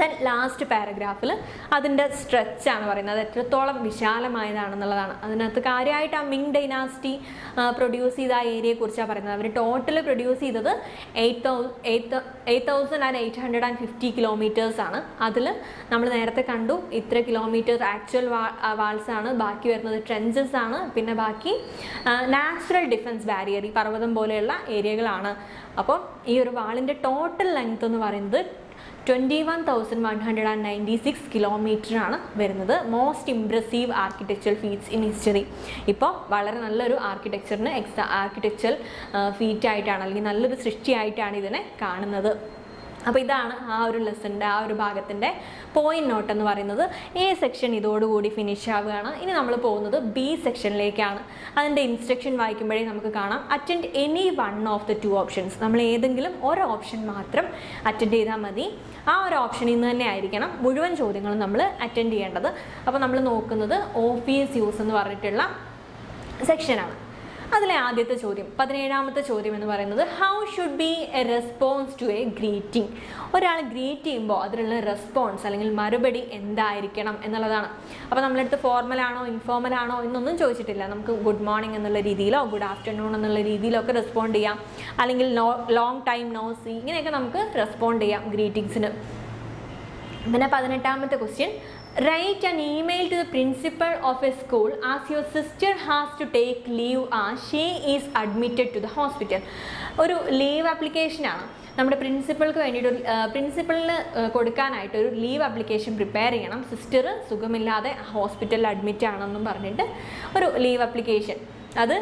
ദെൻ ലാസ്റ്റ് പാരഗ്രാഫിൽ അതിൻ്റെ സ്ട്രെച്ചാണ് പറയുന്നത്, എത്രത്തോളം വിശാലമായതാണെന്നുള്ളതാണ്. അതിനകത്ത് കാര്യമായിട്ട് ആ മിങ് ഡൈനാസ്റ്റി പ്രൊഡ്യൂസ് ചെയ്ത ആ ഏരിയയെക്കുറിച്ചാണ് പറയുന്നത്. അവർ ടോട്ടൽ പ്രൊഡ്യൂസ് ചെയ്തത് 8,850 കിലോമീറ്റേഴ്സാണ്. അതിൽ നമ്മൾ നേരത്തെ കണ്ടു ഇത്ര കിലോമീറ്റേഴ്സ് ആക്ച്വൽ വാൾസ് ആണ്, ബാക്കി വരുന്നത് ട്രെഞ്ചസ് ആണ്, പിന്നെ ബാക്കി നാച്ചുറൽ ഡിഫൻസ് ബാരിയർ, ഈ പർവ്വതം പോലെയുള്ള ഏരിയകളാണ്. അപ്പോൾ ഈ ഒരു വാളിൻ്റെ ടോട്ടൽ ലെങ്ത് എന്ന് പറയുന്നത് 21,196 കിലോമീറ്ററാണ് വരുന്നത്. Most impressive architectural feats in history. ഇപ്പോൾ വളരെ നല്ലൊരു ആർക്കിടെക്ചറൽ ഫീറ്റായിട്ടാണ് അല്ലെങ്കിൽ നല്ലൊരു സൃഷ്ടിയായിട്ടാണ് ഇതിനെ കാണുന്നത്. അപ്പോൾ ഇതാണ് ആ ഒരു ലെസണിൻ്റെ ആ ഒരു ഭാഗത്തിൻ്റെ പോയിന്റ് നോട്ട് എന്ന് പറയുന്നത്. എ സെക്ഷൻ ഇതോടുകൂടി ഫിനിഷ് ആവുകയാണ്. ഇനി നമ്മൾ പോകുന്നത് ബി സെക്ഷനിലേക്കാണ്. അതിൻ്റെ ഇൻസ്ട്രക്ഷൻ വായിക്കുമ്പോഴേ നമുക്ക് കാണാം, attend any one of the 2 options. നമ്മൾ ഏതെങ്കിലും ഒരു ഓപ്ഷൻ മാത്രം അറ്റൻഡ് ചെയ്താൽ മതി. ആ ഒരു ഓപ്ഷനിൽ നിന്ന് തന്നെ ആയിരിക്കണം മുഴുവൻ ചോദ്യങ്ങളും നമ്മൾ അറ്റൻഡ് ചെയ്യേണ്ടത്. അപ്പോൾ നമ്മൾ നോക്കുന്നത് ഓഫീസ് യൂസ് എന്ന് പറഞ്ഞിട്ടുള്ള സെക്ഷനാണ്. അതിലെ ആദ്യത്തെ ചോദ്യം 17ാമത്തെ ചോദ്യം എന്ന് പറയുന്നത് how should be a response to a greeting. ഒരാൾ ഗ്രീറ്റ് ചെയ്യുമ്പോൾ അതിനുള്ള റെസ്പോൺസ് അല്ലെങ്കിൽ മറുപടി എന്തായിരിക്കണം എന്നുള്ളതാണ്. അപ്പോൾ നമ്മളടുത്ത് ഫോർമൽ ആണോ ഇൻഫോർമൽ ആണോ എന്നൊന്നും ചോദിച്ചിട്ടില്ല. നമുക്ക് ഗുഡ് മോർണിംഗ് എന്നുള്ള രീതിയിലോ ഗുഡ് ആഫ്റ്റർനൂൺ എന്നുള്ള രീതിയിലോ ഒക്കെ റെസ്പോണ്ട് ചെയ്യാം. അല്ലെങ്കിൽ ലോങ് ടൈം നോ സീ ഇങ്ങനെയൊക്കെ നമുക്ക് റെസ്പോണ്ട് ചെയ്യാം ഗ്രീറ്റിംഗ്സിന്. പിന്നെ 18ാമത്തെ question, write an email to the principal of a school as your sister has to take leave as she is admitted to the hospital. ഒരു ലീവ് ആപ്ലിക്കേഷനാണ്. നമ്മുടെ പ്രിൻസിപ്പൾക്ക് വേണ്ടിയിട്ട് പ്രിൻസിപ്പളിന് കൊടുക്കാനായിട്ട് ഒരു ലീവ് ആപ്ലിക്കേഷൻ പ്രിപ്പയർ ചെയ്യണം. സിസ്റ്റർ സുഖമില്ലാതെ ഹോസ്പിറ്റലിൽ അഡ്മിറ്റ് ആണെന്നും പറഞ്ഞിട്ട് ഒരു ലീവ് ആപ്ലിക്കേഷൻ. അത്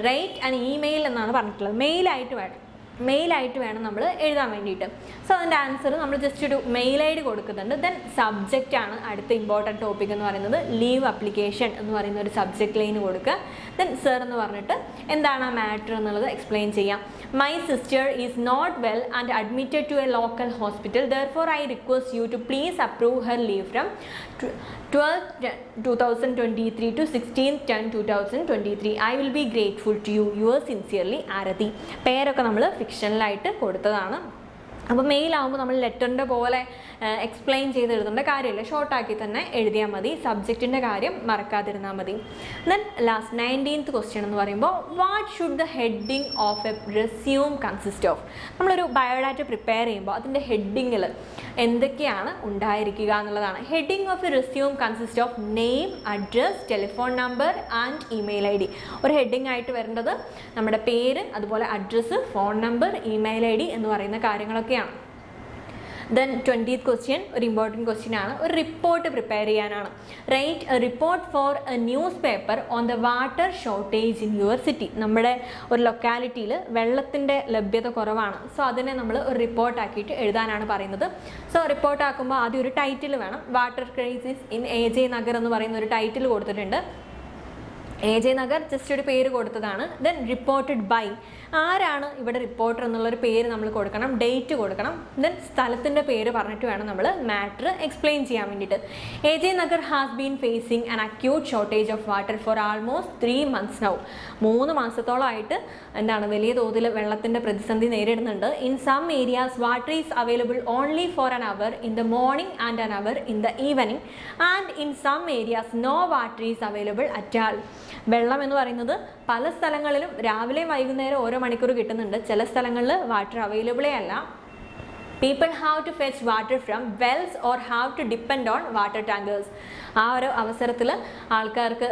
റൈറ്റ് ആൻ ഇമെയിൽ എന്നാണ് പറഞ്ഞിട്ടുള്ളത്. മെയിലായിട്ട് വേണം നമ്മൾ എഴുതാൻ വേണ്ടിയിട്ട്. സോ അതിൻ്റെ ആൻസർ നമ്മൾ ജസ്റ്റ് ഒരു മെയിൽ ഐ ഡി കൊടുക്കുന്നുണ്ട്. ദെൻ സബ്ജക്റ്റ് ആണ് അടുത്ത ഇമ്പോർട്ടൻറ്റ് ടോപ്പിക് എന്ന് പറയുന്നത്. ലീവ് അപ്ലിക്കേഷൻ എന്ന് പറയുന്ന ഒരു സബ്ജക്റ്റ് ലൈൻ കൊടുക്കുക. ദെൻ സർ എന്ന് പറഞ്ഞിട്ട് എന്താണ് ആ മാറ്റർ എന്നുള്ളത് എക്സ്പ്ലെയിൻ ചെയ്യാം. My sister is not well and admitted to a local hospital. Therefore I request you to please approve her leave from 12/2023 to 16/10/2023. I will be grateful to you. Yours sincerely, ആരതി. പേരൊക്കെ നമ്മൾ ഫിക്ഷണലായിട്ട് കൊടുത്തതാണ്. അപ്പോൾ മെയിലാവുമ്പോൾ നമ്മൾ ലെറ്ററിൻ്റെ പോലെ explain ചെയ്ത് എഴുതേണ്ട കാര്യമില്ല. ഷോർട്ടാക്കി തന്നെ എഴുതിയാൽ മതി. സബ്ജക്റ്റിൻ്റെ കാര്യം മറക്കാതിരുന്നാൽ മതി. ദെൻ ലാസ്റ്റ് 19th ക്വസ്റ്റ്യൻ എന്ന് പറയുമ്പോൾ what should the heading of A resume consist of. നമ്മളൊരു ബയോഡാറ്റ പ്രിപ്പയർ ചെയ്യുമ്പോൾ അതിൻ്റെ ഹെഡിങ്ങിൽ എന്തൊക്കെയാണ് ഉണ്ടായിരിക്കുക എന്നുള്ളതാണ്. Heading of A resume consist of name, address, telephone number and email I D. ഒരു ഹെഡിങ് ആയിട്ട് വരേണ്ടത് നമ്മുടെ പേര്, അതുപോലെ address, phone number, email I D എന്ന് പറയുന്ന കാര്യങ്ങളൊക്കെയാണ്. ദെൻ 20th ക്വസ്റ്റ്യൻ ഒരു ഇമ്പോർട്ടൻറ്റ് ക്വസ്റ്റ്യൻ ആണ്. ഒരു റിപ്പോർട്ട് പ്രിപ്പയർ ചെയ്യാനാണ്. Write a report four A news paper on the water shortage in your city. നമ്മുടെ ഒരു ലൊക്കാലിറ്റിയിൽ വെള്ളത്തിൻ്റെ ലഭ്യത കുറവാണ്. സോ അതിനെ നമ്മൾ ഒരു റിപ്പോർട്ടാക്കിയിട്ട് എഴുതാനാണ് പറയുന്നത്. സോ റിപ്പോർട്ടാക്കുമ്പോൾ ആദ്യം ഒരു ടൈറ്റിൽ വേണം. Water crisis in AJ Nagar എന്ന് പറയുന്ന ഒരു ടൈറ്റിൽ കൊടുത്തിട്ടുണ്ട്. AJ നഗർ ജസ്റ്റ് ഒരു പേര് കൊടുത്തതാണ്. ദെൻ റിപ്പോർട്ടഡ് ബൈ, ആരാണ് ഇവിടെ റിപ്പോർട്ടർ എന്നുള്ളൊരു പേര് നമ്മൾ കൊടുക്കണം, ഡേറ്റ് കൊടുക്കണം. ദെൻ സ്ഥലത്തിൻ്റെ പേര് പറഞ്ഞിട്ട് വേണം നമ്മൾ മാറ്റർ എക്സ്പ്ലെയിൻ ചെയ്യാൻ വേണ്ടിയിട്ട്. AJ Nagar has been facing an acute shortage of water for almost 3 months now. 3 മാസത്തോളമായിട്ട് വലിയ തോതിൽ വെള്ളത്തിൻ്റെ പ്രതിസന്ധി നേരിടുന്നുണ്ട്. In some areas water is available only for an hour in the morning and an hour in the evening and in some areas no water is available at all. വെള്ളം എന്ന് പറയുന്നത് പല സ്ഥലങ്ങളിലും രാവിലെയും വൈകുന്നേരം ഓരോ മണിക്കൂർ കിട്ടുന്നുണ്ട്. ചില സ്ഥലങ്ങളിൽ വാട്ടർ അവൈലബിളേ അല്ല. People have to fetch water from wells or have to depend on water tankers. ആ ഒരു അവസരത്തിൽ ആൾക്കാർക്ക്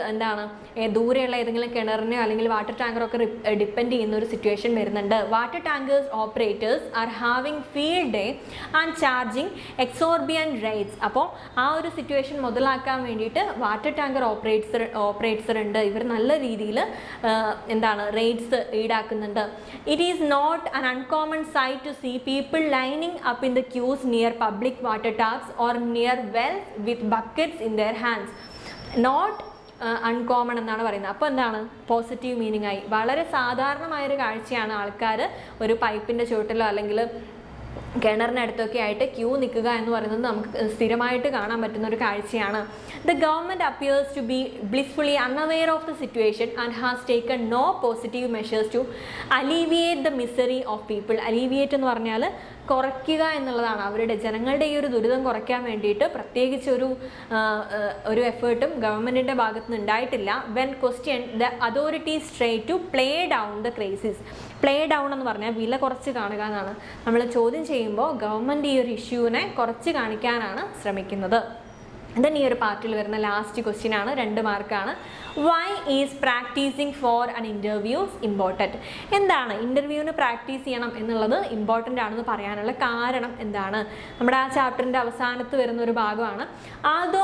ദൂരെയുള്ള ഏതെങ്കിലും കിണറിനെയോ അല്ലെങ്കിൽ വാട്ടർ ടാങ്കറൊക്കെ ഡിപ്പെൻഡ് ചെയ്യുന്ന ഒരു സിറ്റുവേഷൻ വരുന്നുണ്ട്. Water tankers operators are having field day and charging exorbitant rates. അപ്പോൾ ആ ഒരു സിറ്റുവേഷൻ മുതലാക്കാൻ വേണ്ടിയിട്ട് വാട്ടർ ടാങ്കർ ഓപ്പറേറ്റർ ഉണ്ട്. ഇവർ നല്ല രീതിയിൽ റേറ്റ്സ് ഈടാക്കുന്നുണ്ട്. It is not an uncommon sight to see people lining up in the queues near public water taps or near wells with buckets in their hands. Not uncommon എന്നാണ് പറയുന്നത്. അപ്പോൾ positive meaning ആയി. വളരെ സാധാരണമായൊരു കാഴ്ചയാണ് ആൾക്കാർ ഒരു പൈപ്പിൻ്റെ ചുവട്ടിലോ അല്ലെങ്കിൽ കിണറിനടുത്തൊക്കെ ആയിട്ട് ക്യൂ നിൽക്കുക എന്ന് പറയുന്നത് നമുക്ക് സ്ഥിരമായിട്ട് കാണാൻ പറ്റുന്ന ഒരു കാഴ്ചയാണ്. The government appears to be blissfully unaware of the situation and has taken no positive measures to alleviate the misery of people. Alleviate എന്ന് പറഞ്ഞാൽ കുറയ്ക്കുക എന്നുള്ളതാണ്. അവരുടെ ജനങ്ങളുടെ ഈ ഒരു ദുരിതം കുറയ്ക്കാൻ വേണ്ടിയിട്ട് പ്രത്യേകിച്ച് ഒരു എഫേർട്ടും ഗവൺമെൻറ്റിൻ്റെ ഭാഗത്തു നിന്ന് ഉണ്ടായിട്ടില്ല. When question the authorities try to play down the crisis. Play down എന്ന് പറഞ്ഞാൽ വില കുറച്ച് കാണുക എന്നാണ്. നമ്മൾ ചോദ്യം ചെയ്യുമ്പോൾ ഗവൺമെൻറ് ഈ ഒരു ഇഷ്യൂവിനെ കുറച്ച് കാണിക്കാനാണ് ശ്രമിക്കുന്നത്. ദെൻ ഈ ഒരു പാർട്ടിൽ വരുന്ന ലാസ്റ്റ് ക്വസ്റ്റ്യൻ ആണ്, 2 മാർക്കാണ്. Why is practising for an interviews important? എന്താണ് ഇൻ്റർവ്യൂവിന് പ്രാക്ടീസ് ചെയ്യണം എന്നുള്ളത് ഇമ്പോർട്ടൻ്റ് ആണെന്ന് പറയാനുള്ള കാരണം എന്താണ്? നമ്മുടെ ആ ചാപ്റ്ററിൻ്റെ അവസാനത്ത് വരുന്ന ഒരു ഭാഗമാണ്. ആൾദോ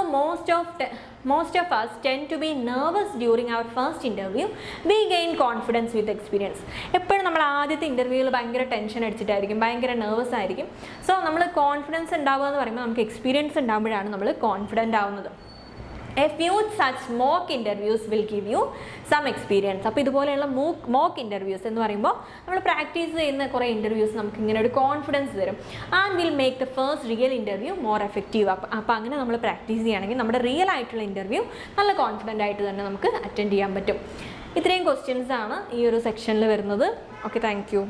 most of us tend to be nervous during our first interview, we gain confidence with experience. എപ്പോഴും നമ്മൾ ആദ്യത്തെ ഇൻ്റർവ്യൂവിൽ ഭയങ്കര ടെൻഷൻ അടിച്ചിട്ടായിരിക്കും, ഭയങ്കര നെർവസ് ആയിരിക്കും. സോ നമ്മൾ കോൺഫിഡൻസ് ഉണ്ടാവുക എന്ന് പറയുമ്പോൾ നമുക്ക് എക്സ്പീരിയൻസ് ഉണ്ടാകുമ്പോഴാണ് നമ്മൾ കോൺഫിഡൻ്റ് ആവുന്നത്. A few such mock interviews will give you some experience. അപ്പോൾ ഇതുപോലെയുള്ള മോക്ക് ഇൻ്റർവ്യൂസ് എന്ന് പറയുമ്പോൾ നമ്മൾ പ്രാക്ടീസ് ചെയ്യുന്ന കുറേ ഇൻ്റർവ്യൂസ് നമുക്ക് ഇങ്ങനെ ഒരു കോൺഫിഡൻസ് തരും. And will make the first real interview more effective. അപ്പോൾ അങ്ങനെ നമ്മൾ പ്രാക്ടീസ് ചെയ്യുകയാണെങ്കിൽ നമ്മുടെ റിയൽ ആയിട്ടുള്ള ഇൻ്റർവ്യൂ നല്ല കോൺഫിഡൻ്റ് ആയിട്ട് തന്നെ നമുക്ക് അറ്റൻഡ് ചെയ്യാൻ പറ്റും. ഇത്രയും ക്വസ്റ്റ്യൻസ് ആണ് ഈ ഒരു സെക്ഷനിൽ വരുന്നത്. Okay, thank you.